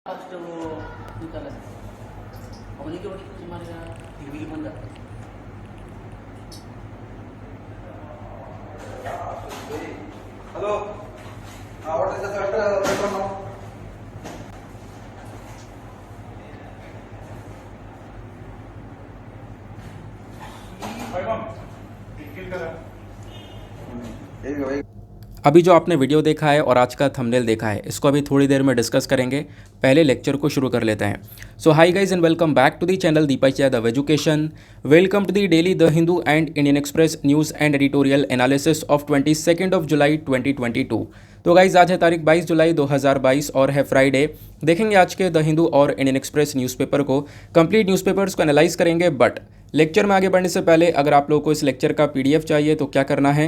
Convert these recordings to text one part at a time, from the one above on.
Laste वो निकाला हमने के बड़ी तुम्हारे टीवी बन जाता Hello. What is the third paper now? अभी जो आपने वीडियो देखा है और आज का थंबनेल देखा है इसको अभी थोड़ी देर में डिस्कस करेंगे। पहले लेक्चर को शुरू कर लेते हैं। So hi guys and welcome back to the channel Deepak Yadav education. Welcome to the daily the Hindu and Indian express news and editorial analysis of 22 July 2022। तो गाइज आज है तारीख 22 जुलाई 2022 और है फ्राइडे। देखेंगे आज के द हिंदू और इंडियन एक्सप्रेस न्यूज़पेपर को, कंप्लीट न्यूज़पेपर्स को एनालाइज करेंगे। बट लेक्चर में आगे बढ़ने से पहले अगर आप लोगों को इस लेक्चर का PDF चाहिए तो क्या करना है,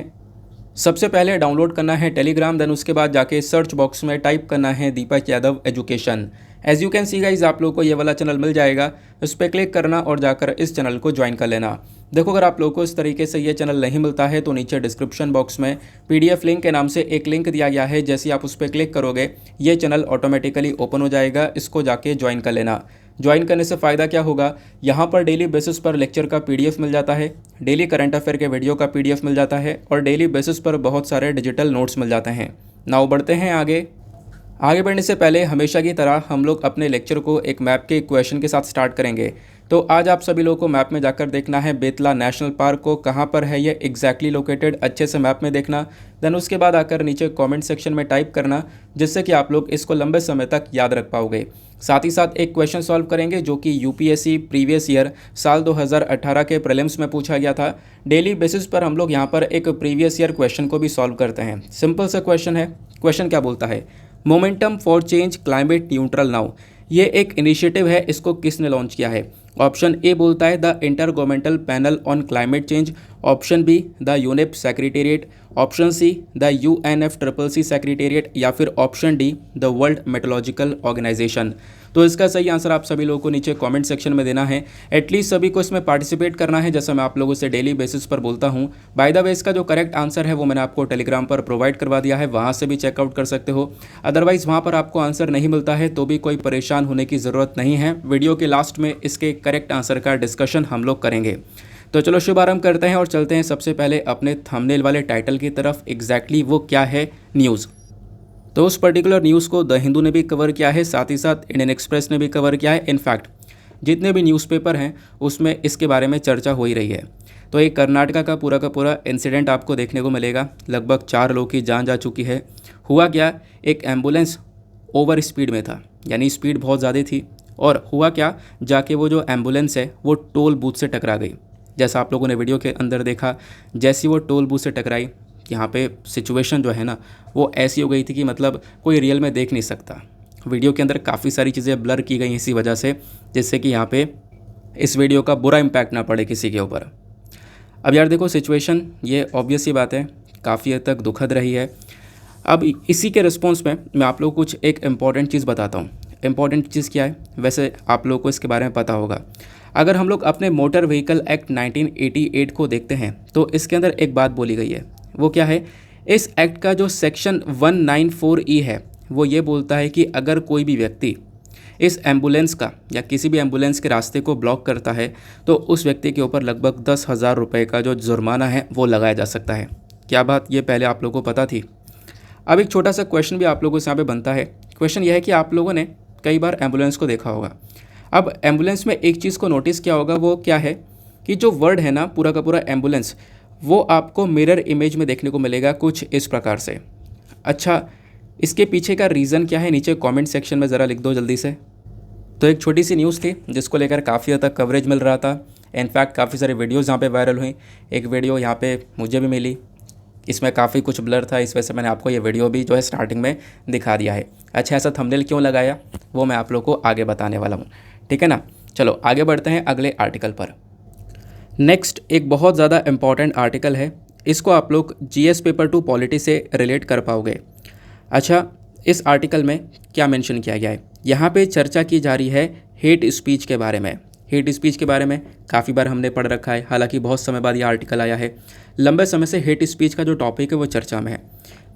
सबसे पहले डाउनलोड करना है टेलीग्राम, देन उसके बाद जाके सर्च बॉक्स में टाइप करना है Deepak Yadav education. As you can see guys आप लोगों को ये वाला चैनल मिल जाएगा, उस पर क्लिक करना और जाकर इस चैनल को ज्वाइन कर लेना। देखो अगर आप लोगों को इस तरीके से ये चैनल नहीं मिलता है तो नीचे डिस्क्रिप्शन बॉक्स में PDF लिंक के नाम से एक लिंक दिया गया है। जैसे आप उस पर क्लिक करोगे ये चैनल ऑटोमेटिकली ओपन हो जाएगा, इसको जाके ज्वाइन कर लेना। ज्वाइन करने से फ़ायदा क्या होगा, यहाँ पर डेली बेसिस पर लेक्चर का PDF मिल जाता है, डेली करंट अफेयर के वीडियो का PDF मिल जाता है और डेली बेसिस पर बहुत सारे डिजिटल नोट्स मिल जाते हैं। नाउ बढ़ते हैं आगे। आगे बढ़ने से पहले हमेशा की तरह हम लोग अपने लेक्चर को एक मैप के इक्वेशन के साथ स्टार्ट करेंगे। तो आज आप सभी लोगों को मैप में जाकर देखना है बेतला नेशनल पार्क को कहाँ पर है ये एग्जैक्टली लोकेटेड, अच्छे से मैप में देखना। देन उसके बाद आकर नीचे कमेंट सेक्शन में टाइप करना, जिससे कि आप लोग इसको लंबे समय तक याद रख पाओगे। साथ ही साथ एक क्वेश्चन सॉल्व करेंगे जो कि UPSC प्रीवियस ईयर साल 2018 के प्रीलिम्स में पूछा गया था। डेली बेसिस पर हम लोग यहाँ पर एक प्रीवियस ईयर क्वेश्चन को भी सॉल्व करते हैं। सिंपल सा क्वेश्चन है। क्वेश्चन क्या बोलता है, momentum for change climate neutral now, ये एक इनिशिएटिव है, इसको किसने लॉन्च किया है। ऑप्शन ए बोलता है the intergovernmental panel on climate change, option B the UNEP secretariat, option C the UNFCCC secretariat या फिर option D the world meteorological organisation. तो इसका सही आंसर आप सभी लोगों को नीचे कमेंट सेक्शन में देना है। एटलीस्ट सभी को इसमें पार्टिसिपेट करना है, जैसा मैं आप लोगों से डेली बेसिस पर बोलता हूँ। बाय द वे इसका जो करेक्ट आंसर है वो मैंने आपको टेलीग्राम पर प्रोवाइड करवा दिया है, वहाँ से भी चेकआउट कर सकते हो। अदरवाइज़ वहाँ पर आपको आंसर नहीं मिलता है तो भी कोई परेशान होने की ज़रूरत नहीं है। वीडियो के लास्ट में इसके करेक्ट आंसर का डिस्कशन हम लोग करेंगे। तो चलो शुभारंभ करते हैं और चलते हैं सबसे पहले अपने थंबनेल वाले टाइटल की तरफ। एग्जैक्टली वो क्या है न्यूज़। तो उस पर्टिकुलर न्यूज़ को द हिंदू ने भी कवर किया है, साथ ही साथ इंडियन एक्सप्रेस ने भी कवर किया है। इनफैक्ट जितने भी न्यूज़पेपर हैं उसमें इसके बारे में चर्चा हो ही रही है। तो एक कर्नाटका का पूरा इंसिडेंट आपको देखने को मिलेगा। लगभग 4 लोगों की जान जा चुकी है। हुआ क्या, एक एम्बुलेंस ओवर स्पीड में था, यानी स्पीड बहुत ज़्यादा थी। और हुआ क्या, जाके वो जो एम्बुलेंस है वो टोल बूथ से टकरा गई। जैसा आप लोगों ने वीडियो के अंदर देखा, जैसी वो टोल बूथ से टकराई, यहाँ पे सिचुएशन जो है ना वो ऐसी हो गई थी कि मतलब कोई रियल में देख नहीं सकता। वीडियो के अंदर काफ़ी सारी चीज़ें ब्लर की गई इसी वजह से, जिससे कि यहाँ पे इस वीडियो का बुरा इम्पैक्ट ना पड़े किसी के ऊपर। अब यार देखो सिचुएशन ये ऑब्वियस सी बात है काफ़ी हद तक दुखद रही है। अब इसी के रिस्पॉन्स में मैं आप लोग को कुछ एक इम्पॉर्टेंट चीज़ बताता हूँ। इम्पॉर्टेंट चीज़ क्या है, वैसे आप लोगों को इसके बारे में पता होगा। अगर हम लोग अपने मोटर व्हीकल एक्ट 1988 को देखते हैं तो इसके अंदर एक बात बोली गई है। वो क्या है, इस एक्ट का जो सेक्शन 194E है वो ये बोलता है कि अगर कोई भी व्यक्ति इस एम्बुलेंस का या किसी भी एम्बुलेंस के रास्ते को ब्लॉक करता है तो उस व्यक्ति के ऊपर लगभग 10,000 रुपये का जो जुर्माना है वो लगाया जा सकता है। क्या बात ये पहले आप लोगों को पता थी। अब एक छोटा सा क्वेश्चन भी आप लोगों से यहाँ पे बनता है। क्वेश्चन यह है कि आप लोगों ने कई बार एम्बुलेंस को देखा होगा। अब एम्बुलेंस में एक चीज़ को नोटिस किया होगा, वो क्या है कि जो वर्ड है ना पूरा का पूरा एम्बुलेंस, वो आपको मिरर इमेज में देखने को मिलेगा कुछ इस प्रकार से। अच्छा, इसके पीछे का रीज़न क्या है नीचे कमेंट सेक्शन में ज़रा लिख दो जल्दी से। तो एक छोटी सी न्यूज़ थी जिसको लेकर काफ़ी हद तक कवरेज मिल रहा था। इनफैक्ट काफ़ी सारे वीडियोज़ यहाँ पे वायरल हुई। एक वीडियो यहाँ पे मुझे भी मिली, इसमें काफ़ी कुछ ब्लर था, इस वजह से मैंने आपको ये वीडियो भी जो है स्टार्टिंग में दिखा दिया है। अच्छा, ऐसा थंबनेल क्यों लगाया वो मैं आप लोग को आगे बताने वाला हूँ, ठीक है ना। चलो आगे बढ़ते हैं अगले आर्टिकल पर। नेक्स्ट एक बहुत ज़्यादा इम्पॉर्टेंट आर्टिकल है, इसको आप लोग GS पेपर 2 पॉलिटी से रिलेट कर पाओगे। अच्छा, इस आर्टिकल में क्या मेंशन किया गया है, यहाँ पे चर्चा की जा रही है हेट स्पीच के बारे में। हेट स्पीच के बारे में काफ़ी बार हमने पढ़ रखा है, हालांकि बहुत समय बाद ये आर्टिकल आया है। लंबे समय से हेट स्पीच का जो टॉपिक है वो चर्चा में है।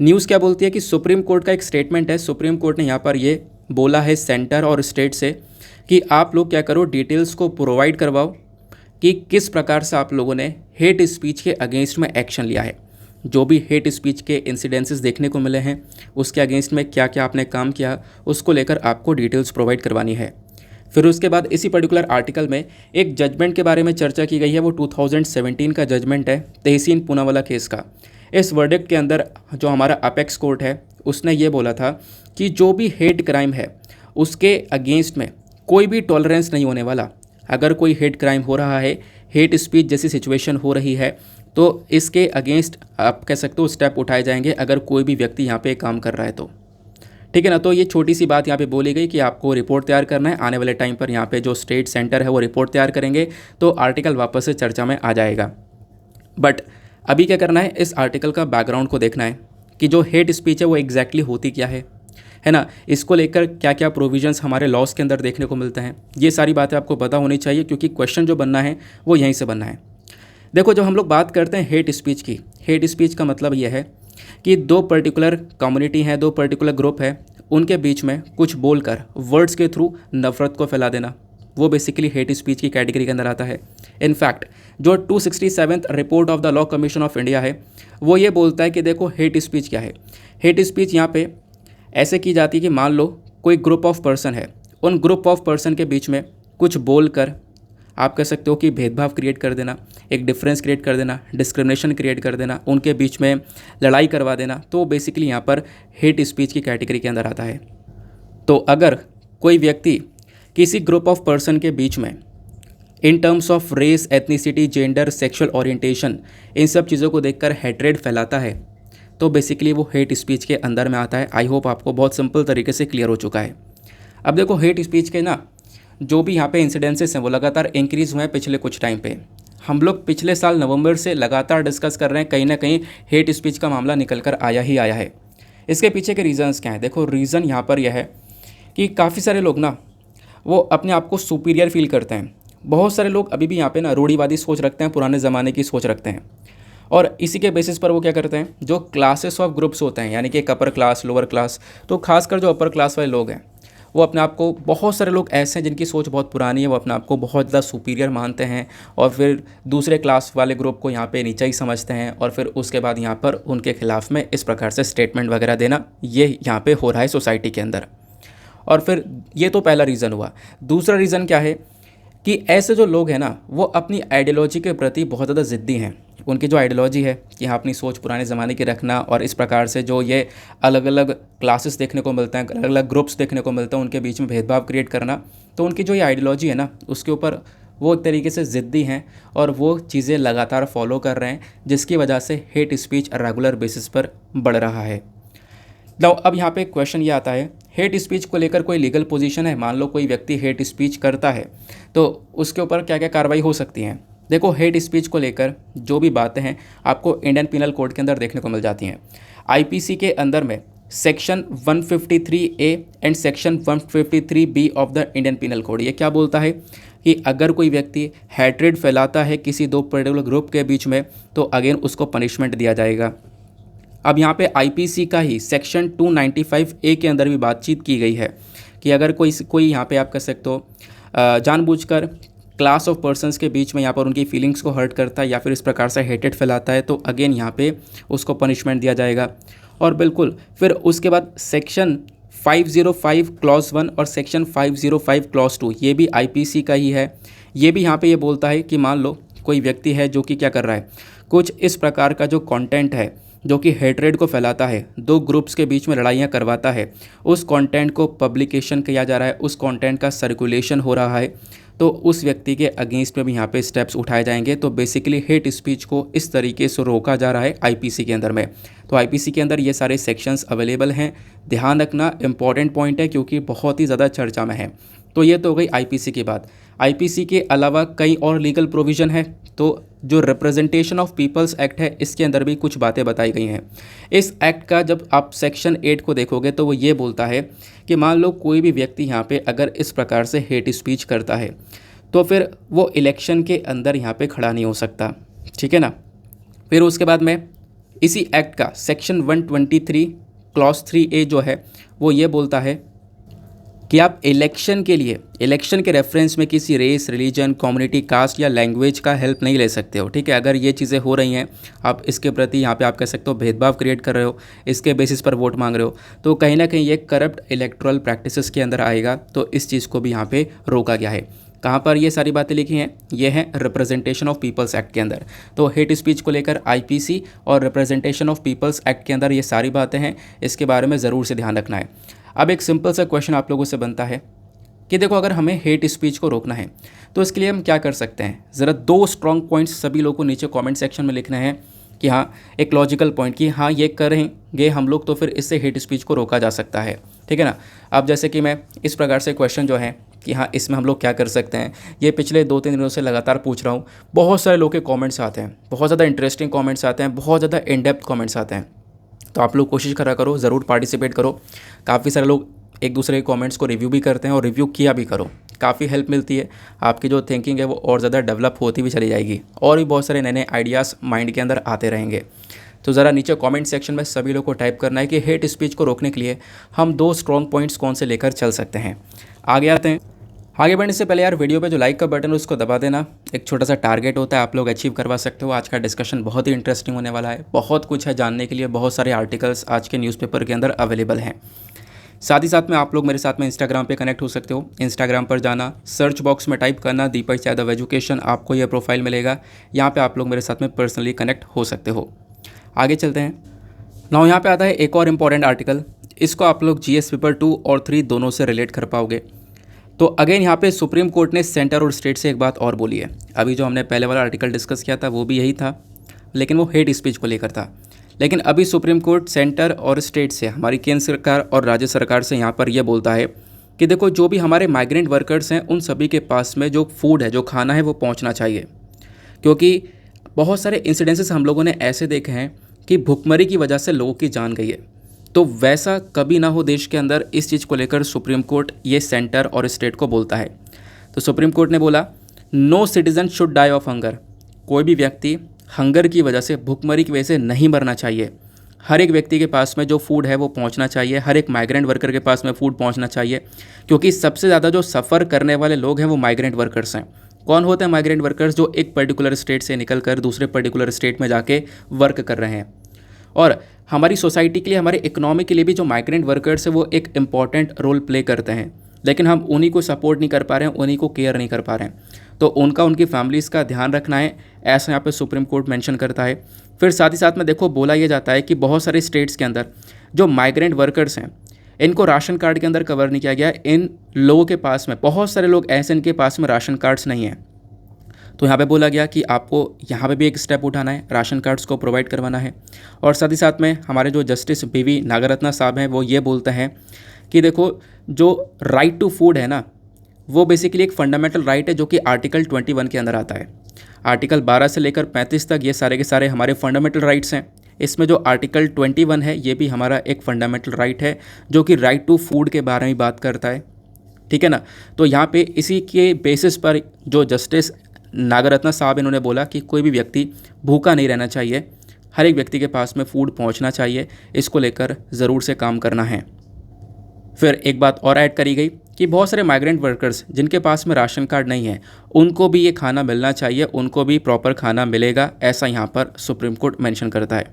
न्यूज़ क्या बोलती है कि सुप्रीम कोर्ट का एक स्टेटमेंट है, सुप्रीम कोर्ट ने यहाँ पर ये बोला है सेंटर और स्टेट से कि आप लोग क्या करो, डिटेल्स को प्रोवाइड करवाओ कि किस प्रकार से आप लोगों ने हेट स्पीच के अगेंस्ट में एक्शन लिया है। जो भी हेट स्पीच के इंसिडेंसेस देखने को मिले हैं उसके अगेंस्ट में क्या क्या आपने काम किया, उसको लेकर आपको डिटेल्स प्रोवाइड करवानी है। फिर उसके बाद इसी पर्टिकुलर आर्टिकल में एक जजमेंट के बारे में चर्चा की गई है। वो 2017 का जजमेंट है तहसीन पूनावाला केस का। इस वर्डिक्ट के अंदर जो हमारा अपेक्स कोर्ट है उसने ये बोला था कि जो भी हेट क्राइम है उसके अगेंस्ट में कोई भी टॉलरेंस नहीं होने वाला। अगर कोई हेट क्राइम हो रहा है, हेट स्पीच जैसी सिचुएशन हो रही है, तो इसके अगेंस्ट आप कह सकते हो स्टेप उठाए जाएंगे अगर कोई भी व्यक्ति यहाँ पे काम कर रहा है तो। ठीक है ना। तो ये छोटी सी बात यहाँ पे बोली गई कि आपको रिपोर्ट तैयार करना है। आने वाले टाइम पर यहाँ पे जो स्टेट सेंटर है वो रिपोर्ट तैयार करेंगे तो आर्टिकल वापस से चर्चा में आ जाएगा। बट अभी क्या करना है, इस आर्टिकल का बैकग्राउंड को देखना है कि जो हेट स्पीच है वो एग्जैक्टली होती क्या है ना। इसको लेकर क्या क्या प्रोविजंस हमारे लॉज के अंदर देखने को मिलते हैं, ये सारी बातें आपको पता होनी चाहिए क्योंकि क्वेश्चन जो बनना है वो यहीं से बनना है। देखो, जब हम लोग बात करते हैं हेट स्पीच की, हेट स्पीच का मतलब यह है कि दो पर्टिकुलर कम्युनिटी हैं, दो पर्टिकुलर ग्रुप है, उनके बीच में कुछ बोलकर वर्ड्स के थ्रू नफरत को फैला देना, वो बेसिकली हेट स्पीच की कैटेगरी के अंदर आता है। इनफैक्ट जो 267th report of the law commission of India है वो ये बोलता है कि देखो हेट स्पीच क्या है। हेट स्पीच यहाँ पे ऐसे की जाती है कि मान लो कोई ग्रुप ऑफ पर्सन है, उन ग्रुप ऑफ पर्सन के बीच में कुछ बोलकर आप कह सकते हो कि भेदभाव क्रिएट कर देना, एक डिफरेंस क्रिएट कर देना, डिस्क्रिमिनेशन क्रिएट कर देना, उनके बीच में लड़ाई करवा देना, तो बेसिकली यहाँ पर हेट स्पीच की कैटेगरी के अंदर आता है। तो अगर कोई व्यक्ति किसी ग्रुप ऑफ पर्सन के बीच में in terms of race, ethnicity, gender, sexual orientation, इन सब चीज़ों को देखकर हेट्रेड फैलाता है तो बेसिकली वो हेट स्पीच के अंदर में आता है। आई होप आपको बहुत सिंपल तरीके से क्लियर हो चुका है। अब देखो, हेट स्पीच के ना जो भी यहाँ पे इंसिडेंसेस हैं वो लगातार इंक्रीज़ हुए हैं पिछले कुछ टाइम पे। हम लोग पिछले साल नवंबर से लगातार डिस्कस कर रहे हैं, कहीं ना कहीं हेट स्पीच का मामला निकल कर आया ही आया है। इसके पीछे के रीज़न्स क्या हैं? देखो, रीज़न यहाँ पर यह है कि काफ़ी सारे लोग ना वो अपने आप को सुपीरियर फील करते हैं। बहुत सारे लोग अभी भी यहाँ पे ना रूढ़िवादी सोच रखते हैं, पुराने ज़माने की सोच रखते हैं, और इसी के बेसिस पर वो क्या करते हैं, जो क्लासेस ऑफ ग्रुप्स होते हैं यानी कि एक अपर क्लास, लोअर क्लास, तो खासकर जो अपर क्लास वाले लोग हैं वो अपने आप को, बहुत सारे लोग ऐसे हैं जिनकी सोच बहुत पुरानी है, वो अपने आप को बहुत ज़्यादा सुपीरियर मानते हैं और फिर दूसरे क्लास वाले ग्रुप को यहाँ पे नीचा ही समझते हैं और फिर उसके बाद यहाँ पर उनके खिलाफ में इस प्रकार से स्टेटमेंट वगैरह देना, ये यहाँ पे हो रहा है सोसाइटी के अंदर। और फिर ये तो पहला रीज़न हुआ। दूसरा रीज़न क्या है कि ऐसे जो लोग हैं ना वो अपनी आइडियोलॉजी के प्रति बहुत ज़्यादा ज़िद्दी हैं। उनकी जो आइडियोलॉजी है कि हाँ अपनी सोच पुराने ज़माने की रखना, और इस प्रकार से जो ये अलग अलग क्लासेस देखने को मिलते हैं, अलग अलग ग्रुप्स देखने को मिलते हैं, उनके बीच में भेदभाव क्रिएट करना, तो उनकी जो ये आइडियोलॉजी है ना उसके ऊपर वो एक तरीके से ज़िद्दी हैं और वो चीज़ें लगातार फॉलो कर रहे हैं, जिसकी वजह से हेट स्पीच रेगुलर बेसिस पर बढ़ रहा है। नाउ अब यहाँ पे क्वेश्चन ये आता है, हेट स्पीच को लेकर कोई लीगल पोजीशन है? मान लो कोई व्यक्ति हेट स्पीच करता है तो उसके ऊपर क्या क्या कार्रवाई हो सकती हैं? देखो, हेट स्पीच को लेकर जो भी बातें हैं आपको इंडियन पिनल कोड के अंदर देखने को मिल जाती हैं। आईपीसी के अंदर में section 153A and section 153B of the Indian penal code, ये क्या बोलता है कि अगर कोई व्यक्ति हैट्रेड फैलाता है किसी दो पर्टिकुलर ग्रुप के बीच में तो अगेन उसको पनिशमेंट दिया जाएगा। अब यहाँ पे आईपीसी का ही सेक्शन 295A के अंदर भी बातचीत की गई है कि अगर कोई यहाँ पे आप कह सकते हो जानबूझकर क्लास ऑफ पर्सन्स के बीच में यहाँ पर उनकी फीलिंग्स को हर्ट करता है या फिर इस प्रकार से हेटेड फैलाता है तो अगेन यहाँ पे उसको पनिशमेंट दिया जाएगा। और बिल्कुल फिर उसके बाद सेक्शन 505 क्लॉज 1 और सेक्शन 505 क्लॉज 2 ये भी आईपीसी का ही है। ये भी यहाँ पे ये बोलता है कि मान लो कोई व्यक्ति है जो कि क्या कर रहा है, कुछ इस प्रकार का जो कंटेंट है जो कि हेट्रेड को फैलाता है, दो ग्रुप्स के बीच में लड़ाइयाँ करवाता है, उस कंटेंट को पब्लिकेशन किया जा रहा है, उस कंटेंट का सर्कुलेशन हो रहा है, तो उस व्यक्ति के अगेंस्ट में भी यहाँ पे स्टेप्स उठाए जाएंगे। तो बेसिकली हेट स्पीच को इस तरीके से रोका जा रहा है आईपीसी के अंदर में। तो आईपीसी के अंदर ये सारे सेक्शंस अवेलेबल हैं, ध्यान रखना, इंपॉर्टेंट पॉइंट है क्योंकि बहुत ही ज़्यादा चर्चा में है। तो ये तो हो गई आईपीसी की बात। आईपीसी के अलावा कई और लीगल प्रोविज़न है, तो जो रिप्रेजेंटेशन ऑफ पीपल्स एक्ट है इसके अंदर भी कुछ बातें बताई गई हैं। इस एक्ट का जब आप सेक्शन 8 को देखोगे तो वो ये बोलता है कि मान लो कोई भी व्यक्ति यहाँ पे अगर इस प्रकार से हेट स्पीच करता है तो फिर वो इलेक्शन के अंदर यहाँ पे खड़ा नहीं हो सकता, ठीक है ना। फिर उसके बाद में इसी एक्ट का सेक्शन 123 क्लॉज 3A जो है वो ये बोलता है कि आप इलेक्शन के लिए, इलेक्शन के रेफरेंस में किसी रेस, रिलीजन, कम्युनिटी, कास्ट या लैंग्वेज का हेल्प नहीं ले सकते हो। ठीक है, अगर ये चीज़ें हो रही हैं, आप इसके प्रति यहाँ पे आप कह सकते हो भेदभाव क्रिएट कर रहे हो, इसके बेसिस पर वोट मांग रहे हो, तो कहीं ना कहीं ये करप्ट इलेक्टोरल प्रैक्टिसेस के अंदर आएगा। तो इस चीज़ को भी यहाँ पे रोका गया है। कहाँ पर ये सारी बातें लिखी हैं? ये हैं रिप्रेजेंटेशन ऑफ पीपल्स एक्ट के अंदर। तो हेट स्पीच को लेकर आईपीसी और रिप्रेजेंटेशन ऑफ पीपल्स एक्ट के अंदर ये सारी बातें हैं, इसके बारे में ज़रूर से ध्यान रखना है। अब एक सिंपल सा क्वेश्चन आप लोगों से बनता है कि देखो, अगर हमें हेट स्पीच को रोकना है तो इसके लिए हम क्या कर सकते हैं? ज़रा 2 स्ट्रॉन्ग पॉइंट्स सभी लोगों को नीचे कमेंट सेक्शन में लिखना है कि हाँ, एक लॉजिकल पॉइंट कि हाँ ये करेंगे हम लोग तो फिर इससे हेट स्पीच को रोका जा सकता है। ठीक है ना। अब जैसे कि मैं इस प्रकार से क्वेश्चन जो है कि हाँ इसमें हम लोग क्या कर सकते हैं, ये पिछले 2-3 दिनों से लगातार पूछ रहा हूँ। बहुत सारे लोग के कमेंट्स आते हैं, बहुत ज़्यादा इंटरेस्टिंग कमेंट्स आते हैं, बहुत ज़्यादा इन डेप्थ कमेंट्स आते हैं। तो आप लोग कोशिश करा करो, ज़रूर पार्टिसिपेट करो। काफ़ी सारे लोग एक दूसरे के कमेंट्स को रिव्यू भी करते हैं और रिव्यू किया भी करो, काफ़ी हेल्प मिलती है। आपकी जो थिंकिंग है वो और ज़्यादा डेवलप होती भी चली जाएगी और भी बहुत सारे नए नए आइडियाज़ माइंड के अंदर आते रहेंगे। तो ज़रा नीचे कमेंट सेक्शन में सभी लोग को टाइप करना है कि हेट स्पीच को रोकने के लिए हम 2 स्ट्रॉन्ग पॉइंट्स कौन से लेकर चल सकते हैं। आगे आते हैं। आगे बढ़ने से पहले यार वीडियो पे जो लाइक का बटन है उसको दबा देना। एक छोटा सा टारगेट होता है, आप लोग अचीव करवा सकते हो। आज का डिस्कशन बहुत ही इंटरेस्टिंग होने वाला है, बहुत कुछ है जानने के लिए, बहुत सारे आर्टिकल्स आज के न्यूज़पेपर के अंदर अवेलेबल हैं। साथ ही साथ में आप लोग मेरे साथ में इंस्टाग्राम पे कनेक्ट हो सकते हो। इंस्टाग्राम पर जाना, सर्च बॉक्स में टाइप करना दीपक यादव एजुकेशन, आपको यह प्रोफाइल मिलेगा। यहाँ पे आप लोग मेरे साथ में पर्सनली कनेक्ट हो सकते हो। आगे चलते हैं। नाउ यहाँ पे आता है एक और इम्पॉर्टेंट आर्टिकल, इसको आप लोग जीएस पेपर 2 और 3 दोनों से रिलेट कर पाओगे। तो अगेन यहाँ पे सुप्रीम कोर्ट ने सेंटर और स्टेट से एक बात और बोली है। अभी जो हमने पहले वाला आर्टिकल डिस्कस किया था वो भी यही था, लेकिन वो हेट स्पीच को लेकर था। लेकिन अभी सुप्रीम कोर्ट सेंटर और स्टेट से, हमारी केंद्र सरकार और राज्य सरकार से यहाँ पर यह बोलता है कि देखो, जो भी हमारे माइग्रेंट वर्कर्स हैं उन सभी के पास में जो फूड है, जो खाना है, वो पहुँचना चाहिए। क्योंकि बहुत सारे इंसिडेंसेस हम लोगों ने ऐसे देखे हैं कि भुखमरी की वजह से लोगों की जान गई है। तो वैसा कभी ना हो देश के अंदर, इस चीज़ को लेकर सुप्रीम कोर्ट ये सेंटर और स्टेट को बोलता है। तो सुप्रीम कोर्ट ने बोला, no citizen should die of hunger. कोई भी व्यक्ति हंगर की वजह से, भुखमरी की वजह से नहीं मरना चाहिए। हर एक व्यक्ति के पास में जो फूड है वो पहुंचना चाहिए, हर एक माइग्रेंट वर्कर के पास में फूड पहुंचना चाहिए। क्योंकि सबसे ज़्यादा जो सफ़र करने वाले लोग हैं वो माइग्रेंट वर्कर्स हैं। कौन होते हैं माइग्रेंट वर्कर्स? जो एक पर्टिकुलर स्टेट से निकल कर दूसरे पर्टिकुलर स्टेट में जाके वर्क कर रहे हैं। और हमारी सोसाइटी के लिए, हमारे इकोनॉमी के लिए भी जो माइग्रेंट वर्कर्स है वो एक इम्पॉर्टेंट रोल प्ले करते हैं। लेकिन हम उन्हीं को सपोर्ट नहीं कर पा रहे हैं, उन्हीं को केयर नहीं कर पा रहे हैं। तो उनका, उनकी फैमिलीज़ का ध्यान रखना है, ऐसा यहाँ पे सुप्रीम कोर्ट मेंशन करता है। फिर साथ ही साथ में देखो, बोला यह जाता है कि बहुत सारे स्टेट्स के अंदर जो माइग्रेंट वर्कर्स हैं इनको राशन कार्ड के अंदर कवर नहीं किया गया। इन लोगों के पास में, बहुत सारे लोग ऐसे इनके पास में राशन कार्ड्स नहीं हैं। तो यहाँ पे बोला गया कि आपको यहाँ पे भी एक स्टेप उठाना है, राशन कार्ड्स को प्रोवाइड करवाना है। और साथ ही साथ में हमारे जो जस्टिस बीवी नागरत्ना साहब हैं वो ये बोलते हैं कि देखो, जो राइट टू फूड है ना, वो बेसिकली एक फंडामेंटल राइट है जो कि आर्टिकल 21 के अंदर आता है। आर्टिकल 12 से लेकर 35 तक ये सारे के सारे हमारे फंडामेंटल राइट्स हैं। इसमें जो आर्टिकल 21 है ये भी हमारा एक फंडामेंटल राइट है जो कि राइट टू फूड के बारे में बात करता है। ठीक है ना। तो यहाँ पे इसी के बेसिस पर जो जस्टिस नागरत्ना साहब इन्होंने बोला कि कोई भी व्यक्ति भूखा नहीं रहना चाहिए, हर एक व्यक्ति के पास में फूड पहुंचना चाहिए। इसको लेकर ज़रूर से काम करना है। फिर एक बात और ऐड करी गई कि बहुत सारे माइग्रेंट वर्कर्स जिनके पास में राशन कार्ड नहीं है उनको भी ये खाना मिलना चाहिए, उनको भी प्रॉपर खाना मिलेगा, ऐसा यहाँ पर सुप्रीम कोर्ट मेंशन करता है।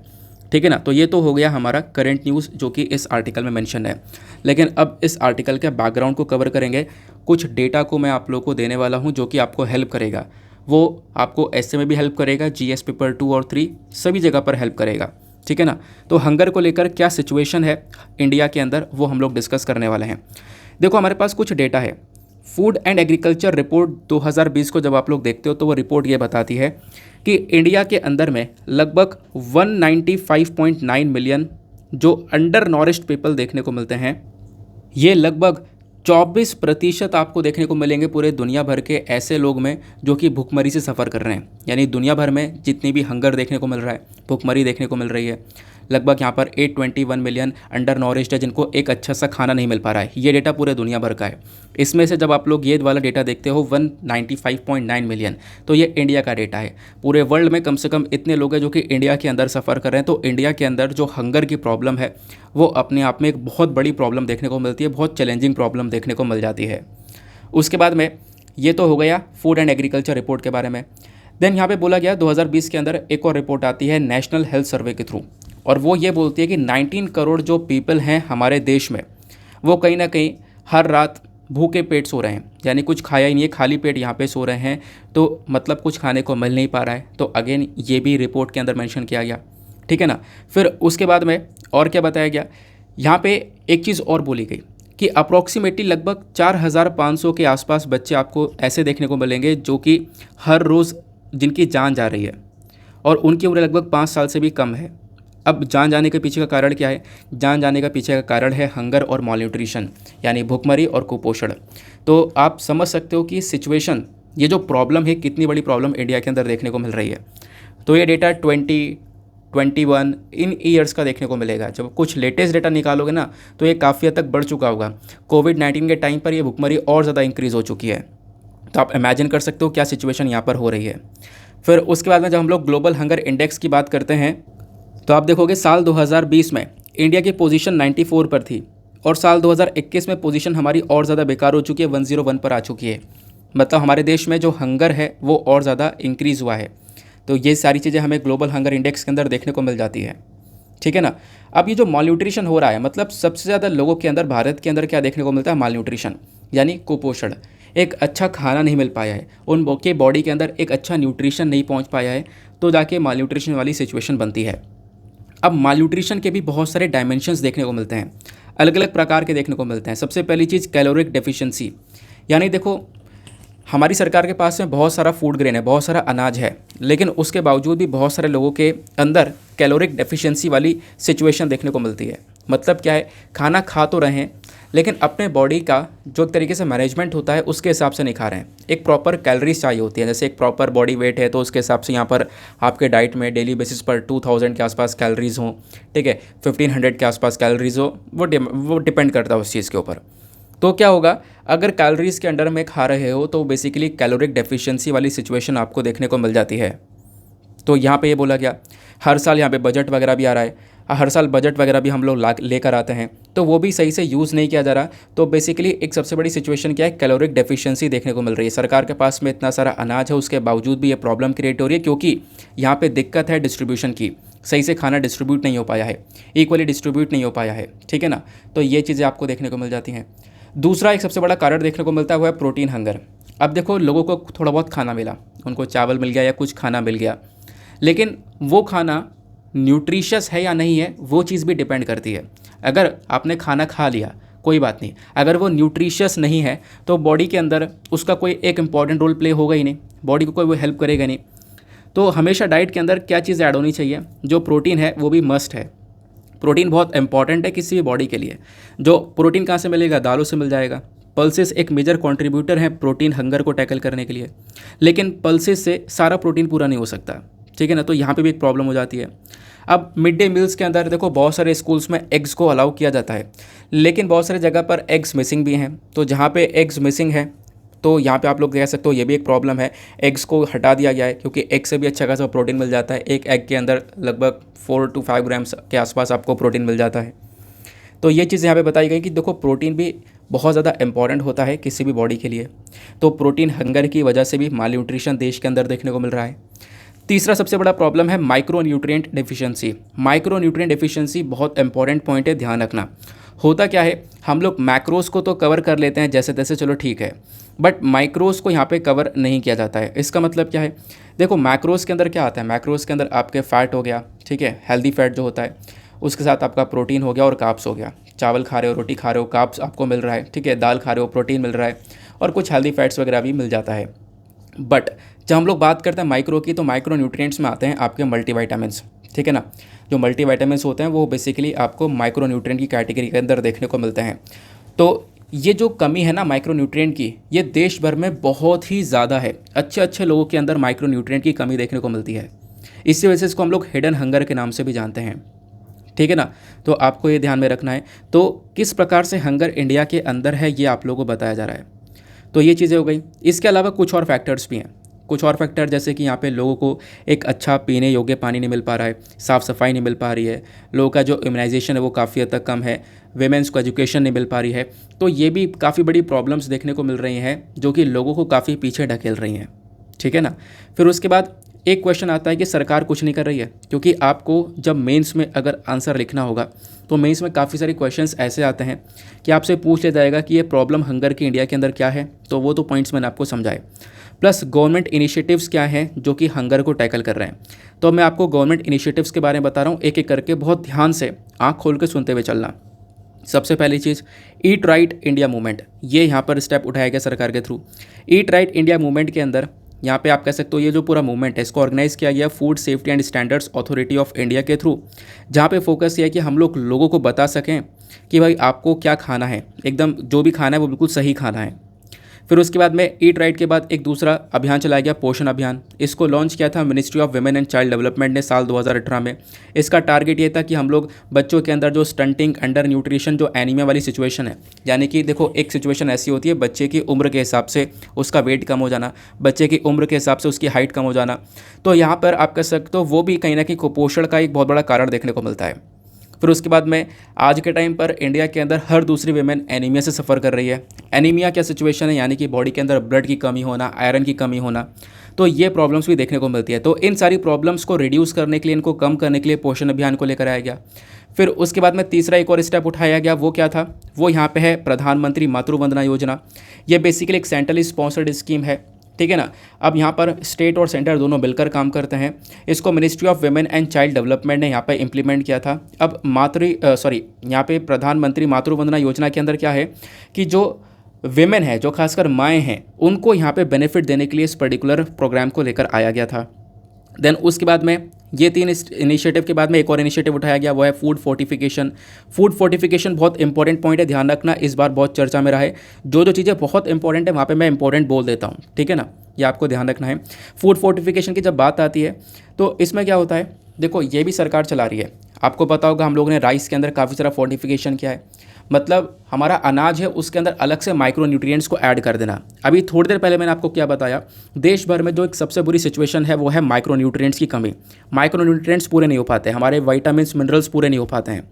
ठीक है ना। तो ये तो हो गया हमारा करंट न्यूज़ जो कि इस आर्टिकल में मेंशन है। लेकिन अब इस आर्टिकल के बैकग्राउंड को कवर करेंगे। कुछ डेटा को मैं आप लोगों को देने वाला हूँ जो कि आपको हेल्प करेगा। वो आपको ऐसे में भी हेल्प करेगा, जीएस पेपर 2 और 3 सभी जगह पर हेल्प करेगा। ठीक है ना। तो हंगर को लेकर क्या सिचुएशन है इंडिया के अंदर वो हम लोग डिस्कस करने वाले हैं। देखो, हमारे पास कुछ डेटा है। फूड एंड एग्रीकल्चर रिपोर्ट 2020 को जब आप लोग देखते हो तो वो रिपोर्ट ये बताती है कि इंडिया के अंदर में लगभग 195.9 मिलियन जो अंडर नॉरिश्ड पीपल देखने को मिलते हैं। ये लगभग 24% आपको देखने को मिलेंगे पूरे दुनिया भर के ऐसे लोग में जो कि भुखमरी से सफ़र कर रहे हैं। यानी दुनिया भर में जितनी भी हंगर देखने को मिल रहा है, भुखमरी देखने को मिल रही है, लगभग यहाँ पर 821 मिलियन अंडर नॉरिश्ड है जिनको एक अच्छा सा खाना नहीं मिल पा रहा है। ये डेटा पूरे दुनिया भर का है। इसमें से जब आप लोग ये वाला डेटा देखते हो 195.9 मिलियन, तो ये इंडिया का डेटा है। पूरे वर्ल्ड में कम से कम इतने लोग हैं जो कि इंडिया के अंदर सफ़र कर रहे हैं। तो इंडिया के अंदर जो हंगर की प्रॉब्लम है वो अपने आप में एक बहुत बड़ी प्रॉब्लम देखने को मिलती है, बहुत चैलेंजिंग प्रॉब्लम देखने को मिल जाती है। उसके बाद में ये तो हो गया फूड एंड एग्रीकल्चर रिपोर्ट के बारे में। देन यहाँ पे बोला गया 2020 के अंदर एक और रिपोर्ट आती है नेशनल हेल्थ सर्वे के थ्रू, और वो ये बोलती है कि 19 करोड़ जो पीपल हैं हमारे देश में वो कहीं ना कहीं हर रात भूखे पेट सो रहे हैं, यानी कुछ खाया ही नहीं है, खाली पेट यहाँ पे सो रहे हैं। तो मतलब कुछ खाने को मिल नहीं पा रहा है। तो अगेन ये भी रिपोर्ट के अंदर मेंशन किया गया, ठीक है ना। फिर उसके बाद में और क्या बताया गया, यहाँ पे एक चीज़ और बोली गई कि अप्रॉक्सीमेटली लगभग 4500 के आसपास बच्चे आपको ऐसे देखने को मिलेंगे जो कि हर रोज़ जिनकी जान जा रही है और उनकी उम्र लगभग 5 साल से भी कम है। अब जान जाने के पीछे का कारण क्या है? जान जाने का पीछे का कारण है हंगर और मॉलन्यूट्रिशन, यानी भूखमरी और कुपोषण। तो आप समझ सकते हो कि सिचुएशन, ये जो प्रॉब्लम है, कितनी बड़ी प्रॉब्लम इंडिया के अंदर देखने को मिल रही है। तो ये डेटा 2021 इन ईयर्स का देखने को मिलेगा। जब कुछ लेटेस्ट डेटा निकालोगे ना तो ये काफ़ी हद तक बढ़ चुका होगा। कोविड-19 के टाइम पर ये भूखमरी और ज़्यादा इंक्रीज़ हो चुकी है। तो आप इमेजिन कर सकते हो क्या सिचुएशन यहाँ पर हो रही है। फिर उसके बाद में जब हम लोग ग्लोबल हंगर इंडेक्स की बात करते हैं तो आप देखोगे साल 2020 में इंडिया की पोजीशन 94 पर थी और साल 2021 में पोजीशन हमारी और ज़्यादा बेकार हो चुकी है, 101 पर आ चुकी है। मतलब हमारे देश में जो हंगर है वो और ज़्यादा इंक्रीज़ हुआ है। तो ये सारी चीज़ें हमें ग्लोबल हंगर इंडेक्स के अंदर देखने को मिल जाती है, ठीक है ना। अब ये जो मॉलन्यूट्रिशन हो रहा है, मतलब सबसे ज़्यादा लोगों के अंदर, भारत के अंदर क्या देखने को मिलता है? मॉलन्यूट्रिशन, यानी कुपोषण। एक अच्छा खाना नहीं मिल पाया है, उनके बॉडी के अंदर एक अच्छा न्यूट्रिशन नहीं पहुंच पाया है, तो जाके मॉलन्यूट्रिशन वाली सिचुएशन बनती है। अब मॉलन्यूट्रिशन के भी बहुत सारे डायमेंशंस देखने को मिलते हैं, अलग अलग प्रकार के देखने को मिलते हैं। सबसे पहली चीज़ कैलोरिक डेफिशिएंसी, यानी देखो हमारी सरकार के पास में बहुत सारा फूड ग्रेन है, बहुत सारा अनाज है, लेकिन उसके बावजूद भी बहुत सारे लोगों के अंदर कैलोरिक डेफिशिएंसी वाली सिचुएशन देखने को मिलती है। मतलब क्या है, खाना खा तो रहे हैं लेकिन अपने बॉडी का जो तरीके से मैनेजमेंट होता है उसके हिसाब से नहीं खा रहे हैं। एक प्रॉपर कैलोरीज चाहिए होती है, जैसे एक प्रॉपर बॉडी वेट है तो उसके हिसाब से यहाँ पर आपके डाइट में डेली बेसिस पर 2000 के आसपास कैलोरीज हों, ठीक है, 1500 के आसपास कैलोरीज हो, वो डिपेंड करता है उस चीज़ के ऊपर। तो क्या होगा, अगर कैलोरीज के अंडर में खा रहे हो तो बेसिकली कैलोरिक डेफिशिएंसी वाली सिचुएशन आपको देखने को मिल जाती है। तो यहाँ पे ये बोला गया, हर साल यहाँ पे बजट वगैरह भी आ रहा है, हर साल बजट वगैरह भी हम लोग लेकर आते हैं, तो वो भी सही से यूज़ नहीं किया जा रहा। तो बेसिकली एक सबसे बड़ी सिचुएशन क्या है, कैलोरिक डेफिशिएंसी देखने को मिल रही है। सरकार के पास में इतना सारा अनाज है, उसके बावजूद भी ये प्रॉब्लम क्रिएट हो रही है, क्योंकि यहाँ पे दिक्कत है डिस्ट्रीब्यूशन की, सही से खाना डिस्ट्रीब्यूट नहीं हो पाया है, इक्वली डिस्ट्रीब्यूट नहीं हो पाया है, ठीक है ना। तो ये चीज़ें आपको देखने को मिल जाती हैं। दूसरा एक सबसे बड़ा कारण देखने को मिलता है वो है प्रोटीन हंगर। अब देखो लोगों को थोड़ा बहुत खाना मिला, उनको चावल मिल गया या कुछ खाना मिल गया, लेकिन वो खाना न्यूट्रिशियस है या नहीं है वो चीज़ भी डिपेंड करती है। अगर आपने खाना खा लिया कोई बात नहीं, अगर वो न्यूट्रिशियस नहीं है तो बॉडी के अंदर उसका कोई एक इम्पॉर्टेंट रोल प्ले होगा ही नहीं, बॉडी को कोई वो हेल्प करेगा नहीं। तो हमेशा डाइट के अंदर क्या चीज़ ऐड होनी चाहिए, जो प्रोटीन है वो भी मस्ट है। प्रोटीन बहुत इंपॉर्टेंट है किसी भी बॉडी के लिए। जो प्रोटीन कहाँ से मिलेगा, दालों से मिल जाएगा। पल्सेस एक मेजर कंट्रीब्यूटर है प्रोटीन हंगर को टैकल करने के लिए, लेकिन पल्सेस से सारा प्रोटीन पूरा नहीं हो सकता, ठीक है ना। तो यहाँ पे भी एक प्रॉब्लम हो जाती है। अब मिड डे मील्स के अंदर देखो बहुत सारे स्कूल्स में एग्स को अलाउ किया जाता है, लेकिन बहुत सारी जगह पर एग्स मिसिंग भी हैं। तो जहाँ पे एग्स मिसिंग है तो यहाँ पे आप लोग कह सकते हो ये भी एक प्रॉब्लम है। एग्स को हटा दिया गया है क्योंकि एग से भी अच्छा खासा प्रोटीन मिल जाता है। एक एग के अंदर लगभग 4 to 5 ग्राम्स के आसपास आपको प्रोटीन मिल जाता है। तो ये चीज़ यहाँ पे बताई गई कि देखो प्रोटीन भी बहुत ज़्यादा इंपॉर्टेंट होता है किसी भी बॉडी के लिए। तो प्रोटीन हंगर की वजह से भी मालन्यूट्रिशन देश के अंदर देखने को मिल रहा है। तीसरा सबसे बड़ा प्रॉब्लम है micro nutrient deficiency. Micro nutrient deficiency बहुत इंपॉर्टेंट पॉइंट है, ध्यान रखना। होता क्या है, हम लोग मैक्रोस को तो कवर कर लेते हैं जैसे तैसे, चलो ठीक है, बट माइक्रोस को यहाँ पे कवर नहीं किया जाता है। इसका मतलब क्या है, देखो मैक्रोस के अंदर क्या आता है, मैक्रोस के अंदर आपके फ़ैट हो गया, ठीक है, हेल्दी फैट जो होता है, उसके साथ आपका प्रोटीन हो गया और कार्ब्स हो गया। चावल खा रहे हो, रोटी खा रहे हो, कार्ब्स आपको मिल रहा है, ठीक है, दाल खा रहे हो, प्रोटीन मिल रहा है, और कुछ हेल्दी फैट्स वगैरह भी मिल जाता है। बट जब हम लोग बात करते हैं माइक्रो की, तो माइक्रो न्यूट्रिएंट्स में आते हैं आपके मल्टीविटामिन्स, ठीक है ना। जो मल्टीविटामिन्स होते हैं वो बेसिकली आपको माइक्रो न्यूट्रिएंट की कैटेगरी के अंदर देखने को मिलते हैं। तो ये जो कमी है ना माइक्रो न्यूट्रिएंट की, ये देश भर में बहुत ही ज़्यादा है। अच्छे अच्छे लोगों के अंदर माइक्रो न्यूट्रिएंट की कमी देखने को मिलती है। इसी वजह से इसको हम लोग हिडन हंगर के नाम से भी जानते हैं, ठीक है ना। तो आपको ये ध्यान में रखना है। तो किस प्रकार से हंगर इंडिया के अंदर है ये आप लोगों को बताया जा रहा है। तो ये चीज़ें हो गई। इसके अलावा कुछ और फैक्टर्स भी हैं, कुछ और फैक्टर जैसे कि यहाँ पे लोगों को एक अच्छा पीने योग्य पानी नहीं मिल पा रहा है, साफ़ सफाई नहीं मिल पा रही है, लोगों का जो इम्यूनाइजेशन है वो काफ़ी हद तक कम है, वेमेंस को एजुकेशन नहीं मिल पा रही है। तो ये भी काफ़ी बड़ी प्रॉब्लम्स देखने को मिल रही हैं जो कि लोगों को काफ़ी पीछे ढकेल रही हैं, ठीक है ना। फिर उसके बाद एक क्वेश्चन आता है कि सरकार कुछ नहीं कर रही है, क्योंकि आपको जब मेंस में अगर आंसर लिखना होगा तो मेंस में काफ़ी सारे क्वेश्चंस ऐसे आते हैं कि आपसे पूछ लिया जाएगा कि ये प्रॉब्लम हंगर की इंडिया के अंदर क्या है, तो वो तो पॉइंट्स मैंने आपको समझाए। प्लस गवर्नमेंट इनिशिएटिव्स क्या हैं जो कि हंगर को टैकल कर रहे हैं। तो मैं आपको गवर्नमेंट इनिशिएटिव्स के बारे में बता रहा हूँ, एक एक करके बहुत ध्यान से आँख खोल के सुनते हुए चलना। सबसे पहली चीज़, ईट राइट इंडिया मूवमेंट, ये यहाँ पर स्टेप उठाया गया सरकार के through. Eat right India movement के अंदर यहाँ पे आप कह सकते हो ये जो पूरा मूवमेंट है इसको ऑर्गेनाइज किया गया food safety and standards authority of India के थ्रू, जहाँ पे फोकस ये है कि हम लोग लोगों को बता सकें कि भाई आपको क्या खाना है, एकदम जो भी खाना है वो बिल्कुल सही खाना है। फिर उसके बाद में ईट राइट के बाद एक दूसरा अभियान चलाया गया, पोषण अभियान। इसको लॉन्च किया था ministry of women and child development ने साल 2018 में। इसका टारगेट ये था कि हम लोग बच्चों के अंदर जो स्टंटिंग, अंडर न्यूट्रिशन, जो एनीमिया वाली सिचुएशन है, यानी कि देखो एक सिचुएशन ऐसी होती है बच्चे की उम्र के हिसाब से उसका वेट कम हो जाना, बच्चे की उम्र के हिसाब से उसकी हाइट कम हो जाना, तो यहाँ पर आप कह सकते हो वो भी कहीं ना कहीं कुपोषण का एक बहुत बड़ा कारण देखने को मिलता है। फिर उसके बाद में आज के टाइम पर इंडिया के अंदर हर दूसरी वीमेन एनीमिया से सफ़र कर रही है। एनीमिया क्या सिचुएशन है, यानी कि बॉडी के अंदर ब्लड की कमी होना, आयरन की कमी होना, तो ये प्रॉब्लम्स भी देखने को मिलती है। तो इन सारी प्रॉब्लम्स को रिड्यूस करने के लिए, इनको कम करने के लिए पोषण अभियान को लेकर आया गया। फिर उसके बाद में तीसरा एक और स्टेप उठाया गया, वो क्या था, वो यहाँ पे है प्रधानमंत्री मातृ वंदना योजना। ये बेसिकली एक सेंट्रली स्पॉन्सर्ड स्कीम है, ठीक है ना। अब यहाँ पर स्टेट और सेंटर दोनों मिलकर काम करते हैं। इसको ministry of women and child development ने यहाँ पर इम्प्लीमेंट किया था। अब यहाँ पे प्रधानमंत्री मातृ वंदना योजना के अंदर क्या है कि जो विमेन है, जो खासकर माएँ हैं, उनको यहाँ पे बेनिफिट देने के लिए इस पर्टिकुलर प्रोग्राम को लेकर आया गया था। देन उसके बाद में ये 3 इनिशिएटिव के बाद में एक और इनिशिएटिव उठाया गया, वो है फूड फोर्टिफिकेशन। फूड फोर्टिफिकेशन बहुत इंपॉर्टेंट पॉइंट है, ध्यान रखना, इस बार बहुत चर्चा में रहा है। जो चीज़ें बहुत इंपॉर्टेंट है वहाँ पे मैं इंपॉर्टेंट बोल देता हूँ, ठीक है ना, ये आपको ध्यान रखना है। फूड फोर्टिफिकेशन की जब बात आती है तो इसमें क्या होता है, देखो ये भी सरकार चला रही है। आपको पता होगा हम लोगों ने राइस के अंदर काफ़ी सारा फोर्टिफिकेशन किया है, मतलब हमारा अनाज है उसके अंदर अलग से माइक्रो न्यूट्रिएंट्स को ऐड कर देना। अभी थोड़ी देर पहले मैंने आपको क्या बताया, देश भर में जो एक सबसे बुरी सिचुएशन है वो है माइक्रो न्यूट्रिएंट्स की कमी। माइक्रो न्यूट्रिएंट्स पूरे नहीं हो पाते, हमारे विटामिन्स, मिनरल्स पूरे नहीं हो पाते हैं।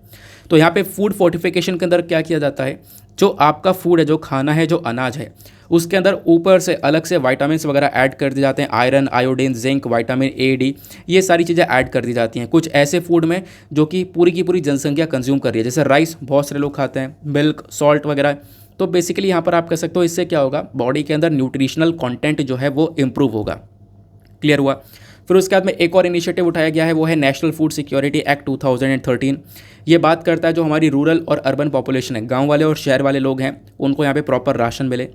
तो यहाँ पे फूड फोर्टिफिकेशन के अंदर क्या किया जाता है, जो आपका फूड है, जो खाना है, जो अनाज है, उसके अंदर ऊपर से अलग से विटामिन्स वगैरह ऐड कर दिए जाते हैं। Iron, iodine, zinc, vitamin A, D, ये सारी चीज़ें ऐड कर दी जाती हैं कुछ ऐसे फूड में जो कि पूरी की पूरी जनसंख्या कंज्यूम कर रही है। जैसे राइस बहुत सारे लोग खाते हैं, मिल्क, सॉल्ट वगैरह। तो बेसिकली यहाँ पर आप कह सकते हो इससे क्या होगा, बॉडी के अंदर न्यूट्रिशनल कंटेंट जो है वो इम्प्रूव होगा। क्लियर हुआ। फिर उसके बाद में एक और इनिशिएटिव उठाया गया है, वो है नेशनल फूड सिक्योरिटी एक्ट 2013। ये बात करता है जो हमारी रूरल और अर्बन पॉपुलेशन है, गांव वाले और शहर वाले लोग हैं, उनको यहाँ पे प्रॉपर राशन मिले।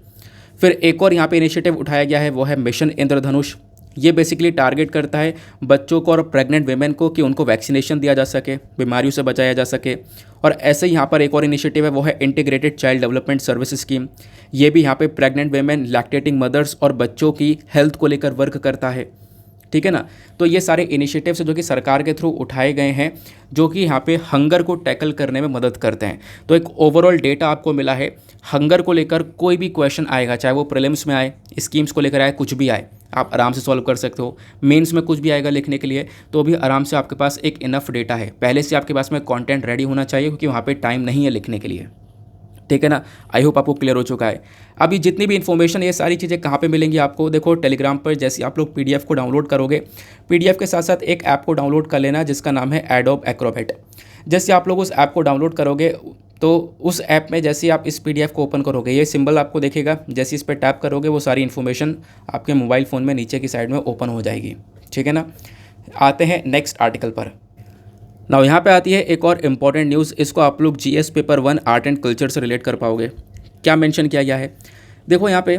फिर एक और यहाँ पे इनिशिएटिव उठाया गया है, वो है मिशन इंद्रधनुष। ये बेसिकली टारगेट करता है बच्चों को और प्रेग्नेंट वेमेन को कि उनको वैक्सीनेशन दिया जा सके, बीमारियों से बचाया जा सके। और ऐसे ही यहाँ पर एक और इनिशिएटिव है, वो है integrated child development service scheme. ये भी यहाँ पे प्रेग्नेंट वेमेन, लैक्टेटिंग मदर्स और बच्चों की हेल्थ को लेकर वर्क करता है, ठीक है ना। तो ये सारे इनिशिएटिव्स जो कि सरकार के थ्रू उठाए गए हैं, जो कि यहाँ पे हंगर को टैकल करने में मदद करते हैं। तो एक ओवरऑल डेटा आपको मिला है। हंगर को लेकर कोई भी क्वेश्चन आएगा, चाहे वो प्रीलिम्स में आए, स्कीम्स को लेकर आए, कुछ भी आए, आप आराम से सॉल्व कर सकते हो। मेंस में कुछ भी आएगा लिखने के लिए तो भी आराम से आपके पास एक इनफ डेटा है, पहले से आपके पास में कंटेंट रेडी होना चाहिए, क्योंकि वहाँ पे टाइम नहीं है लिखने के लिए, ठीक है ना। आई होप आपको क्लियर हो चुका है। अभी जितनी भी इन्फॉर्मेशन, ये सारी चीज़ें कहाँ पे मिलेंगी आपको, देखो टेलीग्राम पर जैसे आप लोग पीडीएफ को डाउनलोड करोगे, पीडीएफ के साथ साथ एक ऐप को डाउनलोड कर लेना जिसका नाम है एडोब एक्रोबैट। जैसे आप लोग उस ऐप को डाउनलोड करोगे तो उस ऐप में जैसे आप इस पीडीएफ को ओपन करोगे, ये सिंबल आपको देखेगा, जैसे इस पर टैप करोगे वो सारी इन्फॉर्मेशन आपके मोबाइल फ़ोन में नीचे की साइड में ओपन हो जाएगी, ठीक है ना। आते हैं नेक्स्ट आर्टिकल पर। नाउ यहाँ पे आती है एक और इम्पॉर्टेंट न्यूज़, इसको आप लोग GS paper 1 art and culture से रिलेट कर पाओगे। क्या मेंशन किया गया है, देखो यहाँ पे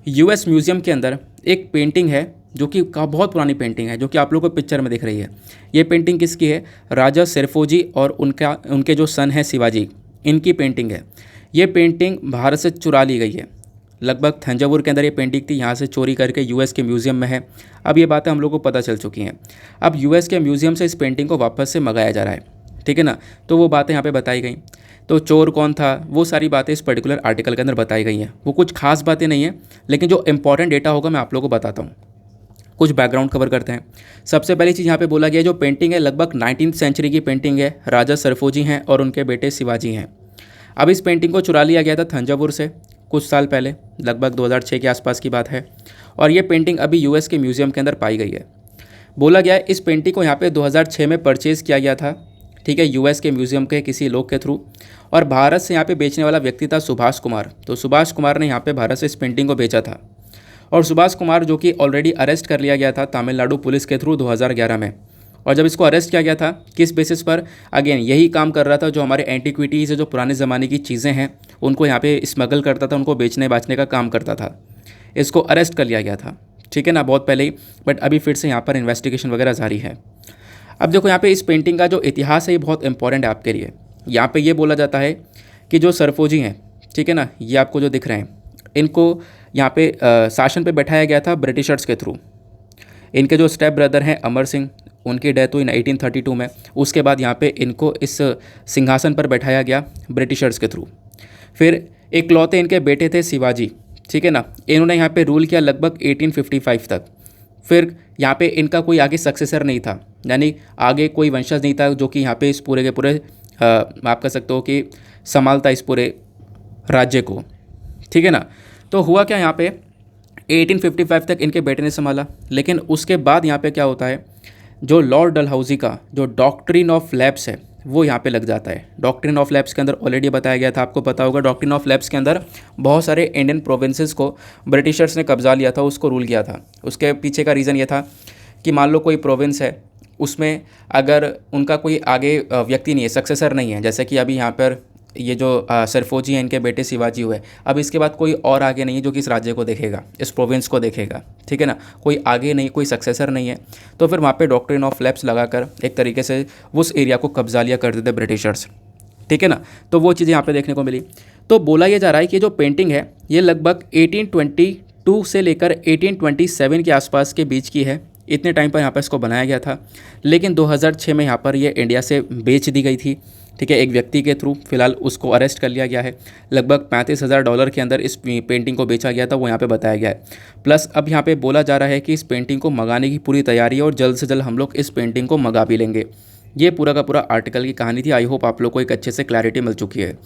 यूएस म्यूज़ियम के अंदर एक पेंटिंग है जो कि बहुत पुरानी पेंटिंग है, जो कि आप लोगों को पिक्चर में दिख रही है। ये पेंटिंग किसकी है, राजा सिरफोजी और उनके जो सन है शिवाजी, इनकी पेंटिंग है। ये पेंटिंग भारत से चुरा ली गई है, लगभग थंजावुर के अंदर ये पेंटिंग थी, यहाँ से चोरी करके यूएस के म्यूज़ियम में है। अब ये बातें हम लोग को पता चल चुकी हैं। अब यूएस के म्यूज़ियम से इस पेंटिंग को वापस से मंगाया जा रहा है, ठीक है ना। तो वो बातें यहाँ पे बताई गई। तो चोर कौन था, वो सारी बातें इस पर्टिकुलर आर्टिकल के अंदर बताई गई हैं। वो कुछ खास बातें नहीं हैं, लेकिन जो इंपॉर्टेंट डेटा होगा मैं आप लोगों को बताता हूँ। कुछ बैकग्राउंड कवर करते हैं। सबसे पहली चीज़ यहाँ पे बोला गया जो पेंटिंग है लगभग 19th सेंचुरी की पेंटिंग है। राजा सरफोजी हैं और उनके बेटे शिवाजी हैं। अब इस पेंटिंग को चुरा लिया गया था थंजावुर से कुछ साल पहले, लगभग 2006 के आसपास की बात है। और ये पेंटिंग अभी यूएस के म्यूज़ियम के अंदर पाई गई है। बोला गया है इस पेंटिंग को यहाँ पे 2006 में परचेज़ किया गया था, ठीक है, यूएस के म्यूज़ियम के किसी लोग के थ्रू। और भारत से यहाँ पे बेचने वाला व्यक्ति था सुभाष कुमार। तो सुभाष कुमार ने यहाँ पे भारत से इस पेंटिंग को बेचा था। और सुभाष कुमार जो कि ऑलरेडी अरेस्ट कर लिया गया था तमिलनाडु पुलिस के थ्रू 2011 में। और जब इसको अरेस्ट किया गया था किस बेसिस पर, अगेन यही काम कर रहा था जो हमारे एंटीक्विटीज़ है, जो पुराने ज़माने की चीज़ें हैं उनको यहाँ पे स्मगल करता था, उनको बेचने बाचने का काम करता था। इसको अरेस्ट कर लिया गया था, ठीक है ना, बहुत पहले ही। बट अभी फिर से यहाँ पर इन्वेस्टिगेशन वगैरह जारी है। अब देखो यहाँ पे इस पेंटिंग का जो इतिहास है ये बहुत इंपॉर्टेंट है आपके लिए। यहाँ पे ये बोला जाता है कि जो सरफोजी हैं, ठीक है ना, ये आपको जो दिख रहे हैं, इनको यहाँ पे शासन पे बैठाया गया था ब्रिटिशर्स के थ्रू। इनके जो स्टेप ब्रदर हैं अमर सिंह, उनकी डेथ हुई 1832 में। उसके बाद यहाँ पे इनको इस सिंहासन पर बैठाया गया ब्रिटिशर्स के थ्रू। फिर इकलौते इनके बेटे थे शिवाजी, ठीक है ना, इन्होंने यहाँ पे रूल किया लगभग 1855 तक। फिर यहाँ पे इनका कोई आगे सक्सेसर नहीं था, यानी आगे कोई वंशज नहीं था जो कि यहाँ पे इस पूरे के पूरे आप कह सकते हो कि संभालता इस पूरे राज्य को, ठीक है ना। तो हुआ क्या, यहाँ पे 1855 तक इनके बेटे ने संभाला। लेकिन उसके बाद यहाँ पे क्या होता है, जो लॉर्ड डलहौजी का जो डॉक्ट्रिन ऑफ लैप्स है वो यहाँ पे लग जाता है। डॉक्ट्रिन ऑफ लैप्स के अंदर ऑलरेडी बताया गया था, आपको पता होगा। डॉक्ट्रिन ऑफ लैप्स के अंदर बहुत सारे इंडियन प्रोविंसेस को ब्रिटिशर्स ने कब्जा लिया था, उसको रूल किया था। उसके पीछे का रीज़न ये था कि मान लो कोई प्रोविंस है, उसमें अगर उनका कोई आगे व्यक्ति नहीं है, सक्सेसर नहीं है, जैसे कि अभी यहाँ पर ये जो सरफोजी हैं इनके बेटे शिवाजी हुए, अब इसके बाद कोई और आगे नहीं है जो कि इस राज्य को देखेगा, इस प्रोविंस को देखेगा, ठीक है ना, कोई आगे नहीं, कोई सक्सेसर नहीं है। तो फिर वहाँ पे डॉक्ट्रिन ऑफ लैप्स लगाकर एक तरीके से उस एरिया को कब्जा लिया करते थे ब्रिटिशर्स, ठीक है ना। तो वो चीज़ें यहाँ पे देखने को मिली। तो बोला यह जा रहा है कि जो पेंटिंग है ये लगभग 1822 से लेकर 1827 के आसपास के बीच की है। इतने टाइम पर यहाँ पर इसको बनाया गया था। लेकिन 2006 में यहाँ पर ये इंडिया से बेच दी गई थी, ठीक है, एक व्यक्ति के थ्रू। फिलहाल उसको अरेस्ट कर लिया गया है। लगभग $35,000 के अंदर इस पेंटिंग को बेचा गया था, वो यहाँ पे बताया गया है। प्लस अब यहाँ पे बोला जा रहा है कि इस पेंटिंग को मंगाने की पूरी तैयारी है और जल्द से जल्द हम लोग इस पेंटिंग को मंगा भी लेंगे। ये पूरा का पूरा आर्टिकल की कहानी थी। आई होप आप लोग को एक अच्छे से क्लैरिटी मिल चुकी है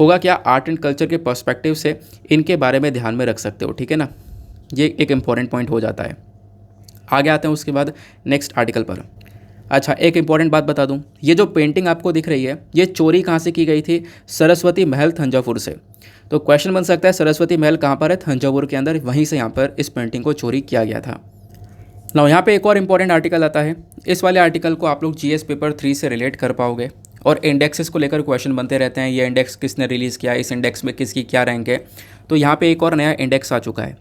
होगा क्या आर्ट एंड कल्चर के पर्सपेक्टिव से इनके बारे में ध्यान में रख सकते हो, ठीक है ना। ये एक इंपॉर्टेंट पॉइंट हो जाता है। आगे आते हैं उसके बाद नेक्स्ट आर्टिकल पर। अच्छा, एक इंपॉर्टेंट बात बता दूं, ये जो पेंटिंग आपको दिख रही है ये चोरी कहाँ से की गई थी, सरस्वती महल थंजावुर से। तो क्वेश्चन बन सकता है सरस्वती महल कहाँ पर है, थंजावुर के अंदर, वहीं से यहाँ पर इस पेंटिंग को चोरी किया गया था। ना यहाँ पे एक और इंपॉर्टेंट आर्टिकल आता है। इस वाले आर्टिकल को आप लोग जीएस पेपर 3 से रिलेट कर पाओगे। और इंडेक्सेस को लेकर क्वेश्चन बनते रहते हैं, ये इंडेक्स किसने रिलीज़ किया, इस इंडेक्स में किसकी क्या रैंक है। तो यहाँ पे एक और नया इंडेक्स आ चुका है।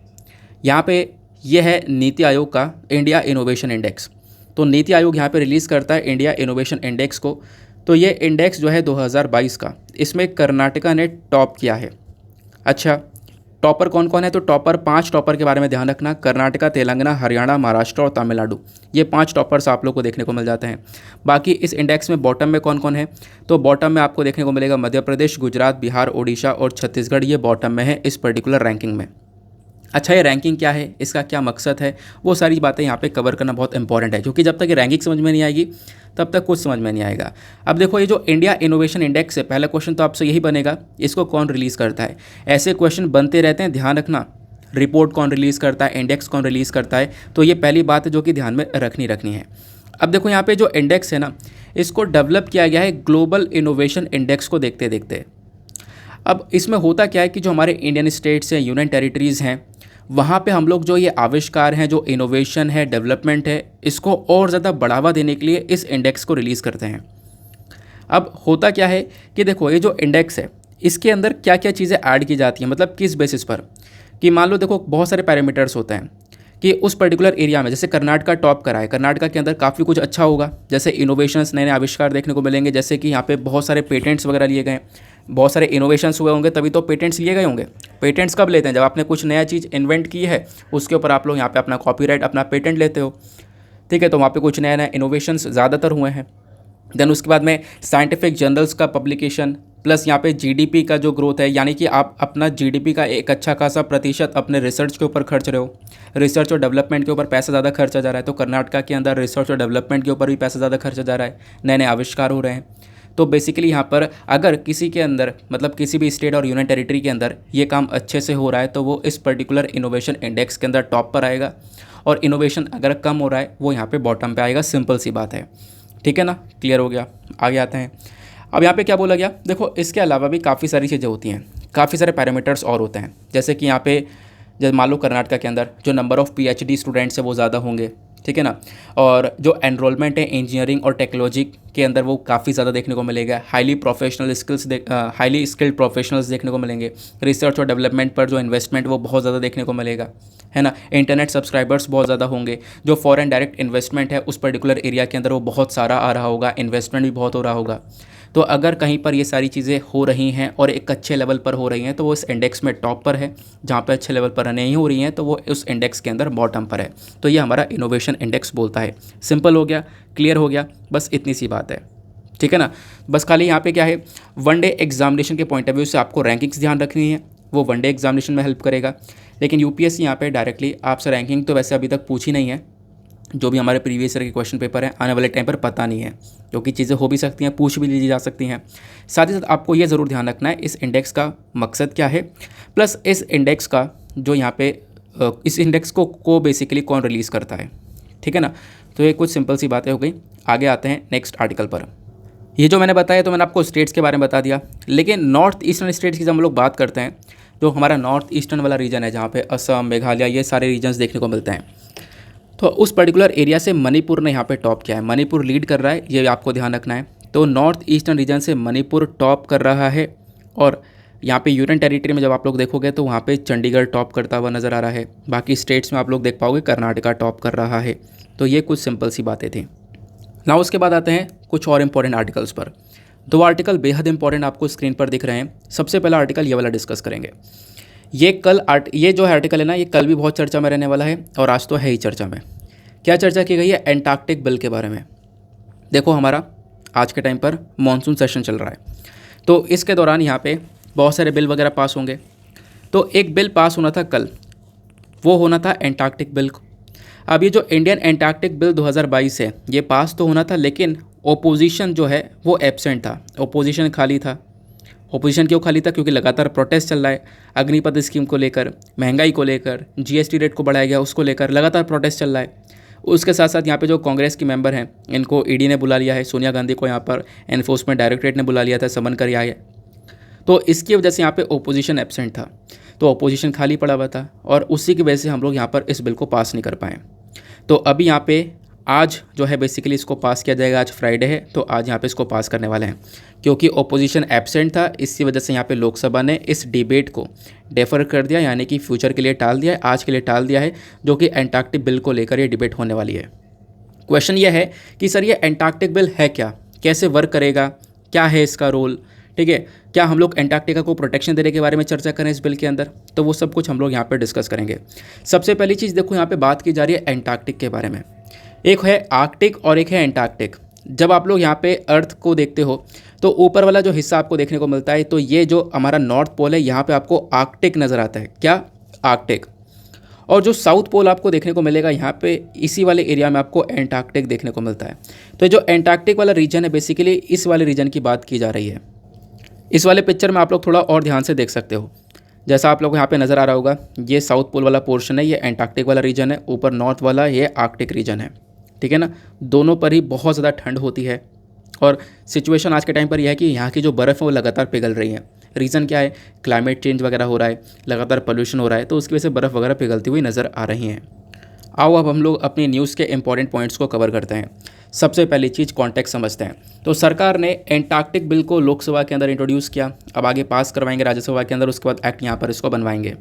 यहाँ पे यह है नीति आयोग का इंडिया इनोवेशन इंडेक्स। तो नीति आयोग यहाँ पे रिलीज़ करता है इंडिया इनोवेशन इंडेक्स को। तो ये इंडेक्स जो है 2022 का, इसमें कर्नाटका ने टॉप किया है। अच्छा, टॉपर कौन कौन है, तो टॉपर 5 टॉपर के बारे में ध्यान रखना, कर्नाटका, तेलंगाना, हरियाणा, महाराष्ट्र और तमिलनाडु। ये 5 टॉपर्स आप लोग को देखने को मिल जाते हैं। बाकी इस इंडेक्स में बॉटम में कौन कौन है, तो बॉटम में आपको देखने को मिलेगा मध्य प्रदेश, गुजरात, बिहार, ओडिशा और छत्तीसगढ़। ये बॉटम में है इस पर्टिकुलर रैंकिंग में। अच्छा, ये रैंकिंग क्या है, इसका क्या मकसद है, वो सारी बातें यहाँ पे कवर करना बहुत इंपॉर्टेंट है, क्योंकि जब तक ये रैंकिंग समझ में नहीं आएगी तब तक कुछ समझ में नहीं आएगा। अब देखो, ये जो इंडिया इनोवेशन इंडेक्स है, पहला क्वेश्चन तो आपसे यही बनेगा, इसको कौन रिलीज़ करता है। ऐसे क्वेश्चन बनते रहते हैं, ध्यान रखना। रिपोर्ट कौन रिलीज़ करता है, इंडेक्स कौन रिलीज़ करता है, तो ये पहली बात है जो कि ध्यान में रखनी है। अब देखो, यहाँ पे जो इंडेक्स है ना, इसको डेवलप किया गया है ग्लोबल इनोवेशन इंडेक्स को देखते देखते। अब इसमें होता क्या है कि जो हमारे इंडियन स्टेट्स हैं, यूनियन टेरिटरीज़ हैं, वहाँ पे हम लोग जो ये आविष्कार हैं, जो इनोवेशन है, डेवलपमेंट है, इसको और ज़्यादा बढ़ावा देने के लिए इस इंडेक्स को रिलीज़ करते हैं। अब होता क्या है कि देखो, ये जो इंडेक्स है इसके अंदर क्या क्या चीज़ें ऐड की जाती हैं, मतलब किस बेसिस पर, कि मान लो देखो बहुत सारे पैरामीटर्स होते हैं कि उस पर्टिकुलर एरिया में, जैसे कर्नाटका टॉप करा है, कर्नाटका के अंदर काफ़ी कुछ अच्छा होगा, जैसे इनोवेशंस, नए नए आविष्कार देखने को मिलेंगे, जैसे कि यहाँ पे बहुत सारे पेटेंट्स वगैरह लिए गए, बहुत सारे इनोवेशंस हुए होंगे, तभी तो पेटेंट्स लिए गए होंगे। पेटेंट्स कब लेते हैं, जब आपने कुछ नया चीज़ इन्वेंट की है, उसके ऊपर आप लोग यहाँ पे अपना कॉपीराइट, अपना पेटेंट लेते हो, ठीक है। तो वहाँ पे कुछ नया नया इनोवेशंस ज़्यादातर हुए हैं। देन उसके बाद में साइंटिफिक जर्नल्स का पब्लिकेशन, प्लस यहाँ पे जीडीपी का जो ग्रोथ है, यानी कि आप अपना जीडीपी का एक अच्छा खासा प्रतिशत अपने रिसर्च के ऊपर खर्च रहे हो, रिसर्च और डेवलपमेंट के ऊपर पैसा ज़्यादा खर्चा जा रहा है। तो कर्नाटका के अंदर रिसर्च और डेवलपमेंट के ऊपर भी पैसा ज़्यादा खर्चा जा रहा है, नए नए आविष्कार हो रहे हैं। तो बेसिकली यहाँ पर अगर किसी के अंदर मतलब किसी भी स्टेट और यूनियन टेरिटरी के अंदर ये काम अच्छे से हो रहा है तो वो इस पर्टिकुलर इनोवेशन इंडेक्स के अंदर टॉप पर आएगा, और इनोवेशन अगर कम हो रहा है वो यहाँ पे बॉटम पे आएगा। सिंपल सी बात है, ठीक है ना, क्लियर हो गया। आगे आते हैं। अब यहाँ पे क्या बोला गया, देखो इसके अलावा भी काफ़ी सारी चीज़ें होती हैं, काफ़ी सारे पैरामीटर्स और होते हैं। जैसे कि यहाँ पे जब मान लो कर्नाटका के अंदर जो नंबर ऑफ़ पीएचडी स्टूडेंट्स है वो ज़्यादा होंगे, ठीक है ना, और जो एनरोलमेंट है इंजीनियरिंग और टेक्नोलॉजी के अंदर वो काफ़ी ज़्यादा देखने को मिलेगा। हाईली स्किल्ड प्रोफेशनल्स देखने को मिलेंगे। रिसर्च और डेवलपमेंट पर जो इन्वेस्टमेंट वो बहुत ज़्यादा देखने को मिलेगा, है ना। इंटरनेट सब्सक्राइबर्स बहुत ज़्यादा होंगे। जो फॉरेन डायरेक्ट इन्वेस्टमेंट है उस पर्टिकुलर एरिया के अंदर वो बहुत सारा आ रहा होगा, इन्वेस्टमेंट भी बहुत हो रहा होगा। तो अगर कहीं पर ये सारी चीज़ें हो रही हैं और एक अच्छे लेवल पर हो रही हैं तो वो इस इंडेक्स में टॉप पर है। जहाँ पे अच्छे लेवल पर नहीं हो रही हैं तो वो उस इंडेक्स के अंदर बॉटम पर है। तो ये हमारा इनोवेशन इंडेक्स बोलता है। सिंपल हो गया, क्लियर हो गया, बस इतनी सी बात है, ठीक है ना। बस खाली यहाँ पे क्या है, वनडे एग्जामिनेशन के पॉइंट ऑफ व्यू से आपको रैंकिंग्स ध्यान रखनी है, वो वनडे एग्जामिनेशन में हेल्प करेगा। लेकिन यूपीएससी यहाँ पे डायरेक्टली आपसे रैंकिंग तो वैसे अभी तक पूछी नहीं है। जो भी हमारे प्रीवियस ईयर के क्वेश्चन पेपर हैं आने वाले टाइम पर पता नहीं है, क्योंकि चीज़ें हो भी सकती हैं, पूछ भी ली जा सकती हैं। साथ ही साथ आपको ये ज़रूर ध्यान रखना है इस इंडेक्स का मकसद क्या है, प्लस इस इंडेक्स का जो यहाँ पे इस इंडेक्स को बेसिकली कौन रिलीज़ करता है, ठीक है ना। तो ये कुछ सिंपल सी बातें हो गई। आगे आते हैं नेक्स्ट आर्टिकल पर। ये जो मैंने बताया तो मैंने आपको स्टेट्स के बारे में बता दिया, लेकिन नॉर्थ ईस्टर्न स्टेट्स की जब हम लोग बात करते हैं जो हमारा नॉर्थ ईस्टर्न वाला रीजन है जहाँ पे असम, मेघालय, ये सारे रीजन्स देखने को मिलते हैं। तो उस पर्टिकुलर एरिया से मणिपुर ने यहाँ पे टॉप किया है, मणिपुर लीड कर रहा है, ये आपको ध्यान रखना है। तो नॉर्थ ईस्टर्न रीजन से मणिपुर टॉप कर रहा है, और यहाँ पे यूनियन टेरिटरी में जब आप लोग देखोगे तो वहाँ पे चंडीगढ़ टॉप करता हुआ नज़र आ रहा है। बाकी स्टेट्स में आप लोग देख पाओगे कर्नाटका टॉप कर रहा है। तो ये कुछ सिंपल सी बातें थी ना। उसके बाद आते हैं कुछ और इंपॉर्टेंट आर्टिकल्स पर। 2 आर्टिकल बेहद इंपॉर्टेंट आपको स्क्रीन पर दिख रहे हैं। सबसे पहला आर्टिकल ये वाला डिस्कस करेंगे। ये जो है आर्टिकल है ना, ये कल भी बहुत चर्चा में रहने वाला है और आज तो है ही चर्चा में। क्या चर्चा की गई है, एंटार्क्टिक बिल के बारे में। देखो हमारा आज के टाइम पर मॉनसून सेशन चल रहा है, तो इसके दौरान यहाँ पे बहुत सारे बिल वगैरह पास होंगे। तो एक बिल पास होना था कल, वो होना था एंटार्क्टिक बिल। अब ये जो इंडियन एंटार्क्टिक बिल 2022 है ये पास तो होना था, लेकिन ओपोजिशन जो है वो एब्सेंट था, ओपोजिशन खाली था। ओपोजिशन क्यों खाली था, क्योंकि लगातार प्रोटेस्ट चल रहा है अग्निपथ स्कीम को लेकर, महंगाई को लेकर, जीएसटी रेट को बढ़ाया गया उसको लेकर लगातार प्रोटेस्ट चल रहा है। उसके साथ साथ यहाँ पे जो कांग्रेस की मेंबर हैं इनको ईडी ने बुला लिया है, सोनिया गांधी को यहाँ पर एनफोर्समेंट डायरेक्टरेट ने बुला लिया था, समन कर आया है। तो इसकी वजह से यहाँ पे ओपोजिशन एब्सेंट था, तो ओपोजिशन खाली पड़ा हुआ था, और उसी की वजह से हम लोग यहाँ पर इस बिल को पास नहीं कर पाए। तो अभी यहाँ पे आज जो है बेसिकली इसको पास किया जाएगा। आज फ्राइडे है तो आज यहाँ पे इसको पास करने वाले हैं, क्योंकि ओपोजिशन एब्सेंट था। इसी वजह से यहाँ पे लोकसभा ने इस डिबेट को डेफर कर दिया, यानी कि फ्यूचर के लिए टाल दिया है, आज के लिए टाल दिया है, जो कि एंटार्क्टिक बिल को लेकर ये डिबेट होने वाली है। क्वेश्चन ये है कि सर ये एंटार्क्टिक बिल है क्या, कैसे वर्क करेगा, क्या है इसका रोल, ठीक है, क्या हम लोग एंटार्क्टिका को प्रोटेक्शन देने के बारे में चर्चा करें इस बिल के अंदर, तो वो सब कुछ हम लोग यहाँ पे डिस्कस करेंगे। सबसे पहली चीज़ देखो, यहाँ पे बात की जा रही है एंटार्क्टिक के बारे में। एक है आर्कटिक और एक है एंटार्क्टिक। जब आप लोग यहाँ पे अर्थ को देखते हो तो ऊपर वाला जो हिस्सा आपको देखने को मिलता है, तो ये जो हमारा नॉर्थ पोल है यहाँ पे आपको आर्कटिक नज़र आता है, क्या आर्कटिक। और जो साउथ पोल आपको देखने को मिलेगा यहाँ पे इसी वाले एरिया में आपको एंटार्क्टिक देखने को मिलता है। तो जो एंटार्क्टिक वाला रीजन है बेसिकली इस वाले रीजन की बात की जा रही है। इस वाले पिक्चर में आप लोग थोड़ा और ध्यान से देख सकते हो, जैसा आप लोग को यहाँ पे नज़र आ रहा होगा, ये साउथ पोल वाला पोर्शन है, ये एंटार्क्टिक वाला रीजन है, ऊपर नॉर्थ वाला ये आर्कटिक रीजन है, ठीक है ना। दोनों पर ही बहुत ज़्यादा ठंड होती है, और सिचुएशन आज के टाइम पर यह है कि यहाँ की जो बर्फ़ है वो लगातार पिघल रही है। रीज़न क्या है, क्लाइमेट चेंज वगैरह हो रहा है, लगातार पोल्यूशन हो रहा है, तो उसकी वजह से बर्फ़ वगैरह पिघलती हुई नज़र आ रही हैं। आओ अब हम लोग अपनी न्यूज़ के इंपॉर्टेंट पॉइंट्स को कवर करते हैं। सबसे पहली चीज़ कॉन्टेक्स्ट समझते हैं। तो सरकार ने एंटार्क्टिक बिल को लोकसभा के अंदर इंट्रोड्यूस किया, अब आगे पास करवाएंगे राज्यसभा के अंदर, उसके बाद एक्ट यहाँ पर इसको बनवाएंगे।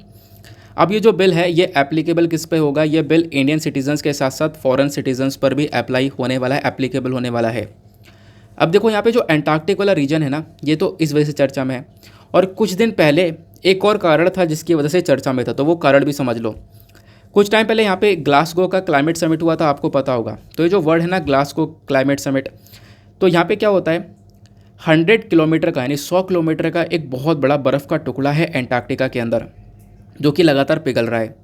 अब ये जो बिल है ये एप्लीकेबल किस पे होगा, ये बिल इंडियन सिटीजन्स के साथ साथ फॉरेन सिटीजन्स पर भी अप्लाई होने वाला है, एप्लीकेबल होने वाला है। अब देखो यहाँ पे जो एंटार्क्टिक वाला रीजन है ना, ये तो इस वजह से चर्चा में है, और कुछ दिन पहले एक और कारण था जिसकी वजह से चर्चा में था, तो वो कारण भी समझ लो। कुछ टाइम पहले यहाँ पे ग्लासगो का क्लाइमेट समिट हुआ था, आपको पता होगा। तो ये जो वर्ड है ना ग्लासगो क्लाइमेट समिट, तो यहाँ पे क्या होता है, 100 किलोमीटर का यानी 100 किलोमीटर का एक बहुत बड़ा बर्फ़ का टुकड़ा है एंटार्क्टिका के अंदर, जो कि लगातार पिघल रहा है।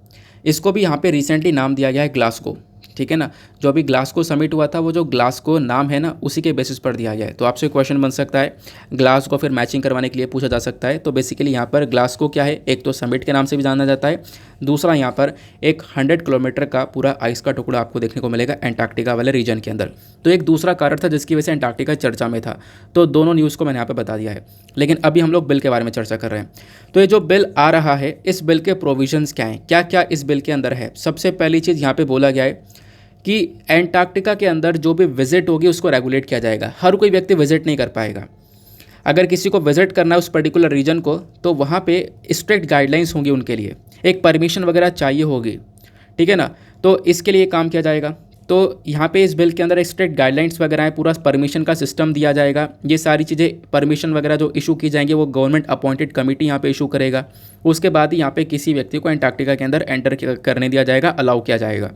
इसको भी यहाँ पे रिसेंटली नाम दिया गया है ग्लासगो, ठीक है ना। जो अभी ग्लासगो समिट हुआ था, वो जो ग्लासगो नाम है ना, उसी के बेसिस पर दिया गया है। तो आपसे क्वेश्चन बन सकता है, ग्लासगो फिर मैचिंग करवाने के लिए पूछा जा सकता है। तो बेसिकली यहाँ पर ग्लासगो क्या है, एक तो समिट के नाम से भी जाना जाता है, दूसरा यहाँ पर एक 100 किलोमीटर का पूरा आइस का टुकड़ा आपको देखने को मिलेगा एंटार्क्टिका वाले रीजन के अंदर। तो एक दूसरा कारण था जिसकी वजह से एंटार्क्टिका चर्चा में था। तो दोनों न्यूज़ को मैंने यहाँ पर बता दिया है, लेकिन अभी हम लोग बिल के बारे में चर्चा कर रहे हैं। तो ये जो बिल आ रहा है, इस बिल के प्रोविजंस क्या हैं, क्या क्या इस बिल के अंदर है। सबसे पहली चीज़ यहाँ पे बोला गया है कि एंटार्क्टिका के अंदर जो भी विजिट होगी उसको रेगुलेट किया जाएगा। हर कोई व्यक्ति विजिट नहीं कर पाएगा। अगर किसी को विजिट करना है उस पर्टिकुलर रीजन को, तो वहाँ पे स्ट्रिक्ट गाइडलाइंस होंगी उनके लिए, एक परमिशन वगैरह चाहिए होगी, ठीक है ना। तो इसके लिए काम किया जाएगा। तो यहाँ पे इस बिल के अंदर स्ट्रिक्ट गाइडलाइंस वगैरह है, पूरा परमिशन का सिस्टम दिया जाएगा। ये सारी चीज़ें परमिशन वगैरह जो इशू की जाएंगी वो गवर्नमेंट अपॉइंटेड कमेटी यहाँ पे इशू करेगा। उसके बाद ही यहाँ पे किसी व्यक्ति को एंटार्क्टिका के अंदर एंटर करने दिया जाएगा, अलाउ किया जाएगा।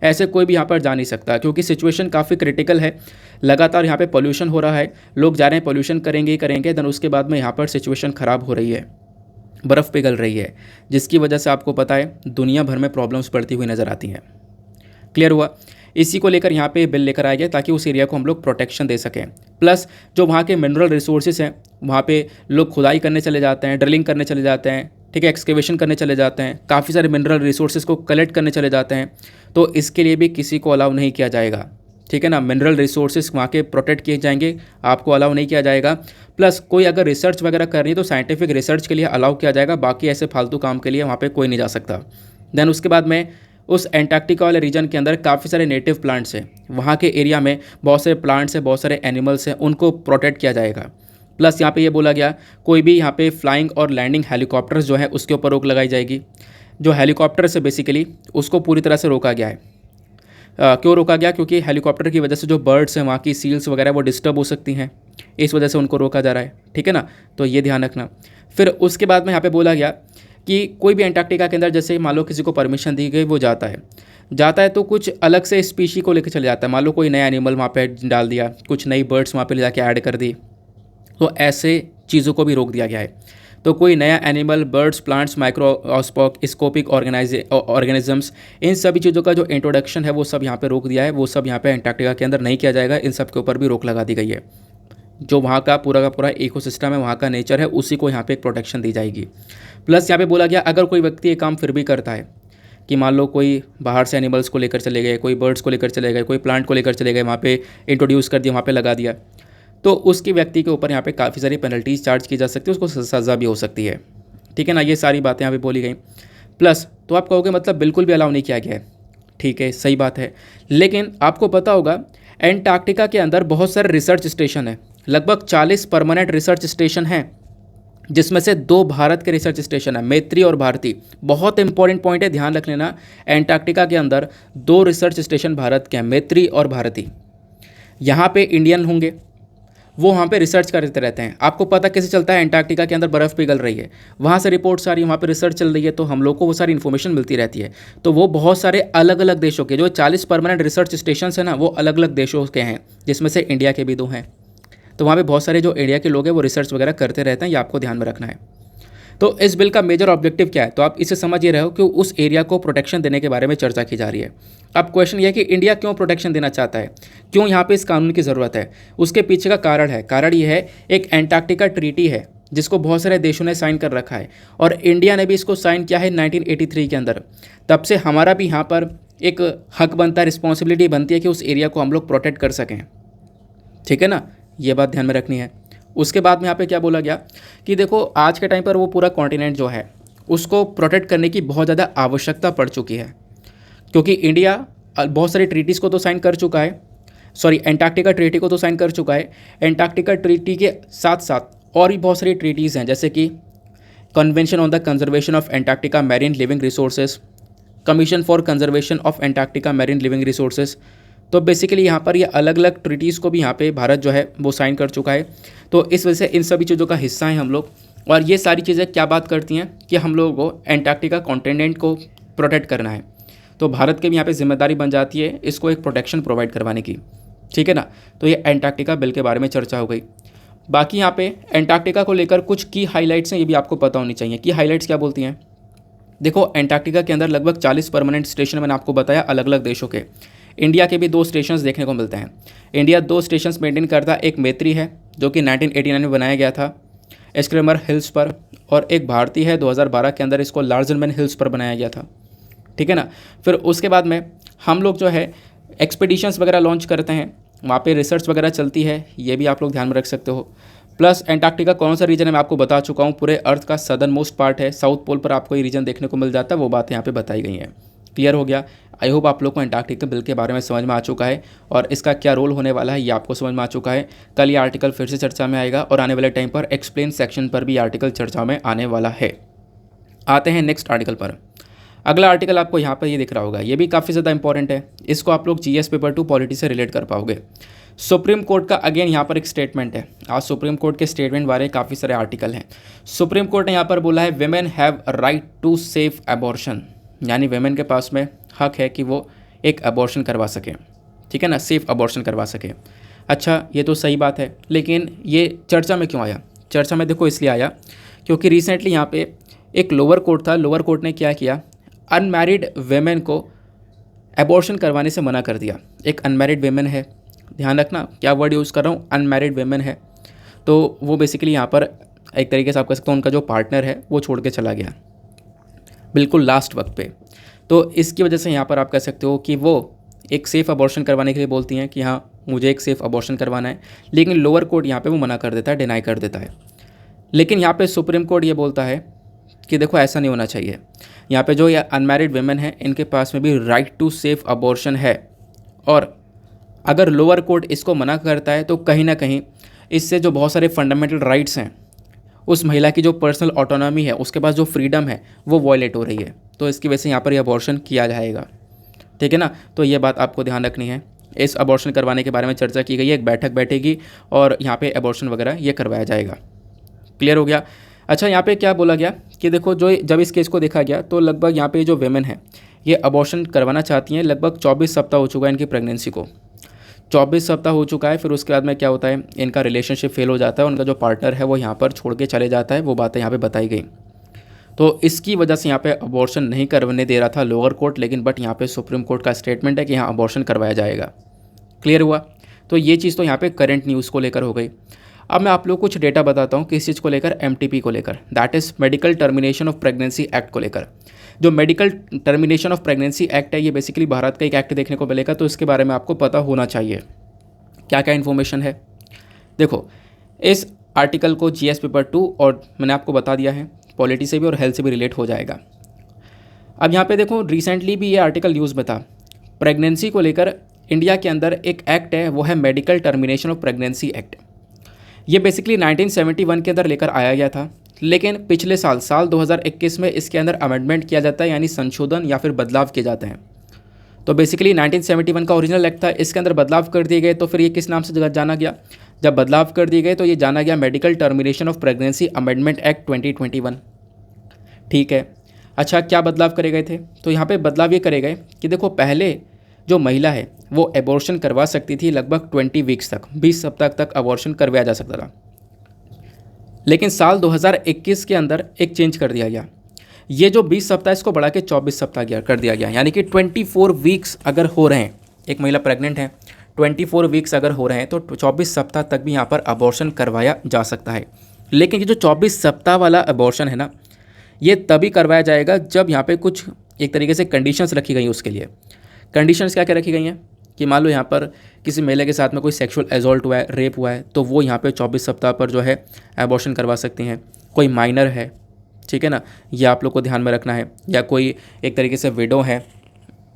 ऐसे कोई भी यहाँ पर जा नहीं सकता, क्योंकि सिचुएशन काफ़ी क्रिटिकल है। लगातार यहाँ पे पोल्यूशन हो रहा है, लोग जा रहे हैं, पोल्यूशन करेंगे ही करेंगे, देन उसके बाद में यहाँ पर सिचुएशन ख़राब हो रही है, बर्फ़ पिघल रही है, जिसकी वजह से आपको पता है दुनिया भर में प्रॉब्लम्स बढ़ती हुई नज़र आती हैं। क्लियर हुआ। इसी को लेकर यहाँ पे बिल लेकर आया गया ताकि उस एरिया को हम लोग प्रोटेक्शन दे सकें। प्लस जो वहाँ के मिनरल रिसोर्सेज हैं, वहाँ पे लोग खुदाई करने चले जाते हैं, ड्रिलिंग करने चले जाते हैं, ठीक है, एक्सकेवेशन करने चले जाते हैं, काफ़ी सारे मिनरल रिसोर्सेज को कलेक्ट करने चले जाते हैं। तो इसके लिए भी किसी को अलाउ नहीं किया जाएगा, ठीक है ना। मिनरल रिसोर्सेज वहाँ के प्रोटेक्ट किए जाएंगे, आपको अलाउ नहीं किया जाएगा। प्लस कोई अगर रिसर्च वगैरह करनी है तो साइंटिफिक रिसर्च के लिए अलाउ किया जाएगा, बाकी ऐसे फालतू काम के लिए वहाँ पे कोई नहीं जा सकता। देन उसके बाद में उस एंटार्क्टिका वाले रीजन के अंदर काफ़ी सारे नेटिव प्लांट्स हैं, वहाँ के एरिया में बहुत सारे प्लांट्स हैं, बहुत सारे एनिमल्स हैं, उनको प्रोटेक्ट किया जाएगा। प्लस यहाँ पे ये बोला गया कोई भी यहाँ पे फ्लाइंग और लैंडिंग हेलीकॉप्टर्स जो है उसके ऊपर रोक लगाई जाएगी। जो हेलीकॉप्टर्स है बेसिकली उसको पूरी तरह से रोका गया है। क्यों रोका गया, क्योंकि हेलीकॉप्टर की वजह से जो बर्ड्स हैं, वहाँ की सील्स वगैरह वो डिस्टर्ब हो सकती हैं, इस वजह से उनको रोका जा रहा है, ठीक है ना। तो ये ध्यान रखना। फिर उसके बाद में यहाँ पे बोला गया कि कोई भी एंटार्क्टिका के अंदर जैसे मान लो किसी को परमिशन दी गई, वो जाता है तो कुछ अलग से स्पीशी को लेकर चले जाता है। मान लो कोई नया एनिमल वहाँ पे डाल दिया, कुछ नई बर्ड्स वहाँ पे ले जाके ऐड कर दी, तो ऐसे चीज़ों को भी रोक दिया गया है। तो कोई नया animal, birds, plants, microscopic organisms, इन सभी चीज़ों का जो इंट्रोडक्शन है वो सब यहाँ पे रोक दिया है। वो सब यहाँ पे एंटार्क्टिका के अंदर नहीं किया जाएगा। इन सब के ऊपर भी रोक लगा दी गई है। जो वहाँ का पूरा इकोसिस्टम है, वहाँ का नेचर है, उसी को यहाँ पे एक प्रोटेक्शन दी जाएगी। प्लस यहाँ पे बोला गया अगर कोई व्यक्ति ये काम फिर भी करता है कि मान लो कोई बाहर से एनिमल्स को लेकर चले गए, कोई बर्ड्स को लेकर चले गए, कोई प्लांट को लेकर चले गए, वहाँ पे इंट्रोड्यूस कर दिया, वहाँ पे लगा दिया, तो उसकी व्यक्ति के ऊपर यहाँ पे काफ़ी सारी पेनल्टीज चार्ज की जा सकती है, उसको सज़ा भी हो सकती है, ठीक है ना। ये सारी बातें यहाँ पे बोली गई। प्लस तो आप कहोगे मतलब बिल्कुल भी अलाउ नहीं किया गया है, ठीक है, सही बात है। लेकिन आपको पता होगा एंटार्क्टिका के अंदर बहुत सारे रिसर्च स्टेशन है, लगभग 40 परमानेंट रिसर्च स्टेशन हैं, जिसमें से 2 भारत के रिसर्च स्टेशन है, मैत्री और भारती। बहुत इंपॉर्टेंट पॉइंट है, ध्यान रख लेना। एंटार्क्टिका के अंदर 2 रिसर्च स्टेशन भारत के हैं, मैत्री और भारती। यहाँ पे इंडियन होंगे, वो वहाँ पे रिसर्च करते रहते हैं। आपको पता कैसे चलता है एंटार्क्टिका के अंदर बर्फ़ पिघल रही है, वहाँ से रिपोर्ट्स आ रही है, वहाँ पे रिसर्च चल रही है, तो हम लोग को वो सारी इन्फॉर्मेशन मिलती रहती है। तो वो बहुत सारे अलग अलग देशों के जो 40 परमानेंट रिसर्च स्टेशन हैं ना, वो अलग अलग देशों के हैं, जिसमें से इंडिया के भी 2 हैं। तो वहाँ पे बहुत सारे जो इंडिया के लोग हैं वो रिसर्च वगैरह करते रहते हैं, ये आपको ध्यान में रखना है। तो इस बिल का मेजर ऑब्जेक्टिव क्या है, तो आप इसे समझ ही रहे हो कि उस एरिया को प्रोटेक्शन देने के बारे में चर्चा की जा रही है। अब क्वेश्चन ये है कि इंडिया क्यों प्रोटेक्शन देना चाहता है, क्यों यहाँ पे इस कानून की ज़रूरत है। उसके पीछे का कारण है, कारण ये है एक एंटार्क्टिका ट्रीटी है जिसको बहुत सारे देशों ने साइन कर रखा है, और इंडिया ने भी इसको साइन किया है 1983 के अंदर। तब से हमारा भी यहाँ पर एक हक बनता है, रिस्पॉन्सिबिलिटी बनती है कि उस एरिया को हम लोग प्रोटेक्ट कर सकें, ठीक है ना। ये बात ध्यान में रखनी है। उसके बाद में यहाँ पे क्या बोला गया कि देखो आज के टाइम पर वो पूरा कॉन्टिनेंट जो है उसको प्रोटेक्ट करने की बहुत ज़्यादा आवश्यकता पड़ चुकी है, क्योंकि इंडिया बहुत सारी ट्रीटीज़ को तो साइन कर चुका है, एंटार्क्टिका ट्रीटी को तो साइन कर चुका है। एंटार्क्टिका ट्रीटी के साथ साथ और भी बहुत सारी ट्रीटीज़ हैं, जैसे कि convention on the conservation of Antarctica marine living resources, commission for conservation of Antarctica marine living resources. तो बेसिकली यहाँ पर ये अलग अलग ट्रीटीज़ को भी यहाँ पे भारत जो है वो साइन कर चुका है। तो इस वजह से इन सभी चीज़ों का हिस्सा हैं हम लोग, और ये सारी चीज़ें क्या बात करती हैं कि हम लोगों को एंटार्क्टिका कॉन्टिनेंट को प्रोटेक्ट करना है। तो भारत की भी यहाँ पे जिम्मेदारी बन जाती है इसको एक प्रोटेक्शन प्रोवाइड करवाने की। ठीक है ना। तो ये एंटार्क्टिका बिल के बारे में चर्चा हो गई। बाकी यहाँ पे एंटार्क्टिका को लेकर कुछ की हाइलाइट्स हैं, ये भी आपको पता होनी चाहिए। की हाइलाइट्स क्या बोलती हैं? देखो, एंटार्क्टिका के अंदर लगभग 40 परमानेंट स्टेशन मैंने आपको बताया अलग अलग देशों के। इंडिया के भी 2 स्टेशंस देखने को मिलते हैं। इंडिया 2 स्टेशंस मेंटेन करता है, एक मैत्री है जो कि 1989 में बनाया गया था एस्क्रेमर हिल्स पर, और एक भारतीय है 2012 के अंदर, इसको लार्जनमैन हिल्स पर बनाया गया था। ठीक है ना। फिर उसके बाद में हम लोग जो है एक्सपीडिशंस वगैरह लॉन्च करते हैं, वहाँ पे रिसर्च वगैरह चलती है, ये भी आप लोग ध्यान में रख सकते हो। प्लस एंटार्क्टिका कौन सा रीजन है मैं आपको बता चुका हूँ, पूरे अर्थ का सदर्न मोस्ट पार्ट है, साउथ पोल पर आपको ये रीजन देखने को मिल जाता है, वो बातें यहाँ पे बताई गई हैं। क्लियर हो गया? आई होप आप लोग को एंटार्क्टिका बिल के बारे में समझ में आ चुका है और इसका क्या रोल होने वाला है ये आपको समझ में आ चुका है। कल ये आर्टिकल फिर से चर्चा में आएगा और आने वाले टाइम पर एक्सप्लेन सेक्शन पर भी आर्टिकल चर्चा में आने वाला है। आते हैं नेक्स्ट आर्टिकल पर। अगला आर्टिकल आपको यहाँ पर ये दिख रहा होगा, ये भी काफ़ी ज़्यादा इंपॉर्टेंट है, इसको आप लोग जीएस पेपर 2 पॉलिटी से रिलेट कर पाओगे। सुप्रीम कोर्ट का अगेन यहाँ पर एक स्टेटमेंट है। आज सुप्रीम कोर्ट के स्टेटमेंट बारे काफ़ी सारे आर्टिकल हैं। सुप्रीम कोर्ट ने यहाँ पर बोला है women have right to safe abortion, यानी वेमेन के पास में हक है कि वो एक अबॉर्शन करवा सके। ठीक है ना, सेफ अबॉर्शन करवा सके। अच्छा, ये तो सही बात है, लेकिन ये चर्चा में क्यों आया? चर्चा में देखो इसलिए आया क्योंकि रिसेंटली यहाँ पे एक लोअर कोर्ट था, लोअर कोर्ट ने क्या किया, अनमैरिड वेमेन को अबॉर्शन करवाने से मना कर दिया। एक अनमैरिड वेमेन है, ध्यान रखना क्या वर्ड यूज़ कर रहा हूँ, अनमैरिड वेमेन है, तो वो बेसिकली यहाँ पर एक तरीके से आप कह सकते हो उनका जो पार्टनर है वो छोड़ के चला गया बिल्कुल लास्ट वक्त पे। तो इसकी वजह से यहाँ पर आप कह सकते हो कि वो एक सेफ़ अबॉर्शन करवाने के लिए बोलती हैं कि हाँ मुझे एक सेफ़ अबॉर्शन करवाना है, लेकिन लोअर कोर्ट यहाँ पे वो मना कर देता है, डिनाई कर देता है। लेकिन यहाँ पे सुप्रीम कोर्ट ये बोलता है कि देखो ऐसा नहीं होना चाहिए, यहाँ पे जो ये अनमैरिड वेमेन है इनके पास में भी राइट टू सेफ अबॉर्शन है, और अगर लोअर कोर्ट इसको मना करता है तो कहीं ना कहीं इससे जो बहुत सारे फंडामेंटल राइट्स हैं, उस महिला की जो पर्सनल ऑटोनॉमी है, उसके पास जो फ्रीडम है वो वॉयलेट हो रही है। तो इसकी वजह से यहाँ पर यह अबॉर्शन किया जाएगा। ठीक है ना, तो ये बात आपको ध्यान रखनी है। इस अबॉर्शन करवाने के बारे में चर्चा की गई है, एक बैठक बैठेगी और यहाँ पे अबॉर्शन वगैरह ये करवाया जाएगा। क्लियर हो गया? अच्छा, यहाँ पे क्या बोला गया कि देखो जो जब इस केस को देखा गया तो लगभग यहाँ पे जो वेमेन है ये अबॉर्शन करवाना चाहती हैं, लगभग 24 सप्ताह हो चुका है इनकी प्रेगनेंसी को, 24 सप्ताह हो चुका है। फिर उसके बाद में क्या होता है, इनका रिलेशनशिप फेल हो जाता है, उनका जो पार्टनर है वो यहाँ पर छोड़ के चले जाता है, वो बातें यहाँ पे बताई गई। तो इसकी वजह से यहाँ पे अबॉर्शन नहीं करने दे रहा था लोअर कोर्ट, लेकिन बट यहाँ पे सुप्रीम कोर्ट का स्टेटमेंट है कि यहाँ अबॉर्शन करवाया जाएगा। क्लियर हुआ? तो ये चीज़ तो यहाँ पे करंट न्यूज़ को लेकर हो गई। अब मैं आप लोग कुछ डेटा बताता हूँ किस चीज़ को लेकर, MTP को लेकर, that is medical termination of pregnancy act को लेकर। जो medical termination of pregnancy act है ये बेसिकली भारत का एक एक्ट देखने को मिलेगा, तो इसके बारे में आपको पता होना चाहिए क्या क्या इन्फॉर्मेशन है। देखो, इस आर्टिकल को GS पेपर 2 और मैंने आपको बता दिया है पॉलिटी से भी और हेल्थ से भी रिलेट हो जाएगा। अब यहाँ पे देखो रिसेंटली भी ये आर्टिकल न्यूज़ में था, प्रेगनेंसी को लेकर इंडिया के अंदर एक एक्ट है, वो है medical termination of pregnancy act. ये बेसिकली 1971 के अंदर लेकर आया गया था, लेकिन पिछले साल 2021 में इसके अंदर अमेंडमेंट किया जाता है, यानी संशोधन या फिर बदलाव किए जाते हैं। तो बेसिकली 1971 का ओरिजिनल एक्ट था, इसके अंदर बदलाव कर दिए गए, तो फिर ये किस नाम से जाना गया? जब बदलाव कर दिए गए तो ये जाना गया medical termination of pregnancy amendment act 2021। ठीक है, अच्छा क्या बदलाव करे गए थे? तो यहाँ पे बदलाव ये करे गए कि देखो पहले जो महिला है वो एबॉर्शन करवा सकती थी लगभग 20 वीक्स तक, 20 सप्ताह तक अबॉर्शन करवाया जा सकता था, लेकिन साल 2021 के अंदर एक चेंज कर दिया गया। ये जो 20 सप्ताह इसको बढ़ा के 24 सप्ताह कर दिया गया, यानी कि 24 वीक्स अगर हो रहे हैं, एक महिला प्रेग्नेंट है, 24 वीक्स अगर हो रहे हैं तो 24 सप्ताह तक भी यहाँ पर अबॉर्शन करवाया जा सकता है। लेकिन ये जो 24 सप्ताह वाला अबॉर्शन है ना, ये तभी करवाया जाएगा जब यहाँ पे कुछ एक तरीके से कंडीशंस रखी गई हैं। उसके लिए कंडीशंस क्या क्या रखी गई हैं कि मान लो यहाँ पर किसी महिला के साथ में कोई सेक्सुअल एजॉल्ट हुआ है, रेप हुआ है, तो वो यहाँ पे 24 सप्ताह पर जो है अबॉर्शन करवा सकती हैं। कोई माइनर है, ठीक है ना, ये आप लोग को ध्यान में रखना है, या कोई एक तरीके से विडो है,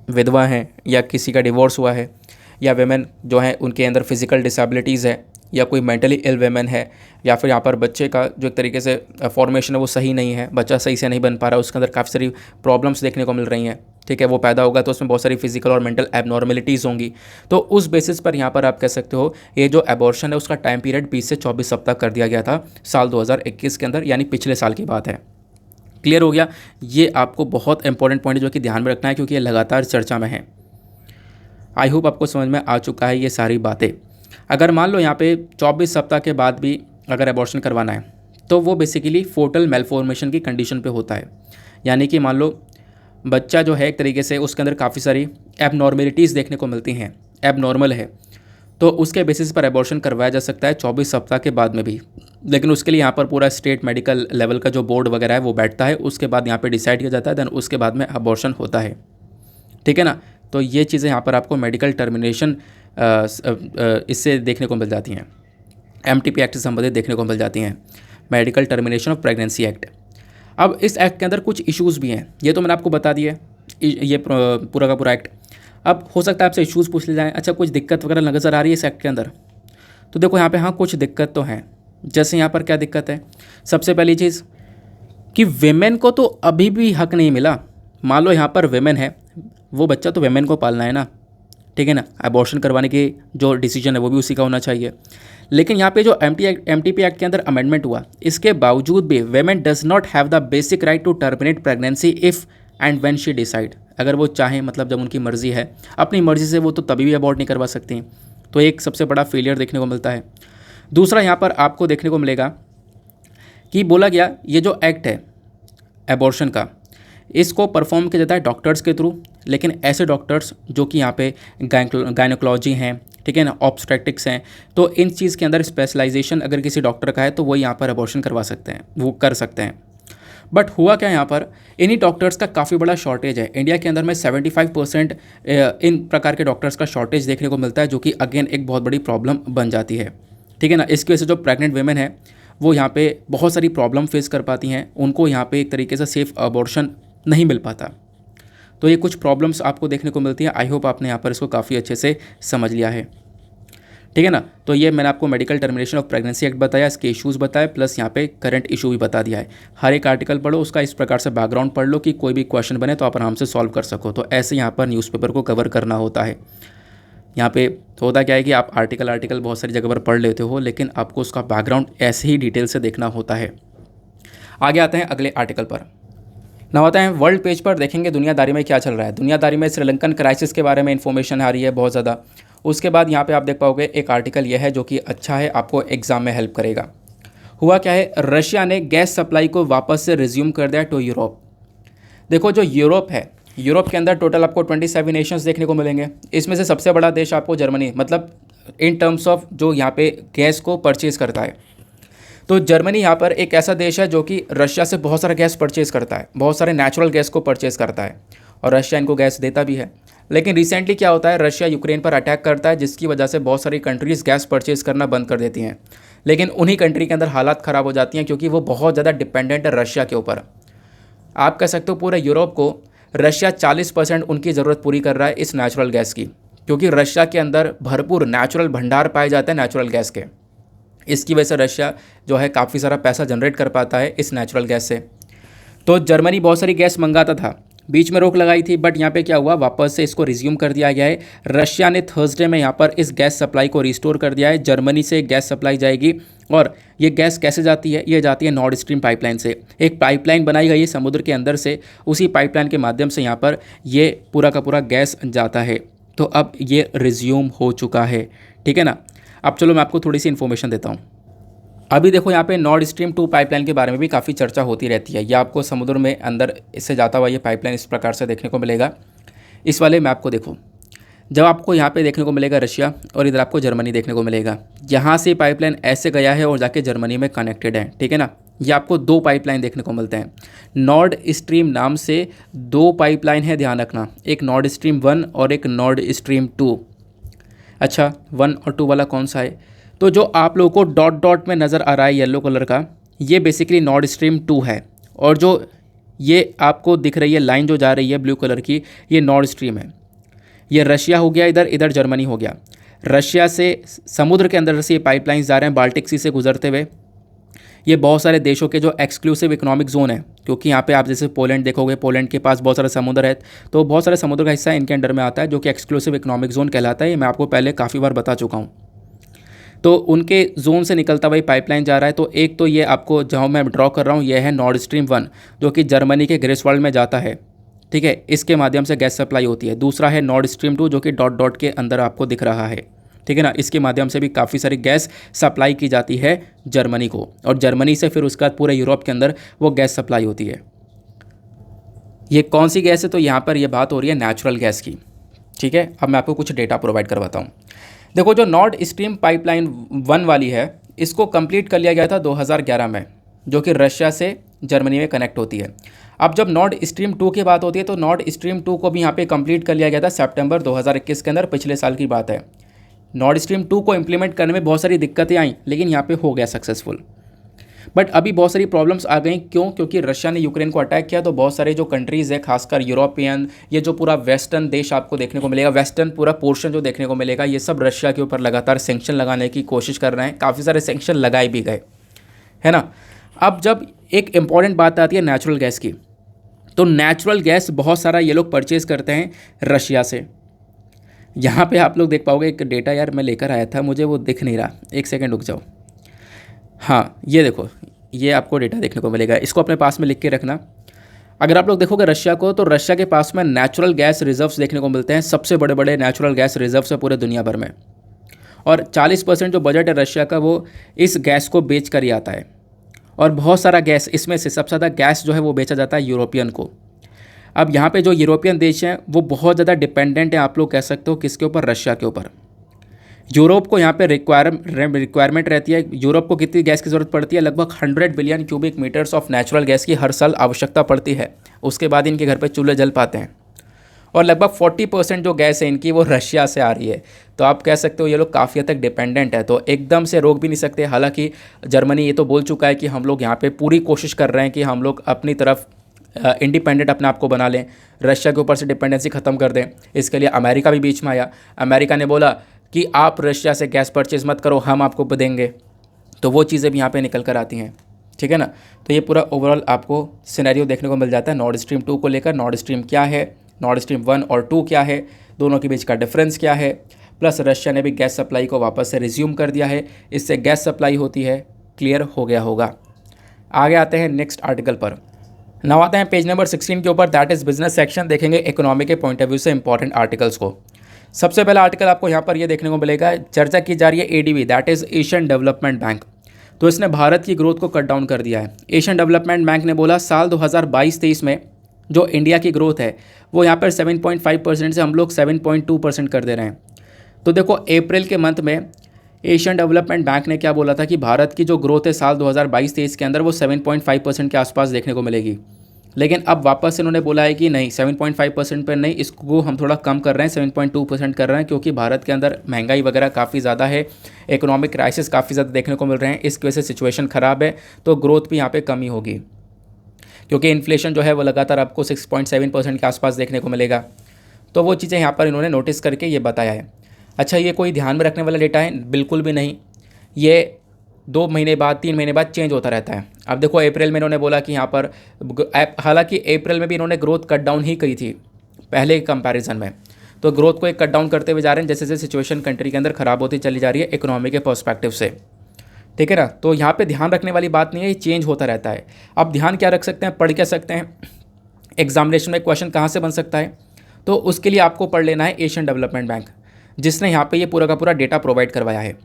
विधवा है, या किसी का डिवोर्स हुआ है, या वेमेन जो है उनके अंदर फिजिकल डिसेबिलिटीज़ है, या कोई मेंटली इल वेमेन है, या फिर यहाँ पर बच्चे का जो एक तरीके से फॉर्मेशन है वो सही नहीं है, बच्चा सही से नहीं बन पा रहा, उसके अंदर काफ़ी सारी प्रॉब्लम्स देखने को मिल रही हैं। ठीक है, वो पैदा होगा तो उसमें बहुत सारी फिजिकल और मेंटल एबनॉर्मेलिटीज़ होंगी। तो उस बेसिस पर यहाँ पर आप कह सकते हो ये जो एबॉर्शन है उसका टाइम पीरियड 20 से 24 सप्ताह कर दिया गया था साल 2021 के अंदर, यानी पिछले साल की बात है। क्लियर हो गया? ये आपको बहुत इंपॉर्टेंट पॉइंट है जो कि ध्यान में रखना है, क्योंकि ये लगातार चर्चा में है। आई होप आपको समझ में आ चुका है ये सारी बातें। अगर मान लो यहाँ पे 24 सप्ताह के बाद भी अगर एबॉर्शन करवाना है तो वो बेसिकली फोटल मेलफॉर्मेशन की कंडीशन पे होता है, यानी कि मान लो बच्चा जो है एक तरीके से उसके अंदर काफ़ी सारी एबनॉर्मेलिटीज़ देखने को मिलती हैं, एबनॉर्मल है, तो उसके बेसिस पर एबॉर्शन करवाया जा सकता है 24 सप्ताह के बाद में भी। लेकिन उसके लिए यहाँ पर पूरा स्टेट मेडिकल लेवल का जो बोर्ड वगैरह है वो बैठता है, उसके बाद यहाँ पे डिसाइड किया जाता है, देन उसके बाद में एबॉर्शन होता है, ठीक है ना। तो ये चीज़ें यहाँ पर आपको मेडिकल टर्मिनेशन इससे देखने को मिल जाती हैं, MTP एक्ट से संबंधित देखने को मिल जाती हैं, medical termination of pregnancy act. अब इस एक्ट के अंदर कुछ इश्यूज़ भी हैं, ये तो मैंने आपको बता दिया ये पूरा का पूरा एक्ट। अब हो सकता है आपसे इश्यूज़ पूछ ले जाएँ, अच्छा कुछ दिक्कत वगैरह नज़र आ रही है इस एक्ट के अंदर, तो देखो यहाँ पे हाँ कुछ दिक्कत तो हैं। जैसे यहाँ पर क्या दिक्कत है, सबसे पहली चीज़ कि वेमेन को तो अभी भी हक नहीं मिला। मान लो यहाँ पर वेमेन है, वो बच्चा तो वेमेन को पालना है ना, ठीक है ना, अबॉर्शन करवाने की जो डिसीजन है वो भी उसी का होना चाहिए। लेकिन यहाँ पे जो MTP एक्ट के अंदर अमेंडमेंट हुआ, इसके बावजूद भी women does not have the basic right to terminate pregnancy if and when she decide. अगर वो चाहें, मतलब जब उनकी मर्ज़ी है, अपनी मर्ज़ी से वो तो तभी भी अबॉर्ट नहीं करवा सकती। तो एक सबसे बड़ा फेलियर देखने को मिलता है। दूसरा यहाँ पर आपको देखने को मिलेगा कि बोला गया ये जो एक्ट है एबॉर्शन का, इसको परफॉर्म किया जाता है डॉक्टर्स के थ्रू, लेकिन ऐसे डॉक्टर्स जो कि यहाँ पे गायनोकोलॉजी हैं, ठीक है ना, ऑब्स्टेट्रिक्स हैं, तो इन चीज़ के अंदर स्पेशलाइजेशन अगर किसी डॉक्टर का है तो वो यहाँ पर अबॉर्शन करवा सकते हैं, वो कर सकते हैं। बट हुआ क्या, यहाँ पर इन्हीं डॉक्टर्स का काफ़ी बड़ा शॉर्टेज है। इंडिया के अंदर में 75% इन प्रकार के डॉक्टर्स का शॉर्टेज देखने को मिलता है, जो कि अगेन एक बहुत बड़ी प्रॉब्लम बन जाती है, ठीक है ना। इसकी वजह से जो प्रेग्नेंट वेमेन है वो यहाँ पे बहुत सारी प्रॉब्लम फेस कर पाती हैं, उनको यहाँ पे एक तरीके से सेफ अबॉर्शन नहीं मिल पाता। तो ये कुछ प्रॉब्लम्स आपको देखने को मिलती हैं। आई होप आपने यहाँ पर इसको काफ़ी अच्छे से समझ लिया है, ठीक है ना। तो ये मैंने आपको medical termination of pregnancy act बताया, इसके इश्यूज़ बताए, प्लस यहाँ पे करंट इशू भी बता दिया है। हर एक आर्टिकल पढ़ो, उसका इस प्रकार से बैकग्राउंड पढ़ लो कि कोई भी क्वेश्चन बने तो आप आराम से सॉल्व कर सको। तो ऐसे यहाँ पर न्यूज़पेपर को कवर करना होता है। यहाँ पे तो होता क्या है कि आप आर्टिकल बहुत सारी जगह पर पढ़ लेते हो, लेकिन आपको उसका बैकग्राउंड ऐसे ही डिटेल से देखना होता है। आगे आते हैं अगले आर्टिकल पर। ना आते हैं वर्ल्ड पेज पर, देखेंगे दुनियादारी में क्या चल रहा है। दुनियादारी में श्रीलंकन क्राइसिस के बारे में इन्फॉर्मेशन आ रही है बहुत ज़्यादा। उसके बाद यहाँ पे आप देख पाओगे एक आर्टिकल यह है जो कि अच्छा है, आपको एग्जाम में हेल्प करेगा। हुआ क्या है, रशिया ने गैस सप्लाई को वापस से रिज्यूम कर दिया टू यूरोप। देखो जो यूरोप है, यूरोप के अंदर टोटल आपको 27 नेशंस देखने को मिलेंगे। इसमें से सबसे बड़ा देश आपको जर्मनी, मतलब इन टर्म्स ऑफ जो यहाँ पे गैस को परचेज़ करता है, तो जर्मनी यहाँ पर एक ऐसा देश है जो कि रशिया से बहुत सारा गैस परचेज़ करता है, बहुत सारे नेचुरल गैस को परचेज़ करता है, और रशिया इनको गैस देता भी है। लेकिन रिसेंटली क्या होता है, रशिया यूक्रेन पर अटैक करता है, जिसकी वजह से बहुत सारी कंट्रीज़ गैस परचेज़ करना बंद कर देती हैं। लेकिन उन्हीं कंट्री के अंदर हालात ख़राब हो जाती हैं, क्योंकि वो बहुत ज़्यादा डिपेंडेंट है रशिया के ऊपर। आप कह सकते हो पूरे यूरोप को रशिया 40% उनकी ज़रूरत पूरी कर रहा है इस नेचुरल गैस की, क्योंकि रशिया के अंदर भरपूर नेचुरल भंडार पाए जाते हैं नेचुरल गैस के। इसकी वजह से रशिया जो है काफ़ी सारा पैसा जनरेट कर पाता है इस नेचुरल गैस से। तो जर्मनी बहुत सारी गैस मंगाता था, बीच में रोक लगाई थी, बट यहाँ पे क्या हुआ, वापस से इसको रिज्यूम कर दिया गया है। रशिया ने थर्सडे में यहाँ पर इस गैस सप्लाई को रिस्टोर कर दिया है। जर्मनी से गैस सप्लाई जाएगी, और ये गैस कैसे जाती है, ये जाती है नॉर्ड स्ट्रीम पाइपलाइन से। एक पाइपलाइन बनाई गई है समुद्र के अंदर से, उसी पाइपलाइन के माध्यम से यहाँ पर ये पूरा का पूरा गैस जाता है। तो अब ये रिज्यूम हो चुका है, ठीक है ना। अब चलो मैं आपको थोड़ी सी इन्फॉर्मेशन देता हूँ। अभी देखो यहाँ पे नॉर्ड स्ट्रीम 2 पाइपलाइन के बारे में भी काफ़ी चर्चा होती रहती है। ये आपको समुद्र में अंदर इससे जाता हुआ ये पाइपलाइन इस प्रकार से देखने को मिलेगा। इस वाले मैप को देखो, जब आपको यहाँ पे देखने को मिलेगा रशिया, और इधर आपको जर्मनी देखने को मिलेगा। यहाँ से पाइपलाइन ऐसे गया है और जाके जर्मनी में कनेक्टेड है, ठीक है ना। ये आपको 2 पाइपलाइन देखने को मिलते हैं। नॉर्ड स्ट्रीम नाम से 2 पाइपलाइन है, ध्यान रखना, एक नॉर्ड स्ट्रीम 1 और एक नॉर्ड स्ट्रीम 2। अच्छा, 1 और 2 वाला कौन सा है? तो जो आप लोगों को डॉट डॉट में नज़र आ रहा है येलो कलर का, ये बेसिकली नॉर्ड स्ट्रीम 2 है, और जो ये आपको दिख रही है लाइन जो जा रही है ब्लू कलर की, ये नॉर्ड स्ट्रीम है। ये रशिया हो गया इधर, इधर जर्मनी हो गया। रशिया से समुद्र के अंदर से ये पाइपलाइंस जा रहे हैं बाल्टिक सी से गुजरते हुए। ये बहुत सारे देशों के जो एक्सक्लूसिव इकोनॉमिक जोन है, क्योंकि यहाँ पे आप जैसे पोलैंड देखोगे, पोलैंड के पास बहुत सारा समुद्र है, तो बहुत सारे समुद्र का हिस्सा इनके अंडर में आता है, जो कि एक्सक्लूसिव इकोनॉमिक जोन कहलाता है। ये मैं आपको पहले काफ़ी बार बता चुका हूँ। तो उनके जोन से निकलता हुआ पाइपलाइन जा रहा है। तो एक तो ये आपको जहाँ मैं ड्रॉ कर रहा हूँ, ये है नॉर्ड स्ट्रीम 1, जो कि जर्मनी के ग्रेसवाल्ड में जाता है, ठीक है, इसके माध्यम से गैस सप्लाई होती है। दूसरा है नॉर्ड स्ट्रीम 2 जो कि डॉट डॉट के अंदर आपको दिख रहा है, ठीक है ना, इसके माध्यम से भी काफ़ी सारी गैस सप्लाई की जाती है जर्मनी को, और जर्मनी से फिर उसके बाद पूरे यूरोप के अंदर वो गैस सप्लाई होती है। ये कौन सी गैस है, तो यहाँ पर ये बात हो रही है नेचुरल गैस की, ठीक है। अब मैं आपको कुछ डेटा प्रोवाइड करवाता हूँ। देखो, जो नॉर्ड स्ट्रीम पाइपलाइन 1 वाली है, इसको कंप्लीट कर लिया गया था 2011 में, जो कि रशिया से जर्मनी में कनेक्ट होती है। अब जब नॉर्ड स्ट्रीम 2 की बात होती है, तो नॉर्ड स्ट्रीम 2 को भी यहाँ पे कंप्लीट कर लिया गया था सितंबर 2021 के अंदर, पिछले साल की बात है। नॉर्ड स्ट्रीम 2 को इम्प्लीमेंट करने में बहुत सारी दिक्कतें आई, लेकिन यहाँ पे हो गया सक्सेसफुल। बट अभी बहुत सारी प्रॉब्लम्स आ गई, क्यों? क्योंकि रशिया ने यूक्रेन को अटैक किया, तो बहुत सारे जो कंट्रीज़ है, खासकर यूरोपियन, ये जो पूरा वेस्टर्न देश आपको देखने को मिलेगा, वेस्टर्न पूरा पोर्शन जो देखने को मिलेगा, ये सब रशिया के ऊपर लगातार सैंक्शन लगाने की कोशिश कर रहे हैं। काफ़ी सारे सैंक्शन लगाए भी गए, है ना। अब जब एक इम्पॉर्टेंट बात आती है नेचुरल गैस की, तो नेचुरल गैस बहुत सारा ये लोग परचेज़ करते हैं रशिया से। यहाँ पे आप लोग देख पाओगे एक डेटा, यार मैं लेकर आया था, मुझे वो दिख नहीं रहा, एक सेकंड रुक जाओ। हाँ, ये देखो, ये आपको डेटा देखने को मिलेगा, इसको अपने पास में लिख के रखना। अगर आप लोग देखोगे रशिया को, तो रशिया के पास में नेचुरल गैस रिजर्व्स देखने को मिलते हैं, सबसे बड़े बड़े नेचुरल गैस रिजर्व्स है पूरे दुनिया भर में, और 40% जो बजट है रशिया का, वो इस गैस को बेच कर ही आता है। और बहुत सारा गैस, इसमें से सबसे ज़्यादा गैस जो है वो बेचा जाता है यूरोपियन को। अब यहाँ पे जो यूरोपियन देश हैं वो बहुत ज़्यादा डिपेंडेंट है, आप लोग कह सकते हो किसके ऊपर, रशिया के ऊपर। यूरोप को यहाँ पे रिक्वायरमेंट रहती है। यूरोप को कितनी गैस की ज़रूरत पड़ती है? लगभग 100 billion cubic metres of natural gas की हर साल आवश्यकता पड़ती है। उसके बाद इनके घर पे चूल्हे जल पाते हैं, और लगभग 40% जो गैस है इनकी वो रशिया से आ रही है। तो आप कह सकते हो ये लोग काफ़ी हद तक डिपेंडेंट है, तो एकदम से रोक भी नहीं सकते। हालांकि जर्मनी ये तो बोल चुका है कि हम लोग यहाँ पे पूरी कोशिश कर रहे हैं कि हम लोग अपनी तरफ इंडिपेंडेंट अपने आप को बना लें, रशिया के ऊपर से डिपेंडेंसी ख़त्म कर दें। इसके लिए अमेरिका भी बीच में आया। अमेरिका ने बोला कि आप रशिया से गैस परचेज़ मत करो, हम आपको देंगे। तो वो चीज़ें भी यहाँ पे निकल कर आती हैं, ठीक है ना। तो ये पूरा ओवरऑल आपको सिनेरियो देखने को मिल जाता है नॉर्ड स्ट्रीम 2 को लेकर। नॉर्ड स्ट्रीम क्या है, नॉर्ड स्ट्रीम 1 और 2 क्या है, दोनों के बीच का डिफरेंस क्या है, प्लस रशिया ने भी गैस सप्लाई को वापस से रिज्यूम कर दिया है, इससे गैस सप्लाई होती है। क्लियर हो गया होगा। आगे आते हैं नेक्स्ट आर्टिकल पर। नाउ आते हैं पेज नंबर 16 के ऊपर, दैट इज़ बिजनेस सेक्शन। देखेंगे इकोनॉमी के पॉइंट ऑफ व्यू से इंपॉर्टेंट आर्टिकल्स को। सबसे पहला आर्टिकल आपको यहाँ पर ये देखने को मिलेगा, चर्चा की जा रही है ADB, that is Asian development bank. तो इसने भारत की ग्रोथ को कट डाउन कर दिया है। एशियन डेवलपमेंट बैंक ने बोला साल 2022-23 में जो इंडिया की ग्रोथ है वो यहाँ पर 7.5% से हम लोग 7.2% कर दे रहे हैं। तो देखो अप्रैल के मंथ में एशियन डेवलपमेंट बैंक ने क्या बोला था कि भारत की जो ग्रोथ है साल 2022-23 के अंदर वो 7.5% के आसपास देखने को मिलेगी। लेकिन अब वापस इन्होंने बोला है कि नहीं, 7.5% पर नहीं, इसको हम थोड़ा कम कर रहे हैं, 7.2% कर रहे हैं, क्योंकि भारत के अंदर महंगाई वगैरह काफ़ी ज़्यादा है, इकोनॉमिक क्राइसिस काफ़ी ज़्यादा देखने को मिल रहे हैं, इसकी वजह से सिचुएशन ख़राब है, तो ग्रोथ भी यहाँ पे कमी होगी। क्योंकि इन्फ्लेशन जो है वो लगातार आपको 6.7% के आसपास देखने को मिलेगा। तो वो चीज़ें यहाँ पर इन्होंने नोटिस करके ये बताया है। अच्छा, ये कोई ध्यान में रखने वाला डेटा है? बिल्कुल भी नहीं। ये 2 महीने बाद, 3 महीने बाद चेंज होता रहता है। अब देखो अप्रैल में इन्होंने बोला कि यहाँ पर, हालांकि अप्रैल में भी इन्होंने ग्रोथ कट डाउन ही करी थी पहले कंपैरिजन में, तो ग्रोथ को एक कट डाउन करते हुए जा रहे हैं जैसे जैसे सिचुएशन कंट्री के अंदर ख़राब होती चली जा रही है इकोनॉमी के पर्सपेक्टिव से, ठीक है ना। तो यहाँ पे ध्यान रखने वाली बात नहीं है, ये चेंज होता रहता है। अब ध्यान क्या रख सकते हैं, पढ़ क्या सकते हैं, एग्जामिनेशन में क्वेश्चन कहाँ से बन सकता है, तो उसके लिए आपको पढ़ लेना है एशियन डेवलपमेंट बैंक, जिसने यहाँ पे ये पूरा का पूरा डेटा प्रोवाइड करवाया है।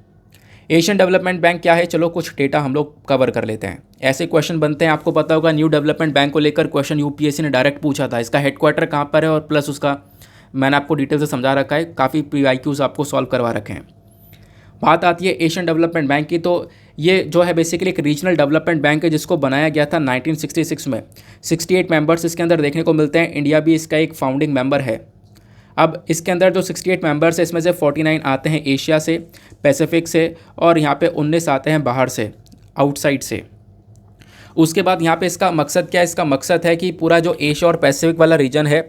एशियन डेवलपमेंट बैंक क्या है, चलो कुछ डेटा हम लोग कवर कर लेते हैं। ऐसे क्वेश्चन बनते हैं, आपको पता होगा न्यू डेवलपमेंट बैंक को लेकर क्वेश्चन यूपीएससी ने डायरेक्ट पूछा था, इसका हेडक्वार्टर कहाँ पर है, और प्लस उसका मैंने आपको डिटेल से समझा रखा है, काफ़ी PYQs आपको सॉल्व करवा रखे हैं। बात आती है एशियन डेवलपमेंट बैंक की, तो ये जो है बेसिकली एक रीजनल डेवलपमेंट बैंक है जिसको बनाया गया था 1966 में। 68 मेंबर्स इसके अंदर देखने को मिलते हैं, इंडिया भी इसका एक फाउंडिंग मेंबर है। अब इसके अंदर जो 68 मेंबर्स है, इसमें से 49 आते हैं एशिया से, पैसिफिक से, और यहाँ पे 19 आते हैं बाहर से, आउटसाइड से। उसके बाद यहाँ पे इसका मकसद क्या है, इसका मकसद है कि पूरा जो एशिया और पैसिफिक वाला रीजन है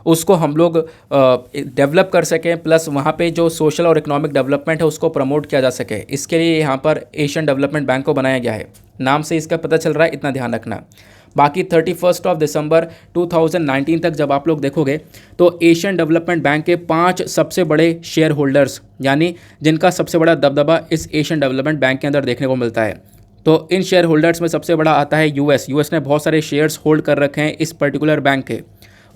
उसको हम लोग डेवलप कर सकें, प्लस वहाँ पे जो सोशल और इकोनॉमिक डेवलपमेंट है उसको प्रमोट किया जा सके। इसके लिए यहाँ पर एशियन डेवलपमेंट बैंक को बनाया गया है, नाम से इसका पता चल रहा है, इतना ध्यान रखना। बाकी 31 दिसंबर 2019 तक जब आप लोग देखोगे तो एशियन डेवलपमेंट बैंक के 5 सबसे बड़े शेयर होल्डर्स, यानी जिनका सबसे बड़ा दबदबा इस एशियन डेवलपमेंट बैंक के अंदर देखने को मिलता है। तो इन शेयर होल्डर्स में सबसे बड़ा आता है यूएस ने बहुत सारे शेयर्स होल्ड कर रखे हैं इस पर्टिकुलर बैंक के।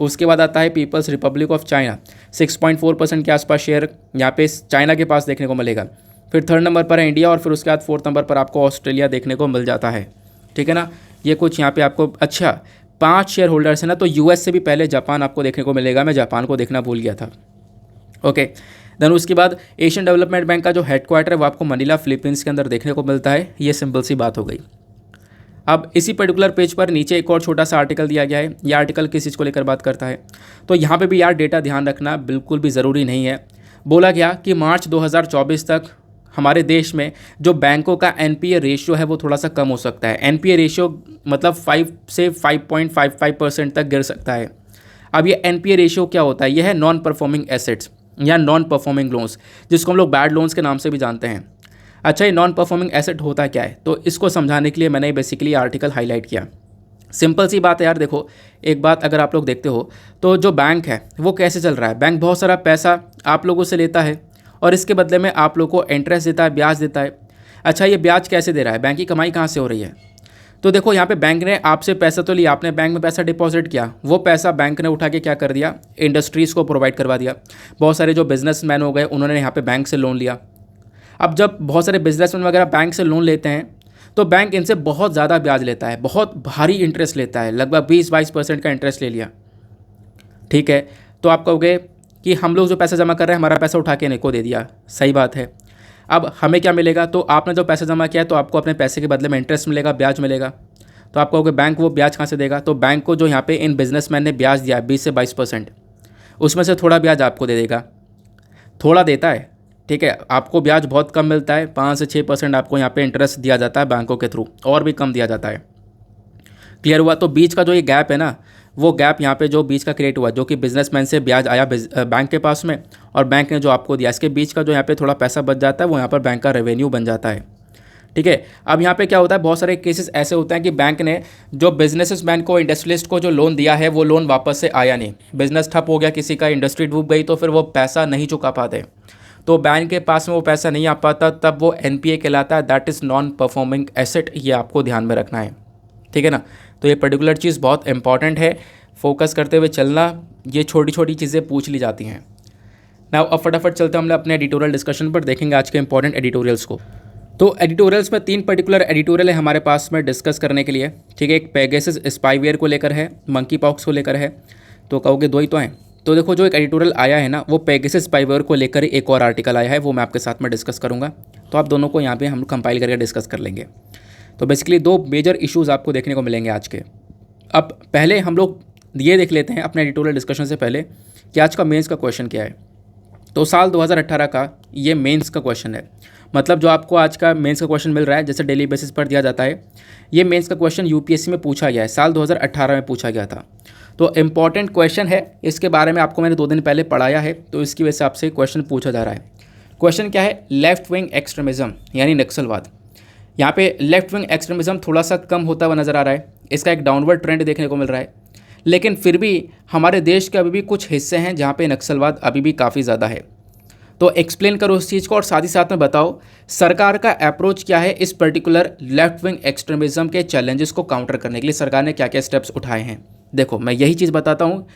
उसके बाद आता है पीपल्स रिपब्लिक ऑफ चाइना, 6.4% के आसपास शेयर यहाँ पे चाइना के पास देखने को मिलेगा। फिर थर्ड नंबर पर है इंडिया और फिर उसके बाद फोर्थ नंबर पर आपको ऑस्ट्रेलिया देखने को मिल जाता है। ठीक है ना, ये कुछ यहाँ पे आपको अच्छा 5 शेयर होल्डर्स है ना। तो यूएस से भी पहले जापान आपको देखने को मिलेगा, मैं जापान को देखना भूल गया था। ओके, देन उसके बाद एशियन डेवलपमेंट बैंक का जो हेडक्वार्टर है वो आपको मनीला फिलीपींस के अंदर देखने को मिलता है। ये सिंपल सी बात हो गई। अब इसी पर्टिकुलर पेज पर नीचे एक और छोटा सा आर्टिकल दिया गया है। ये आर्टिकल किस चीज़ को लेकर बात करता है, तो यहाँ पे भी यार डेटा ध्यान रखना बिल्कुल भी ज़रूरी नहीं है। बोला गया कि मार्च 2024 तक हमारे देश में जो बैंकों का एनपीए रेशियो है वो थोड़ा सा कम हो सकता है। एनपीए रेशियो मतलब 5 से 5.55% तक गिर सकता है। अब ये एनपीए रेशियो क्या होता है, यह है नॉन परफॉर्मिंग एसेट्स या नॉन परफॉर्मिंग लोन्स, जिसको हम लोग बैड लोन्स के नाम से भी जानते हैं। अच्छा, ये नॉन परफॉर्मिंग एसेट होता क्या है, तो इसको समझाने के लिए मैंने बेसिकली आर्टिकल हाईलाइट किया। सिंपल सी बात है यार, देखो एक बात अगर आप लोग देखते हो तो जो बैंक है वो कैसे चल रहा है। बैंक बहुत सारा पैसा आप लोगों से लेता है और इसके बदले में आप लोगों को इंटरेस्ट देता है, ब्याज देता है। अच्छा, ये ब्याज कैसे दे रहा है, बैंक की कमाई कहाँ से हो रही है। तो देखो यहाँ पे बैंक ने आपसे पैसा तो लिया, आपने बैंक में पैसा डिपॉजिट किया, वो पैसा बैंक ने उठा के क्या कर दिया, इंडस्ट्रीज़ को प्रोवाइड करवा दिया। बहुत सारे जो बिजनेसमैन हो गए उन्होंने यहाँ पे बैंक से लोन लिया। अब जब बहुत सारे बिजनेसमैन वगैरह बैंक से लोन लेते हैं तो बैंक इनसे बहुत ज़्यादा ब्याज लेता है, बहुत भारी इंटरेस्ट लेता है, लगभग 20-22% का इंटरेस्ट ले लिया। ठीक है, तो आप कहोगे कि हम लोग जो पैसा जमा कर रहे हैं हमारा पैसा उठा के इनको दे दिया, सही बात है। अब हमें क्या मिलेगा, तो आपने जो पैसा जमा किया है तो आपको अपने पैसे के बदले में इंटरेस्ट मिलेगा, ब्याज मिलेगा। तो आप कहोगे बैंक वो ब्याज कहाँ से देगा, तो बैंक को जो यहाँ पे इन बिजनेसमैन ने ब्याज दिया है 20 से 22%, उसमें से थोड़ा ब्याज आपको दे देगा, थोड़ा देता है। ठीक है, आपको ब्याज बहुत कम मिलता है, 5 से 6% आपको यहाँ पे इंटरेस्ट दिया जाता है बैंकों के थ्रू, और भी कम दिया जाता है। क्लियर हुआ। तो बीच का जो ये गैप है ना, वो गैप यहाँ पे जो बीच का क्रिएट हुआ, जो कि बिजनेसमैन से ब्याज आया बैंक के पास में और बैंक ने जो आपको दिया, इसके बीच का जो यहाँ पे थोड़ा पैसा बच जाता है वो यहाँ पर बैंक का रेवेन्यू बन जाता है। ठीक है, अब यहाँ पे क्या होता है, बहुत सारे केसेस ऐसे होते हैं कि बैंक ने जो बिजनेसमैन को, इंडस्ट्रियलिस्ट को जो लोन दिया है वो लोन वापस से आया नहीं, बिजनेस ठप हो गया, किसी का इंडस्ट्री डूब गई, तो फिर वो पैसा नहीं चुका पाते, तो बैंक के पास में वो पैसा नहीं आ पाता, तब वो एनपीए कहलाता है, that is non performing asset. ये आपको ध्यान में रखना है। ठीक है ना, तो ये पर्टिकुलर चीज़ बहुत इंपॉर्टेंट है, फोकस करते हुए चलना। ये छोटी छोटी चीज़ें पूछ ली जाती हैं ना। अब फटाफट चलते हैं हम अपने एडिटोरियल डिस्कशन पर, देखेंगे आज के इंपॉर्टेंट एडिटोरियल्स को। तो एडिटोरियल्स में 3 पर्टिकुलर एडिटोरियल है हमारे पास में डिस्कस करने के लिए। ठीक है, एक पेगासस स्पाईवेयर को लेकर है, मंकी पॉक्स को लेकर है, तो कहोगे 2 ही तो हैं। तो देखो जो एक एडिटोरियल आया है ना, वो पेगासस स्पाईवेयर को लेकर एक और आर्टिकल आया है, वो मैं आपके साथ में डिस्कस करूँगा। तो आप दोनों को यहाँ पे हम कंपाइल करके डिस्कस कर लेंगे। तो बेसिकली 2 मेजर इश्यूज़ आपको देखने को मिलेंगे आज के। अब पहले हम लोग ये देख लेते हैं अपने एडिटोरियल डिस्कशन से पहले कि आज का मेंस का क्वेश्चन क्या है। तो साल 2018 का ये मेंस का क्वेश्चन है, मतलब जो आपको आज का मेंस का क्वेश्चन मिल रहा है, जैसे डेली बेसिस पर दिया जाता है, ये मेंस का क्वेश्चन यूपीएससी में पूछा गया है, साल 2018 में पूछा गया था। तो इम्पॉर्टेंट क्वेश्चन है, इसके बारे में आपको मैंने 2 दिन पहले पढ़ाया है, तो इसकी वजह से आपसे क्वेश्चन पूछा जा रहा है। क्वेश्चन क्या है, लेफ्ट विंग एक्सट्रीमिज़म यानी नक्सलवाद। यहाँ पे लेफ्ट विंग एक्सट्रीमिज़म थोड़ा सा कम होता हुआ नज़र आ रहा है, इसका एक डाउनवर्ड ट्रेंड देखने को मिल रहा है, लेकिन फिर भी हमारे देश के अभी भी कुछ हिस्से हैं जहाँ पे नक्सलवाद अभी भी काफ़ी ज़्यादा है। तो एक्सप्लेन करो उस चीज़ को और साथ ही साथ में बताओ सरकार का अप्रोच क्या है इस पर्टिकुलर लेफ्ट विंग एक्सट्रीमिज़म के चैलेंजेस को काउंटर करने के लिए, सरकार ने क्या क्या स्टेप्स उठाए हैं। देखो मैं यही चीज़ बताता हूँ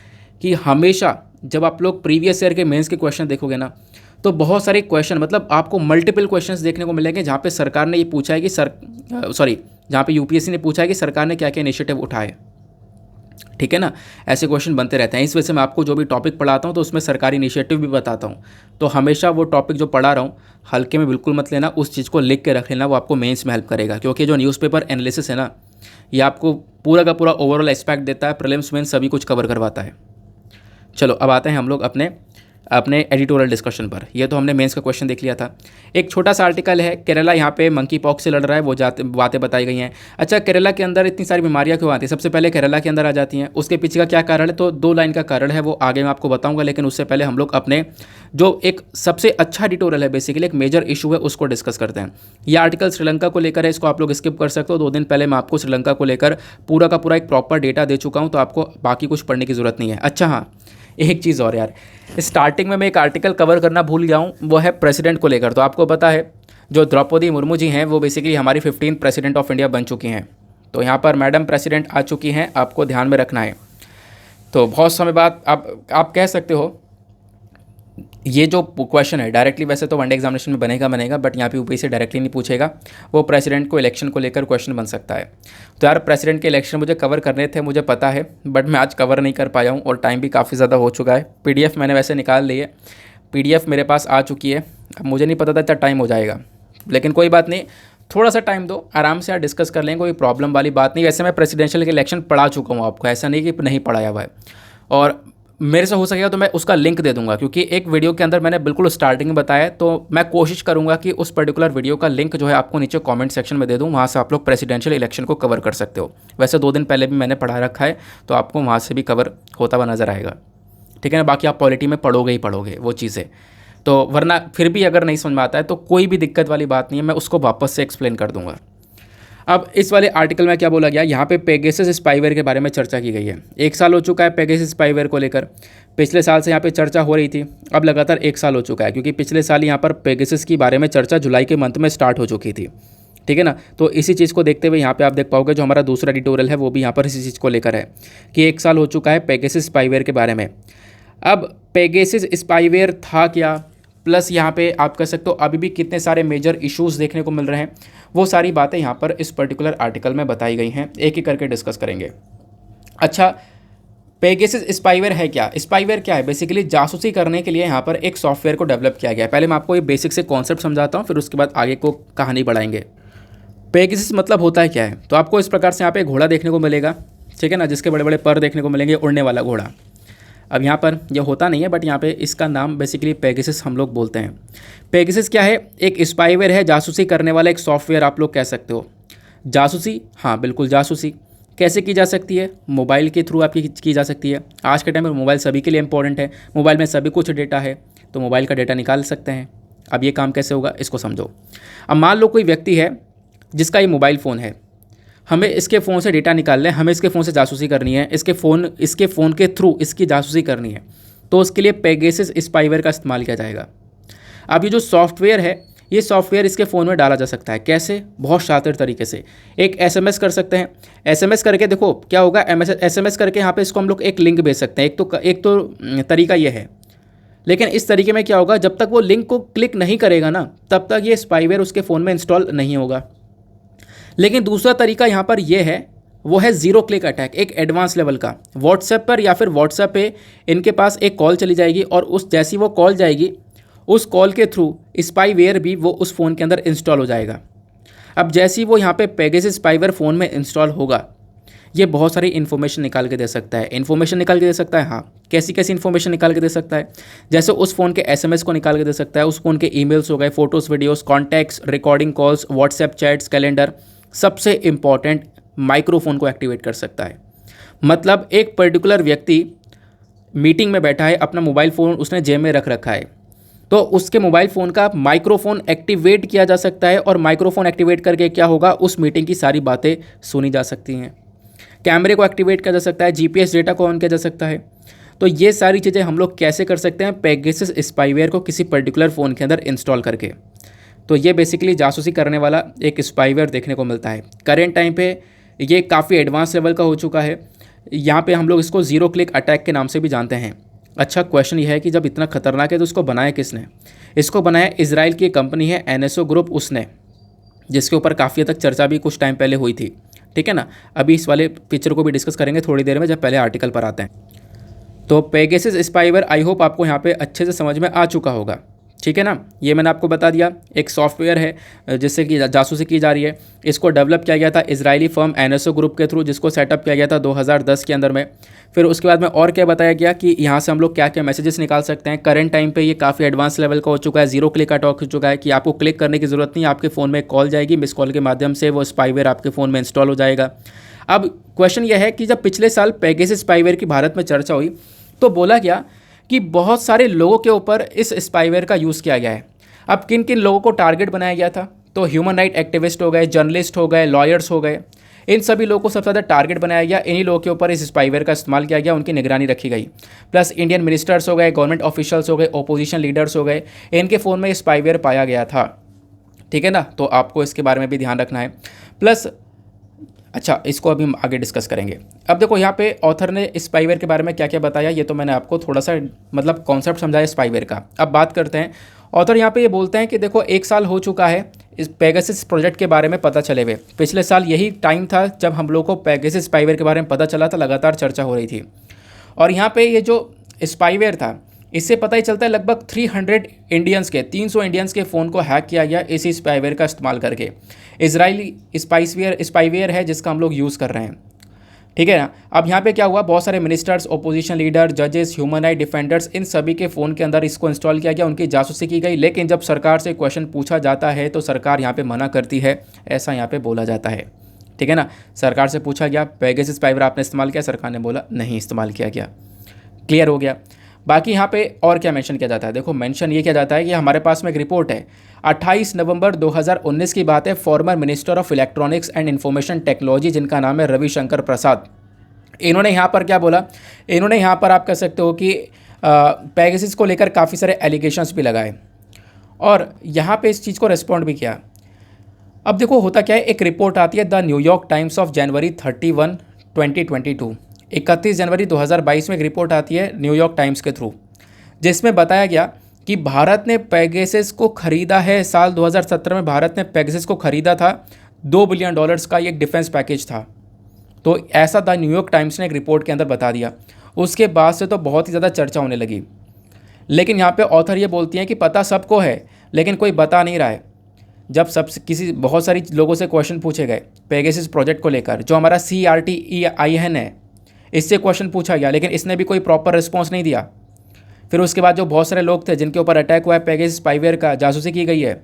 कि हमेशा जब आप लोग प्रीवियस ईयर के मेंस के क्वेश्चन देखोगे ना, तो बहुत सारे क्वेश्चन, मतलब आपको मल्टीपल क्वेश्चंस देखने को मिलेंगे जहाँ पे सरकार ने ये पूछा है कि जहाँ पे यूपीएससी ने पूछा है कि सरकार ने क्या क्या इनिशिएटिव उठाए। ठीक है ना, ऐसे क्वेश्चन बनते रहते हैं। इस वजह से मैं आपको जो भी टॉपिक पढ़ाता हूँ तो उसमें सरकारी इनिशिएटिव भी बताता हूँ। तो हमेशा वो टॉपिक जो पढ़ा रहा हूँ हल्के में बिल्कुल मत लेना, उस चीज़ को लिख के रख लेना, वो आपको मेंस में हेल्प करेगा। क्योंकि जो न्यूज़पेपर एनालिसिस है ना, ये आपको पूरा का पूरा ओवरऑल एस्पेक्ट देता है, प्रीलिम्स मेंस सभी कुछ कवर करवाता है। चलो अब आते हैं हम लोग अपने एडिटोरियल डिस्कशन पर। ये तो हमने मेंस का क्वेश्चन देख लिया था। एक छोटा सा आर्टिकल है, केरला यहाँ पे मंकी पॉक्स से लड़ रहा है, वो बातें बताई गई हैं। अच्छा, केरला के अंदर इतनी सारी बीमारियाँ क्यों आती हैं, सबसे पहले केरला के अंदर आ जाती हैं, उसके पीछे का क्या कारण है, तो 2 लाइन का कारण है, वो आगे मैं आपको बताऊँगा। लेकिन उससे पहले हम लोग अपने जो एक सबसे अच्छा एडिटोरियल है, बेसिकली एक मेजर इशू है, उसको डिस्कस करते हैं। ये आर्टिकल श्रीलंका को लेकर है, इसको आप लोग स्किप कर सकते हो। 2 दिन पहले मैं आपको श्रीलंका को लेकर पूरा का पूरा एक प्रॉपर डेटा दे चुका हूँ, तो आपको बाकी कुछ पढ़ने की ज़रूरत नहीं है। अच्छा हाँ, एक चीज़ और यार, स्टार्टिंग में मैं एक आर्टिकल कवर करना भूल गया हूँ, वो है प्रेसिडेंट को लेकर। तो आपको पता है जो द्रौपदी मुर्मू जी हैं वो बेसिकली हमारी 15th प्रेसिडेंट ऑफ इंडिया बन चुकी हैं। तो यहाँ पर मैडम प्रेसिडेंट आ चुकी हैं, आपको ध्यान में रखना है। तो बहुत समय बाद आप कह सकते हो ये जो क्वेश्चन है डायरेक्टली वैसे तो वनडे एग्जामिनेशन में बनेगा, बट यहाँ पे यूपीएससी डायरेक्टली नहीं पूछेगा, वो प्रेसिडेंट को इलेक्शन को लेकर क्वेश्चन बन सकता है। तो यार प्रेसिडेंट के इलेक्शन मुझे कवर करने थे, मुझे पता है, बट मैं आज कवर नहीं कर पाया हूँ और टाइम भी काफ़ी ज़्यादा हो चुका है। PDF मैंने वैसे निकाल ली है, PDF मेरे पास आ चुकी है। अब मुझे नहीं पता था इतना टाइम हो जाएगा, लेकिन कोई बात नहीं, थोड़ा सा टाइम दो, आराम से यार डिस्कस कर लेंगे, कोई प्रॉब्लम वाली बात नहीं। वैसे मैं प्रेसिडेंशियल के इलेक्शन पढ़ा चुका हूँ आपको, ऐसा नहीं कि नहीं पढ़ाया हुआ है, और मेरे से हो सकेगा तो मैं उसका लिंक दे दूंगा, क्योंकि एक वीडियो के अंदर मैंने बिल्कुल स्टार्टिंग में बताया, तो मैं कोशिश करूंगा कि उस पर्टिकुलर वीडियो का लिंक जो है आपको नीचे कमेंट सेक्शन में दे दूं, वहाँ से आप लोग प्रेसिडेंशियल इलेक्शन को कवर कर सकते हो। वैसे 2 दिन पहले भी मैंने पढ़ा रखा है, तो आपको वहाँ से भी कवर होता हुआ नज़र आएगा, ठीक है ना। बाकी आप पॉलिटी में पढ़ोगे ही पढ़ोगे वो चीज़ें, तो वरना फिर भी अगर नहीं समझ में आता है तो कोई भी दिक्कत वाली बात नहीं है, मैं उसको वापस से एक्सप्लेन कर दूंगा। अब इस वाले आर्टिकल में क्या बोला गया, यहाँ पे पेगासस स्पाईवेयर के बारे में चर्चा की गई है। 1 साल हो चुका है पेगासस स्पाईवेयर को लेकर, पिछले साल से यहाँ पे चर्चा हो रही थी, अब लगातार 1 साल हो चुका है, क्योंकि पिछले साल यहाँ पर पेगासस के बारे में चर्चा जुलाई के मंथ में स्टार्ट हो चुकी थी, ठीक है ना। तो इसी चीज़ को देखते हुए यहाँ पे आप देख पाओगे जो हमारा दूसरा एडिटोरियल है वो भी यहाँ पर इसी चीज़ को लेकर है कि 1 साल हो चुका है पेगासस स्पाईवेयर के बारे में। अब पेगासस स्पाईवेयर था क्या, प्लस यहाँ पे आप कह सकते हो अभी भी कितने सारे मेजर इश्यूज़ देखने को मिल रहे हैं, वो सारी बातें यहाँ पर इस पर्टिकुलर आर्टिकल में बताई गई हैं, एक एक करके डिस्कस करेंगे। अच्छा, पेगासस स्पाईवेयर है क्या? स्पाईवेयर क्या है? बेसिकली जासूसी करने के लिए यहाँ पर एक सॉफ्टवेयर को डेवलप किया गया है। पहले मैं आपको ये बेसिक से कॉन्सेप्ट समझाता हूँ, फिर उसके बाद आगे को कहानी बढ़ाएंगे। पेगासस मतलब होता है क्या है, तो आपको इस प्रकार से यहाँ पे घोड़ा देखने को मिलेगा, ठीक है ना, जिसके बड़े बड़े पर देखने को मिलेंगे, उड़ने वाला घोड़ा। अब यहाँ पर यह होता नहीं है, बट यहाँ पे इसका नाम बेसिकली पेगासस हम लोग बोलते हैं। पेगासस क्या है? एक स्पाईवेयर है, जासूसी करने वाला एक सॉफ्टवेयर आप लोग कह सकते हो। जासूसी, हाँ बिल्कुल जासूसी कैसे की जा सकती है? मोबाइल के थ्रू आपकी की जा सकती है। आज के टाइम में मोबाइल सभी के लिए इंपॉर्टेंट है, मोबाइल में सभी कुछ डेटा है, तो मोबाइल का डेटा निकाल सकते हैं। अब ये काम कैसे होगा इसको समझो। अब मान लो कोई व्यक्ति है जिसका ये मोबाइल फ़ोन है, हमें इसके फ़ोन से डेटा निकालना है, हमें इसके फ़ोन से जासूसी करनी है, इसके फ़ोन के थ्रू इसकी जासूसी करनी है, तो उसके लिए पेगासस स्पाईवेयर का इस्तेमाल किया जाएगा। अब ये जो सॉफ्टवेयर है, ये सॉफ्टवेयर इसके फ़ोन में डाला जा सकता है। कैसे? बहुत शातिर तरीके से। एक SMS कर सकते हैं, SMS करके देखो क्या होगा, SMS करके यहाँ पे इसको हम लोग एक लिंक भेज सकते हैं। एक तो तरीका ये है, लेकिन इस तरीके में क्या होगा, जब तक वो लिंक को क्लिक नहीं करेगा ना, तब तक ये स्पाईवेयर उसके फ़ोन में इंस्टॉल नहीं होगा। लेकिन दूसरा तरीका यहाँ पर यह है, वो है ज़ीरो क्लिक अटैक, एक एडवांस लेवल का। व्हाट्सएप पर या फिर व्हाट्सएप पे इनके पास एक कॉल चली जाएगी, और उस जैसी वो कॉल जाएगी, उस कॉल के थ्रू स्पाईवेयर भी वो उस फ़ोन के अंदर इंस्टॉल हो जाएगा। अब जैसे ही वो यहाँ पे पेगासस स्पाईवेयर फ़ोन में इंस्टॉल होगा, ये बहुत सारी इन्फॉर्मेशन निकाल के दे सकता है। इन्फॉर्मेशन निकाल के दे सकता है, हाँ, कैसी कैसी इन्फॉर्मेशन निकाल के दे सकता है? जैसे उस फ़ोन के SMS को निकाल के दे सकता है, उस फ़ोन के ईमेल्स हो गए, photos, videos, contacts, recording calls, WhatsApp chats, calendar, सबसे इम्पॉर्टेंट माइक्रोफोन को एक्टिवेट कर सकता है। मतलब एक पर्टिकुलर व्यक्ति मीटिंग में बैठा है, अपना मोबाइल फ़ोन उसने जेब में रख रखा है, तो उसके मोबाइल फ़ोन का माइक्रोफोन एक्टिवेट किया जा सकता है, और माइक्रोफोन एक्टिवेट करके क्या होगा, उस मीटिंग की सारी बातें सुनी जा सकती हैं। कैमरे को एक्टिवेट किया जा सकता है, GPS डेटा को ऑन किया जा सकता है। तो ये सारी चीज़ें हम लोग कैसे कर सकते हैं? पेगासस स्पाईवेयर को किसी पर्टिकुलर फ़ोन के अंदर इंस्टॉल करके। तो ये बेसिकली जासूसी करने वाला एक स्पाईवेयर देखने को मिलता है। करेंट टाइम पे ये काफ़ी एडवांस लेवल का हो चुका है। यहाँ पे हम लोग इसको ज़ीरो क्लिक अटैक के नाम से भी जानते हैं। अच्छा, क्वेश्चन ये है कि जब इतना खतरनाक है तो इसको बनाया किसने? इसको बनाया इजराइल की कंपनी है NSO ग्रुप, उसने, जिसके ऊपर काफ़ी हद तक चर्चा भी कुछ टाइम पहले हुई थी, ठीक है ना। अभी इस वाले पिक्चर को भी डिस्कस करेंगे थोड़ी देर में, जब पहले आर्टिकल पर आते हैं। तो पेगासस स्पाईवेयर आई होप आपको यहाँ पे अच्छे से समझ में आ चुका होगा, ठीक है ना। ये मैंने आपको बता दिया, एक सॉफ्टवेयर है जिससे कि जासूसी की जा रही है। इसको डेवलप किया गया था इजरायली फर्म NSO ग्रुप के थ्रू, जिसको सेटअप किया गया था 2010 के अंदर में। फिर उसके बाद में और क्या बताया गया कि यहाँ से हम लोग क्या क्या मैसेजेस निकाल सकते हैं। करंट टाइम पे ये काफ़ी एडवांस लेवल का हो चुका है, ज़ीरो क्लिक अटैक हो चुका है कि आपको क्लिक करने की ज़रूरत नहीं, आपके फ़ोन में कॉल जाएगी, मिस कॉल के माध्यम से वो स्पाईवेयर आपके फ़ोन में इंस्टॉल हो जाएगा। अब क्वेश्चन यह है कि जब पिछले साल पेगासस स्पाईवेयर की भारत में चर्चा हुई, तो बोला गया कि बहुत सारे लोगों के ऊपर इस स्पाईवेयर का यूज़ किया गया है। अब किन किन लोगों को टारगेट बनाया गया था? तो ह्यूमन राइट एक्टिविस्ट हो गए, जर्नलिस्ट हो गए, लॉयर्स हो गए, इन सभी लोगों को सबसे ज़्यादा टारगेट बनाया गया। इन्हीं लोगों के ऊपर इस स्पाईवेयर का इस्तेमाल किया गया, उनकी निगरानी रखी गई। प्लस इंडियन मिनिस्टर्स हो गए, गवर्नमेंट ऑफिशियल्स हो गए, ओपोजिशन लीडर्स हो गए, इनके फ़ोन में स्पाईवेयर पाया गया था, ठीक है ना। तो आपको इसके बारे में भी ध्यान रखना है। प्लस अच्छा, इसको अभी हम आगे डिस्कस करेंगे। अब देखो यहाँ पे ऑथर ने स्पाईवेयर के बारे में क्या क्या बताया, ये तो मैंने आपको थोड़ा सा मतलब कॉन्सेप्ट समझाया स्पाईवेयर का। अब बात करते हैं, ऑथर यहाँ पे ये बोलते हैं कि देखो 1 साल हो चुका है इस पेगासस प्रोजेक्ट के बारे में पता चले हुए। पिछले साल यही टाइम था जब हम लोग को पेगासस स्पाईवेयर के बारे में पता चला था, लगातार चर्चा हो रही थी। और यहाँ पे ये जो स्पाईवेयर था, इससे पता ही चलता है लगभग 300 इंडियंस के फ़ोन को हैक किया गया इसी स्पाईवेयर का इस्तेमाल करके। इजरायली स्पाईवेयर है जिसका हम लोग यूज़ कर रहे हैं, ठीक है ना। अब यहाँ पे क्या हुआ, बहुत सारे मिनिस्टर्स, ओपोजिशन लीडर, जजेस, ह्यूमन राइट डिफेंडर्स, इन सभी के फ़ोन के अंदर इसको इंस्टॉल किया गया, उनकी जासूसी की गई। लेकिन जब सरकार से क्वेश्चन पूछा जाता है तो सरकार यहाँ पे मना करती है, ऐसा यहाँ पे बोला जाता है, ठीक है ना। सरकार से पूछा गया पेगासस स्पाईवेयर आपने इस्तेमाल किया, सरकार ने बोला नहीं इस्तेमाल किया गया, क्लियर हो गया। बाकी यहाँ पे और क्या मेंशन किया जाता है, देखो मेंशन ये किया जाता है कि हमारे पास में एक रिपोर्ट है 28 नवंबर 2019 की बात है। Former minister of electronics and information technology, जिनका नाम है रविशंकर प्रसाद, इन्होंने यहाँ पर क्या बोला, इन्होंने यहाँ पर आप कह सकते हो कि पेगासस को लेकर काफ़ी सारे एलिगेशंस भी लगाए और यहाँ पे इस चीज़ को रिस्पॉन्ड भी किया। अब देखो होता क्या है, एक रिपोर्ट आती है the New York times of January 31, 2022, 31 जनवरी 2022 में एक रिपोर्ट आती है न्यूयॉर्क टाइम्स के थ्रू, जिसमें बताया गया कि भारत ने पेगासस को ख़रीदा है। साल 2017 में भारत ने पेगासस को ख़रीदा था, $2 बिलियन का ये एक डिफेंस पैकेज था। तो ऐसा द न्यूयॉर्क टाइम्स ने एक रिपोर्ट के अंदर बता दिया। उसके बाद से तो बहुत ही ज़्यादा चर्चा होने लगी। लेकिन यहाँ पे ऑथर ये बोलती हैं कि पता सबको है लेकिन कोई बता नहीं रहा है। जब बहुत सारी लोगों से क्वेश्चन पूछे गए पेगासस प्रोजेक्ट को लेकर, जो हमारा CRTIN है, इससे क्वेश्चन पूछा गया लेकिन इसने भी कोई प्रॉपर रिस्पॉन्स नहीं दिया। फिर उसके बाद जो बहुत सारे लोग थे जिनके ऊपर अटैक हुआ है पेगासस स्पाईवेयर का, जासूसी की गई है,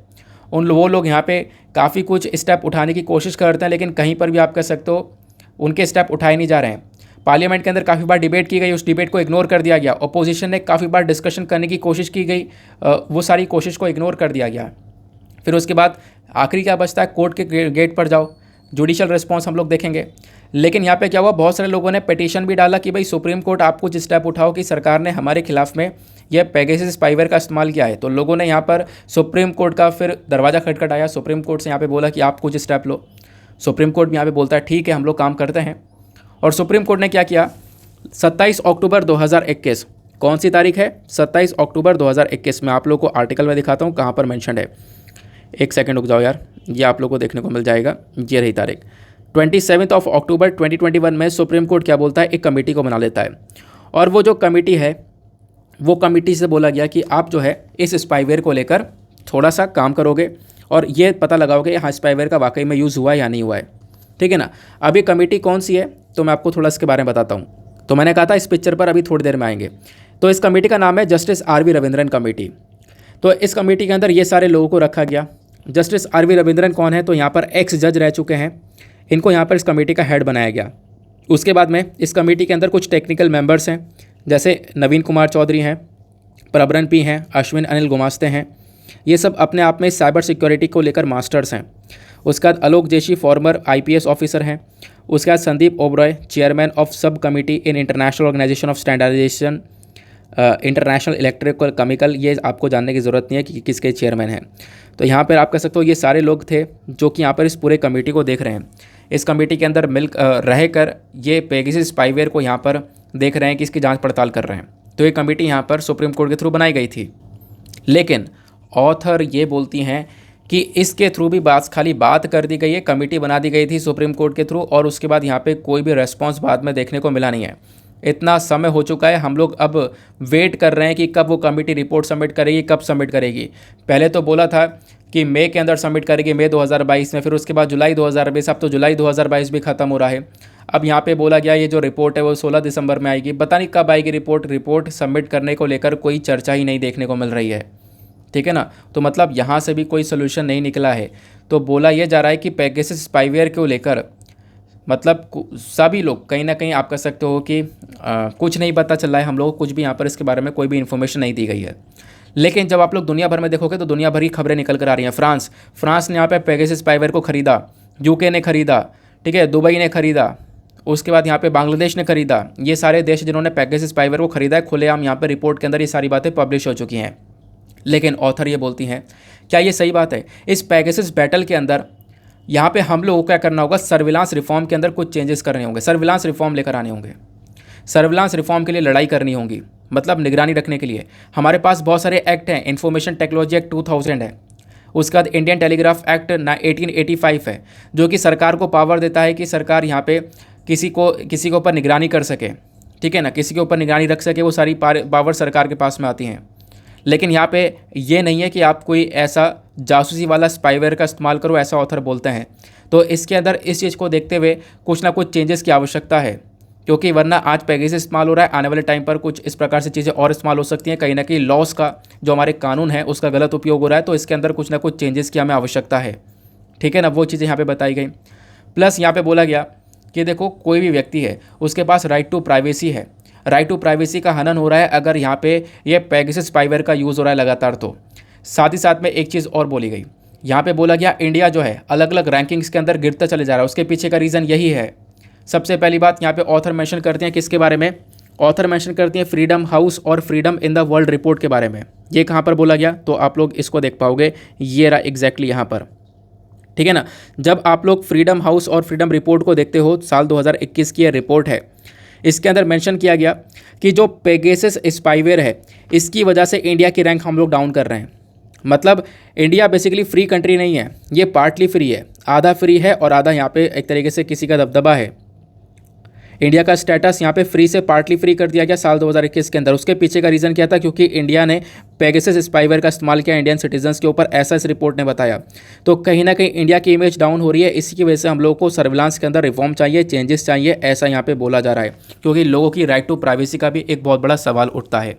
वो लोग यहाँ पे काफ़ी कुछ स्टेप उठाने की कोशिश करते हैं, लेकिन कहीं पर भी आप कह सकते हो उनके स्टेप उठाए नहीं जा रहे हैं। पार्लियामेंट के अंदर काफ़ी बार डिबेट की गई, उस डिबेट को इग्नोर कर दिया गया। अपोजिशन ने काफ़ी बार डिस्कशन करने की कोशिश की गई, वो सारी कोशिश को इग्नोर कर दिया गया। फिर उसके बाद आखिरी क्या बचता है, कोर्ट के गेट पर जाओ, जुडिशल रिस्पॉन्स हम लोग देखेंगे। लेकिन यहाँ पे क्या हुआ, बहुत सारे लोगों ने पिटीशन भी डाला कि भाई सुप्रीम कोर्ट आप कुछ स्टेप उठाओ कि सरकार ने हमारे खिलाफ में यह पेगासस स्पाईवेयर का इस्तेमाल किया है। तो लोगों ने यहाँ पर सुप्रीम कोर्ट का फिर दरवाज़ा खटखटाया, सुप्रीम कोर्ट से यहाँ पे बोला कि आप कुछ स्टेप लो। सुप्रीम कोर्ट भी यहाँ पे बोलता है ठीक है हम लोग काम करते हैं। और सुप्रीम कोर्ट ने क्या किया, 27 अक्टूबर 2021, कौन सी तारीख है, 27 अक्टूबर 2021 में आप लोग को आर्टिकल में दिखाता हूँ कहाँ पर मैंशन है। एक सेकंड रुक जाओ यार, ये आप लोग को देखने को मिल जाएगा, ये रही तारीख 27 अक्टूबर 2021 में सुप्रीम कोर्ट क्या बोलता है, एक कमेटी को बना लेता है। और वो जो कमेटी है, वो कमेटी से बोला गया कि आप जो है इस स्पाईवेयर को लेकर थोड़ा सा काम करोगे और ये पता लगाओगे हाँ स्पाईवेयर का वाकई में यूज़ हुआ है या नहीं हुआ है, ठीक है ना। अब ये कमेटी कौन सी है तो मैं आपको थोड़ा इसके बारे में बताता हूँ। तो मैंने कहा था इस पिक्चर पर अभी थोड़ी देर में आएंगे। तो इस कमेटी का नाम है जस्टिस RV रविंद्रन कमेटी। तो इस कमेटी के अंदर ये सारे लोगों को रखा गया। जस्टिस RV रविंद्रन कौन है, तो यहाँ पर एक्स जज रह चुके हैं, इनको यहाँ पर इस कमेटी का हेड बनाया गया। उसके बाद में इस कमेटी के अंदर कुछ टेक्निकल मेंबर्स हैं, जैसे नवीन कुमार चौधरी हैं, प्रबरन P हैं, अश्विन अनिल गुमास्ते हैं। ये सब अपने आप में साइबर सिक्योरिटी को लेकर मास्टर्स हैं। उसके बाद Alok Joshi former IPS officer हैं। उसके बाद Sandeep Oberoi chairman of sub committee in international organisation of standardisation international electrical chemical, ये आपको जानने की ज़रूरत नहीं है कि किसके चेयरमैन हैं। तो यहाँ पर आप कह सकते हो ये सारे लोग थे जो कि यहाँ पर इस पूरे कमेटी को देख रहे हैं। इस कमेटी के अंदर रह कर ये पेगासस स्पाईवेयर को यहाँ पर देख रहे हैं कि इसकी जांच पड़ताल कर रहे हैं। तो ये कमेटी यहाँ पर सुप्रीम कोर्ट के थ्रू बनाई गई थी। लेकिन ऑथर ये बोलती हैं कि इसके थ्रू भी खाली बात कर दी गई है, कमेटी बना दी गई थी सुप्रीम कोर्ट के थ्रू और उसके बाद यहाँ पे कोई भी रेस्पॉन्स बाद में देखने को मिला नहीं है। इतना समय हो चुका है, हम लोग अब वेट कर रहे हैं कि कब वो कमेटी रिपोर्ट सबमिट करेगी, कब सबमिट करेगी। पहले तो बोला था कि मई के अंदर सबमिट करेगी, मई 2022 में, फिर उसके बाद जुलाई 2022, अब तो जुलाई 2022 भी ख़त्म हो रहा है। अब यहाँ पे बोला गया ये जो रिपोर्ट है वो 16 दिसंबर में आएगी, पता नहीं कब आएगी रिपोर्ट सबमिट करने को लेकर कोई चर्चा ही नहीं देखने को मिल रही है, ठीक है ना। तो मतलब यहाँ से भी कोई सोल्यूशन नहीं निकला है। तो बोला यह जा रहा है कि पेगासस स्पाईवेयर को लेकर मतलब सभी लोग कहीं ना कहीं आप कह सकते हो कि कुछ नहीं पता चल रहा है, हम लोग कुछ भी यहाँ पर इसके बारे में कोई भी इन्फॉर्मेशन नहीं दी गई है। लेकिन जब आप लोग दुनिया भर में देखोगे तो दुनिया भर की खबरें निकल कर आ रही हैं। फ्रांस ने यहाँ पे पेगासस स्पाईवेयर को ख़रीदा, UK ने ख़रीदा, ठीक है, दुबई ने ख़रीदा, उसके बाद यहाँ पे बांग्लादेश ने ख़रीदा। ये सारे देश जिन्होंने पेगासस स्पाईवेयर को ख़रीदा है, खुलेआम यहाँ पर रिपोर्ट के अंदर ये सारी बातें पब्लिश हो चुकी हैं। लेकिन ऑथर ये बोलती हैं क्या ये सही बात है, इस पेगासस बैटल के अंदर यहाँ पे हम लोगों को क्या करना होगा, सर्विलांस रिफॉर्म के अंदर कुछ चेंजेस करने होंगे, सर्विलांस रिफॉर्म लेकर आने होंगे। सर्विलांस रिफॉर्म के लिए लड़ाई करनी होगी, मतलब निगरानी रखने के लिए हमारे पास बहुत सारे एक्ट हैं। इंफॉर्मेशन टेक्नोलॉजी एक्ट 2000 है, उसके बाद इंडियन टेलीग्राफ एक्ट 1885 है, जो कि सरकार को पावर देता है कि सरकार यहाँ पे किसी के ऊपर निगरानी कर सके, ठीक है ना, किसी के ऊपर निगरानी रख सके, वो सारी पावर सरकार के पास में आती हैं। लेकिन यहाँ पे ये नहीं है कि आप कोई ऐसा जासूसी वाला स्पाईवेयर का इस्तेमाल करो, ऐसा ऑथर बोलते हैं। तो इसके अंदर इस चीज़ को देखते हुए कुछ ना कुछ चेंजेस की आवश्यकता है, क्योंकि वरना आज पेगासस इस्तेमाल हो रहा है, आने वाले टाइम पर कुछ इस प्रकार से चीज़ें और इस्तेमाल हो सकती हैं। कहीं ना कहीं लॉस का जो हमारे कानून है उसका गलत उपयोग हो रहा है, तो इसके अंदर कुछ ना कुछ चेंजेस की हमें आवश्यकता है, ठीक है ना। वो चीज़ें यहाँ पे बताई गई। प्लस यहाँ पे बोला गया कि देखो कोई भी व्यक्ति है उसके पास राइट टू प्राइवेसी है, राइट टू प्राइवेसी का हनन हो रहा है अगर यहाँ पे ये पेगासस स्पाईवेयर का यूज़ हो रहा है लगातार। तो साथ ही साथ में एक चीज़ और बोली गई, यहाँ पे बोला गया इंडिया जो है अलग अलग रैंकिंग्स के अंदर गिरता चले जा रहा है। उसके पीछे का रीज़न यही है। सबसे पहली बात यहाँ पे ऑथर मेंशन करते हैं किसके बारे में, ऑथर मेंशन करती हैं फ्रीडम हाउस और freedom in the world report के बारे में। ये कहाँ पर बोला गया, तो आप लोग इसको देख पाओगे, ये रहा एग्जैक्टली यहाँ पर, ठीक है ना। जब आप लोग फ्रीडम हाउस और फ्रीडम रिपोर्ट को देखते हो, साल 2021 की ये रिपोर्ट है, इसके अंदर मेंशन किया गया कि जो पेगासस स्पाईवेयर है इसकी वजह से इंडिया की रैंक हम लोग डाउन कर रहे हैं। मतलब इंडिया बेसिकली फ्री कंट्री नहीं है, ये पार्टली फ्री है, आधा फ्री है और आधा यहाँ पे एक तरीके से किसी का दबदबा है। इंडिया का स्टेटस यहाँ पे फ्री से पार्टली फ्री कर दिया गया साल 2021 के अंदर। उसके पीछे का रीज़न क्या था, क्योंकि इंडिया ने पेगासस स्पाईवेयर का इस्तेमाल किया इंडियन सिटीजन्स के ऊपर, ऐसा इस रिपोर्ट ने बताया। तो कहीं ना कहीं इंडिया की इमेज डाउन हो रही है, इसी की वजह से हम लोगों को सर्विलांस के अंदर रिफॉर्म चाहिए, चेंजेस चाहिए, ऐसा यहाँ पे बोला जा रहा है, क्योंकि लोगों की राइट टू प्राइवेसी का भी एक बहुत बड़ा सवाल उठता है।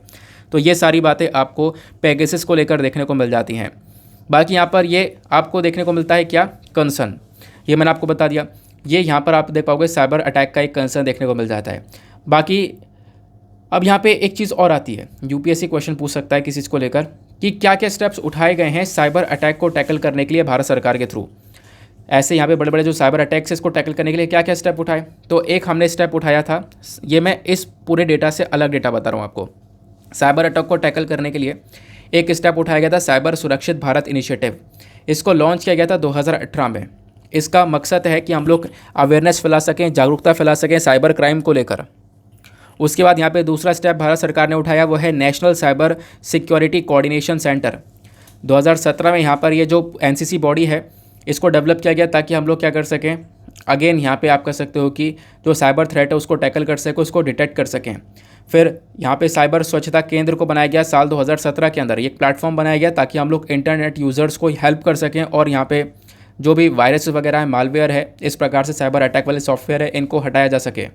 तो ये सारी बातें आपको पेगासस को लेकर देखने को मिल जाती हैं। बाकी यहाँ पर ये आपको देखने को मिलता है क्या, कंसर्न, ये मैंने आपको बता दिया। ये यहाँ पर आप देख पाओगे साइबर अटैक का एक कंसर्न देखने को मिल जाता है। बाकी अब यहाँ पे एक चीज़ और आती है, यूपीएससी क्वेश्चन पूछ सकता है किसी चीज़ को लेकर कि क्या क्या स्टेप्स उठाए गए हैं साइबर अटैक को टैकल करने के लिए भारत सरकार के थ्रू। ऐसे यहाँ पे बड़े बड़े जो साइबर अटैक्स है इसको टैकल करने के लिए क्या क्या स्टेप उठाए, तो एक हमने स्टेप उठाया था, ये मैं इस पूरे डेटा से अलग डेटा बता रहा हूँ आपको। साइबर अटैक को टैकल करने के लिए एक स्टेप उठाया गया था साइबर सुरक्षित भारत इनिशिएटिव। इसको लॉन्च किया गया था 2018 में। इसका मकसद है कि हम लोग अवेयरनेस फैला सकें, जागरूकता फैला सकें साइबर क्राइम को लेकर। उसके बाद यहाँ पे दूसरा स्टेप भारत सरकार ने उठाया, वो है national cyber security coordination centre. 2017 में यहाँ पर ये जो एनसीसी बॉडी है इसको डेवलप किया गया ताकि हम लोग क्या कर सकें, अगेन यहाँ पे आप कर सकते हो कि जो साइबर थ्रेट है उसको टैकल कर सकें, उसको डिटेक्ट कर सकें। फिर यहाँ पे साइबर स्वच्छता केंद्र को बनाया गया साल 2017 के अंदर, एक प्लेटफॉर्म बनाया गया ताकि हम लोग इंटरनेट यूज़र्स को हेल्प कर सकें और यहाँ पे जो भी वायरस वगैरह है, मालवेयर है, इस प्रकार से साइबर अटैक वाले सॉफ्टवेयर है, इनको हटाया जा सके।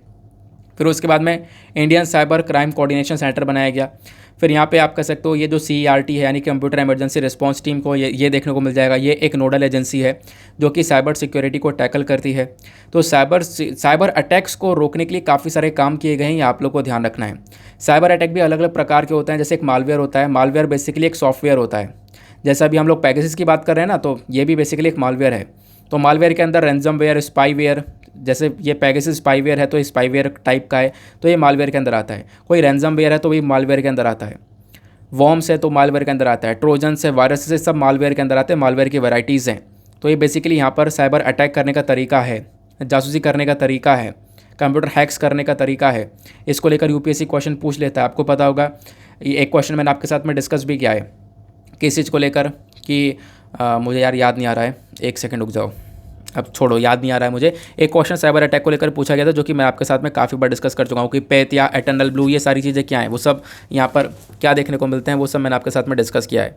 फिर उसके बाद में Indian cyber crime coordination centre बनाया गया। फिर यहाँ पे आप कह सकते हो ये जो CERT है यानी कंप्यूटर इमरजेंसी रिस्पांस टीम को ये देखने को मिल जाएगा। ये एक नोडल एजेंसी है जो कि साइबर सिक्योरिटी को टैकल करती है। तो साइबर अटैक्स को रोकने के लिए काफ़ी सारे काम किए गए हैं, ये आप लोग को ध्यान रखना है। साइबर अटैक भी अलग अलग प्रकार के होते हैं, जैसे एक मालवेयर होता है। मालवेयर बेसिकली एक सॉफ्टवेयर होता है, जैसा अभी हम लोग पेगासस की बात कर रहे हैं ना, तो ये भी बेसिकली एक मालवेयर है। तो मालवेयर के अंदर रैंसमवेयर, स्पाईवेयर, जैसे ये पेगासस स्पाईवेयर है तो स्पाईवेयर टाइप का है तो ये मालवेयर के अंदर आता है। कोई रैंसमवेयर है तो वही मालवेयर के अंदर आता है। वॉर्म्स है तो मालवेयर के अंदर आता है। ट्रोजन्स है, वायरस से, सब मालवेयर के अंदर आते हैं। मालवेयर की वैराइटीज़ हैं। तो ये बेसिकली यहाँ पर साइबर अटैक करने का तरीका है, जासूसी करने का तरीका है, कंप्यूटर हैक्स करने का तरीका है। इसको लेकर यूपीएससी क्वेश्चन पूछ लेता है। आपको पता होगा ये एक क्वेश्चन मैंने आपके साथ में डिस्कस भी किया है किस चीज़ को लेकर कि मुझे यार याद नहीं आ रहा है, एक सेकंड रुक जाओ, अब छोड़ो, याद नहीं आ रहा है मुझे। एक क्वेश्चन साइबर अटैक को लेकर पूछा गया था जो कि मैं आपके साथ में काफ़ी बार डिस्कस कर चुका हूँ कि पेथ या एटर्नल ब्लू, ये सारी चीज़ें क्या हैं, वो सब यहाँ पर क्या देखने को मिलते हैं, वो सब मैंने आपके साथ में डिस्कस किया है,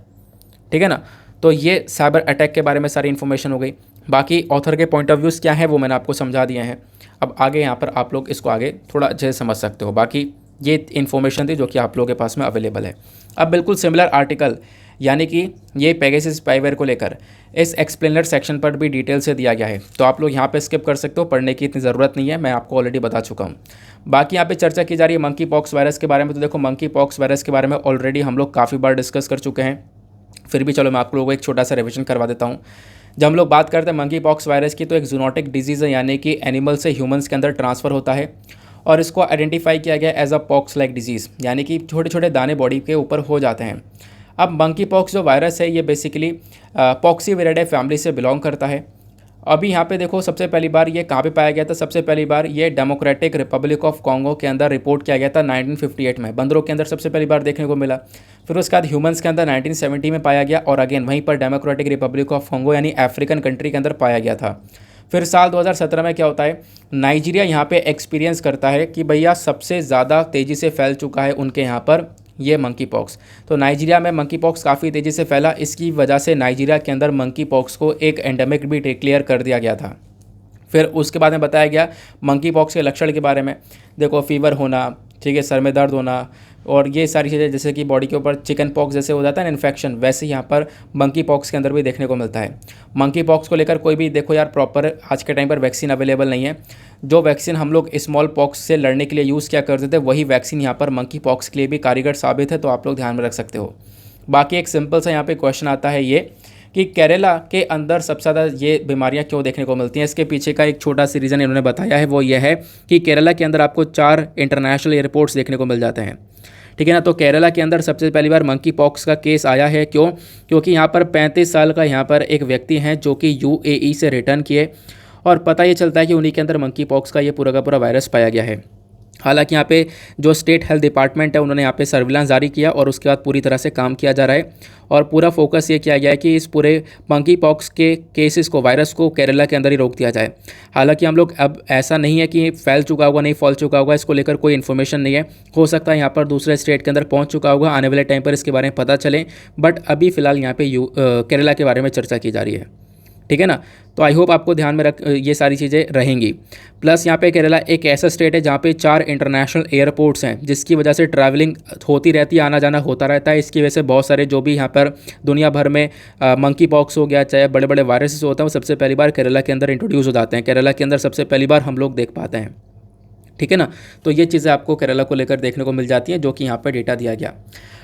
ठीक है ना। तो ये साइबर अटैक के बारे में सारी इन्फॉर्मेशन हो गई। बाकी ऑथर के पॉइंट ऑफ व्यूज़ क्या है वो मैंने आपको समझा दिए हैं। अब आगे यहाँ पर आप लोग इसको आगे थोड़ा अच्छे से समझ सकते हो। बाकी ये इन्फॉर्मेशन थी जो कि आप लोगों के पास में अवेलेबल है। अब बिल्कुल सिमिलर आर्टिकल यानी कि ये पेगासस स्पाईवेयर को लेकर इस एक्सप्लेनर सेक्शन पर भी डिटेल से दिया गया है, तो आप लोग यहाँ पे स्किप कर सकते हो, पढ़ने की इतनी ज़रूरत नहीं है, मैं आपको ऑलरेडी बता चुका हूँ। बाकी यहाँ पे चर्चा की जा रही है मंकी पॉक्स वायरस के बारे में। तो देखो मंकी पॉक्स वायरस के बारे में ऑलरेडी हम लोग काफ़ी बार डिस्कस कर चुके हैं, फिर भी चलो मैं आप लोगों को एक छोटा सा रिविजन करवा देता हूँ। जब हम लोग बात करते हैं मंकी पॉक्स वायरस की, तो एक जूनोटिक डिजीज़ है यानी कि एनिमल से ह्यूमन्स के अंदर ट्रांसफ़र होता है और इसको आइडेंटिफाई किया गया as a pox like disease, यानी कि छोटे छोटे दाने बॉडी के ऊपर हो जाते हैं। अब मंकी पॉक्स जो वायरस है ये बेसिकली पॉक्सीविरिडाई फैमिली से बिलोंग करता है। अभी यहाँ पे देखो सबसे पहली बार ये कहाँ पे पाया गया था, सबसे पहली बार ये डेमोक्रेटिक रिपब्लिक ऑफ कॉन्गो के अंदर रिपोर्ट किया गया था 1958 में, बंदरों के अंदर सबसे पहली बार देखने को मिला। फिर उसके बाद ह्यूमंस के अंदर 1970 में पाया गया और अगेन वहीं पर डेमोक्रेटिक रिपब्लिक ऑफ कॉन्गो यानी अफ्रीकन कंट्री के अंदर पाया गया था। फिर साल 2017 में क्या होता है, नाइजीरिया यहाँ पे एक्सपीरियंस करता है कि भैया सबसे ज़्यादा तेज़ी से फैल चुका है उनके यहाँ पर ये मंकी पॉक्स। तो नाइजीरिया में मंकी पॉक्स काफ़ी तेज़ी से फैला, इसकी वजह से नाइजीरिया के अंदर मंकी पॉक्स को एक एंडेमिक भी डिक्लेयर कर दिया गया था। फिर उसके बाद में बताया गया मंकी पॉक्स के लक्षण के बारे में, देखो फीवर होना, ठीक है, सर में दर्द होना और ये सारी चीज़ें, जैसे कि बॉडी के ऊपर चिकन पॉक्स जैसे हो जाता है ना इन्फेक्शन, वैसे यहाँ पर मंकी पॉक्स के अंदर भी देखने को मिलता है। मंकी पॉक्स को लेकर कोई भी देखो यार प्रॉपर आज के टाइम पर वैक्सीन अवेलेबल नहीं है। जो वैक्सीन हम लोग स्मॉल पॉक्स से लड़ने के लिए यूज़ किया करते थे वही वैक्सीन यहाँ पर मंकी पॉक्स के लिए भी कारगर साबित है, तो आप लोग ध्यान में रख सकते हो। बाकी एक सिंपल सा यहाँ पे क्वेश्चन आता है ये कि केरला के अंदर सबसे ज़्यादा ये बीमारियां क्यों देखने को मिलती हैं। इसके पीछे का एक छोटा सी रीज़न इन्होंने बताया है, वो ये है कि केरला के अंदर आपको 4 इंटरनेशनल एयरपोर्ट्स देखने को मिल जाते हैं, ठीक है ना। तो केरला के अंदर सबसे पहली बार मंकी पॉक्स का केस आया है, क्यों? क्योंकि यहाँ पर 35 साल का यहाँ पर एक व्यक्ति हैं जो कि UAE से रिटर्न किए और पता ये चलता है कि उन्हीं के अंदर मंकी पॉक्स का ये पूरा का पूरा वायरस पाया गया है। हालांकि यहाँ पे जो स्टेट हेल्थ डिपार्टमेंट है उन्होंने यहाँ पे सर्विलांस जारी किया और उसके बाद पूरी तरह से काम किया जा रहा है और पूरा फोकस ये किया गया है कि इस पूरे मंकी पॉक्स के केसेस को, वायरस को केरला के अंदर ही रोक दिया जाए। हालांकि हम लोग अब ऐसा नहीं है कि फैल चुका होगा, नहीं फैल चुका होगा, इसको लेकर कोई इन्फॉर्मेशन नहीं है। हो सकता है यहाँ पर दूसरे स्टेट के अंदर पहुँच चुका होगा, आने वाले टाइम पर इसके बारे में पता चले, बट अभी फ़िलहाल यहाँ पे केरला के बारे में चर्चा की जा रही है, ठीक है ना। तो आई होप आपको ध्यान में रख ये सारी चीज़ें रहेंगी। प्लस यहाँ पे केरला एक ऐसा स्टेट है जहाँ पे 4 इंटरनेशनल एयरपोर्ट्स हैं, जिसकी वजह से ट्रैवलिंग होती रहती है, आना जाना होता रहता है। इसकी वजह से बहुत सारे जो भी यहाँ पर दुनिया भर में मंकी पॉक्स हो गया, चाहे बड़े बड़े वायरसेस होते हैं, वो सबसे पहली बार केरला के अंदर इंट्रोड्यूस हो जाते हैं, केरला के अंदर सबसे पहली बार हम लोग देख पाते हैं, ठीक है ना। तो ये चीज़ें आपको केरला को लेकर देखने को मिल जाती हैं, जो कि यहाँ पर डेटा दिया गया।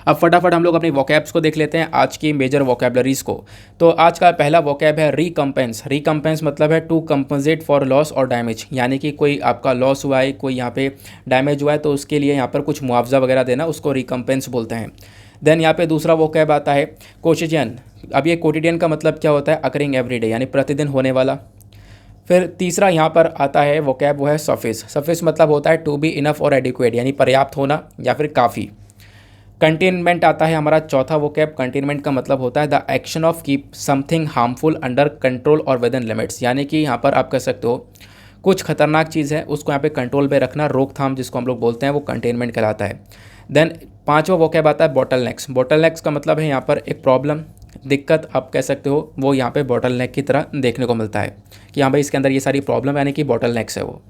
अब फटाफट हम लोग अपनी वोकैब्स को देख लेते हैं, आज की मेजर वोकैबलरीज को। तो आज का पहला वोकैब है रिकम्पेंस। रिकम्पेंस मतलब है टू कंपनसेट फॉर लॉस और डैमेज, यानी कि कोई आपका लॉस हुआ है, कोई यहाँ पे डैमेज हुआ है, तो उसके लिए यहाँ पर कुछ मुआवजा वगैरह देना, उसको रिकम्पेंस बोलते हैं। देन यहाँ पे दूसरा वोकैब आता है कोटिडियन। अब ये कोटिडियन का मतलब क्या होता है, अकरिंग एवरीडे, यानी प्रतिदिन होने वाला। फिर तीसरा यहाँ पर आता है वोकैब, वो है सफिस। सफिस मतलब होता है टू बी इनफ और एडिक्वेट, यानी पर्याप्त होना या फिर काफ़ी। कंटेनमेंट आता है हमारा चौथा वोकैब। कंटेनमेंट का मतलब होता है the action of keep something harmful under control और विद इन लिमिट्स, यानी कि यहाँ पर आप कह सकते हो कुछ खतरनाक चीज़ है उसको यहाँ पे कंट्रोल पे रखना, रोकथाम जिसको हम लोग बोलते हैं, वो कंटेनमेंट कहलाता है। देन पांचवा वोकैब आता है बॉटल नेक्स। बॉटल नेक्स का मतलब है यहाँ पर एक प्रॉब्लम, दिक्कत आप कह सकते हो, वो यहाँ पे बॉटल नेक की तरह देखने को मिलता है कि हाँ भाई इसके अंदर ये सारी प्रॉब्लम यानी कि बॉटल नेक्स है वो।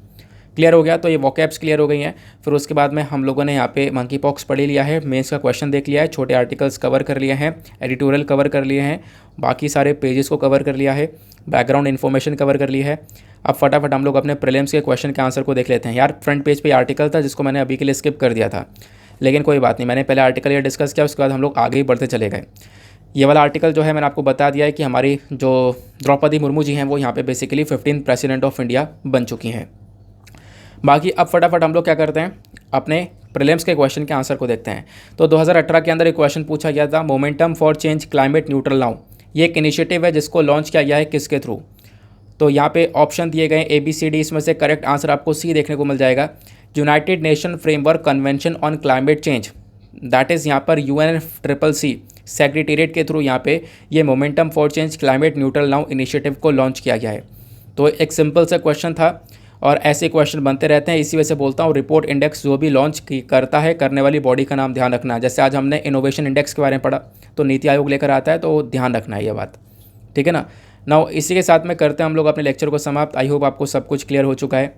क्लियर हो गया, तो ये वोकैब्स क्लियर हो गई हैं। फिर उसके बाद में हम लोगों ने यहाँ पे मंकी पॉक्स पढ़ लिया है, मेंस का क्वेश्चन देख लिया है, छोटे आर्टिकल्स कवर कर लिए हैं, एडिटोरियल कवर कर लिए हैं, बाकी सारे पेजेस को कवर कर लिया है, बैकग्राउंड इन्फॉर्मेशन कवर कर ली है। अब फटाफट हम लोग अपने प्रीलिम्स के क्वेश्चन के आंसर को देख लेते हैं। यार फ्रंट पेज पे आर्टिकल था जिसको मैंने अभी के लिए स्किप कर दिया था, लेकिन कोई बात नहीं, मैंने पहले आर्टिकल ये डिस्कस किया, उसके बाद हम लोग आगे ही बढ़ते चले गए। ये वाला आर्टिकल जो है मैंने आपको बता दिया है कि हमारी जो द्रौपदी मुर्मू जी हैं वो यहाँ पे basically 15th president of India बन चुकी हैं। बाकी अब फटाफट हम लोग क्या करते हैं, अपने प्रीलिम्स के क्वेश्चन के आंसर को देखते हैं। तो 2018 के अंदर एक क्वेश्चन पूछा गया था, momentum for change climate neutral now. ये एक इनिशिएटिव है जिसको लॉन्च किया गया है, किसके थ्रू? तो यहाँ पे ऑप्शन दिए गए ABCD, इसमें से करेक्ट आंसर आपको C देखने को मिल जाएगा। United nation framework convention on climate change, that is यहाँ पर UNFCCC सेक्रेटेरिएट के थ्रू यहाँ पे ये momentum for change climate neutral now initiative को लॉन्च किया गया है। तो एक सिंपल सा क्वेश्चन था और ऐसे क्वेश्चन बनते रहते हैं, इसी वजह से बोलता हूँ रिपोर्ट इंडेक्स जो भी लॉन्च करता है, करने वाली बॉडी का नाम ध्यान रखना। जैसे आज हमने इनोवेशन इंडेक्स के बारे में पढ़ा, तो नीति आयोग लेकर आता है, तो ध्यान रखना है ये बात, ठीक है ना। नाउ इसी के साथ में करते हैं हम लोग अपने लेक्चर को समाप्त। आई होप आपको सब कुछ क्लियर हो चुका है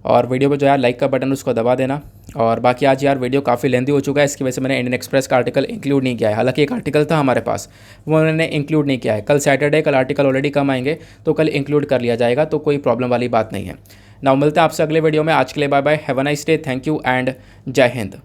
और वीडियो पे जो यार लाइक का बटन उसको दबा देना। और बाकी आज यार वीडियो काफ़ी लेंदी हो चुका है, इसकी वजह से मैंने इंडियन एक्सप्रेस का आर्टिकल इंक्लूड नहीं किया है। हालांकि एक आर्टिकल था हमारे पास, वो मैंने इंक्लूड नहीं किया है। कल सैटरडे, कल आर्टिकल ऑलरेडी कम आएंगे, तो कल इंक्लूड कर लिया जाएगा, तो कोई प्रॉब्लम वाली बात नहीं है। नाउ मिलते हैं आपसे अगले वीडियो में। आज के लिए bye bye, have a nice day, thank you and Jai Hind.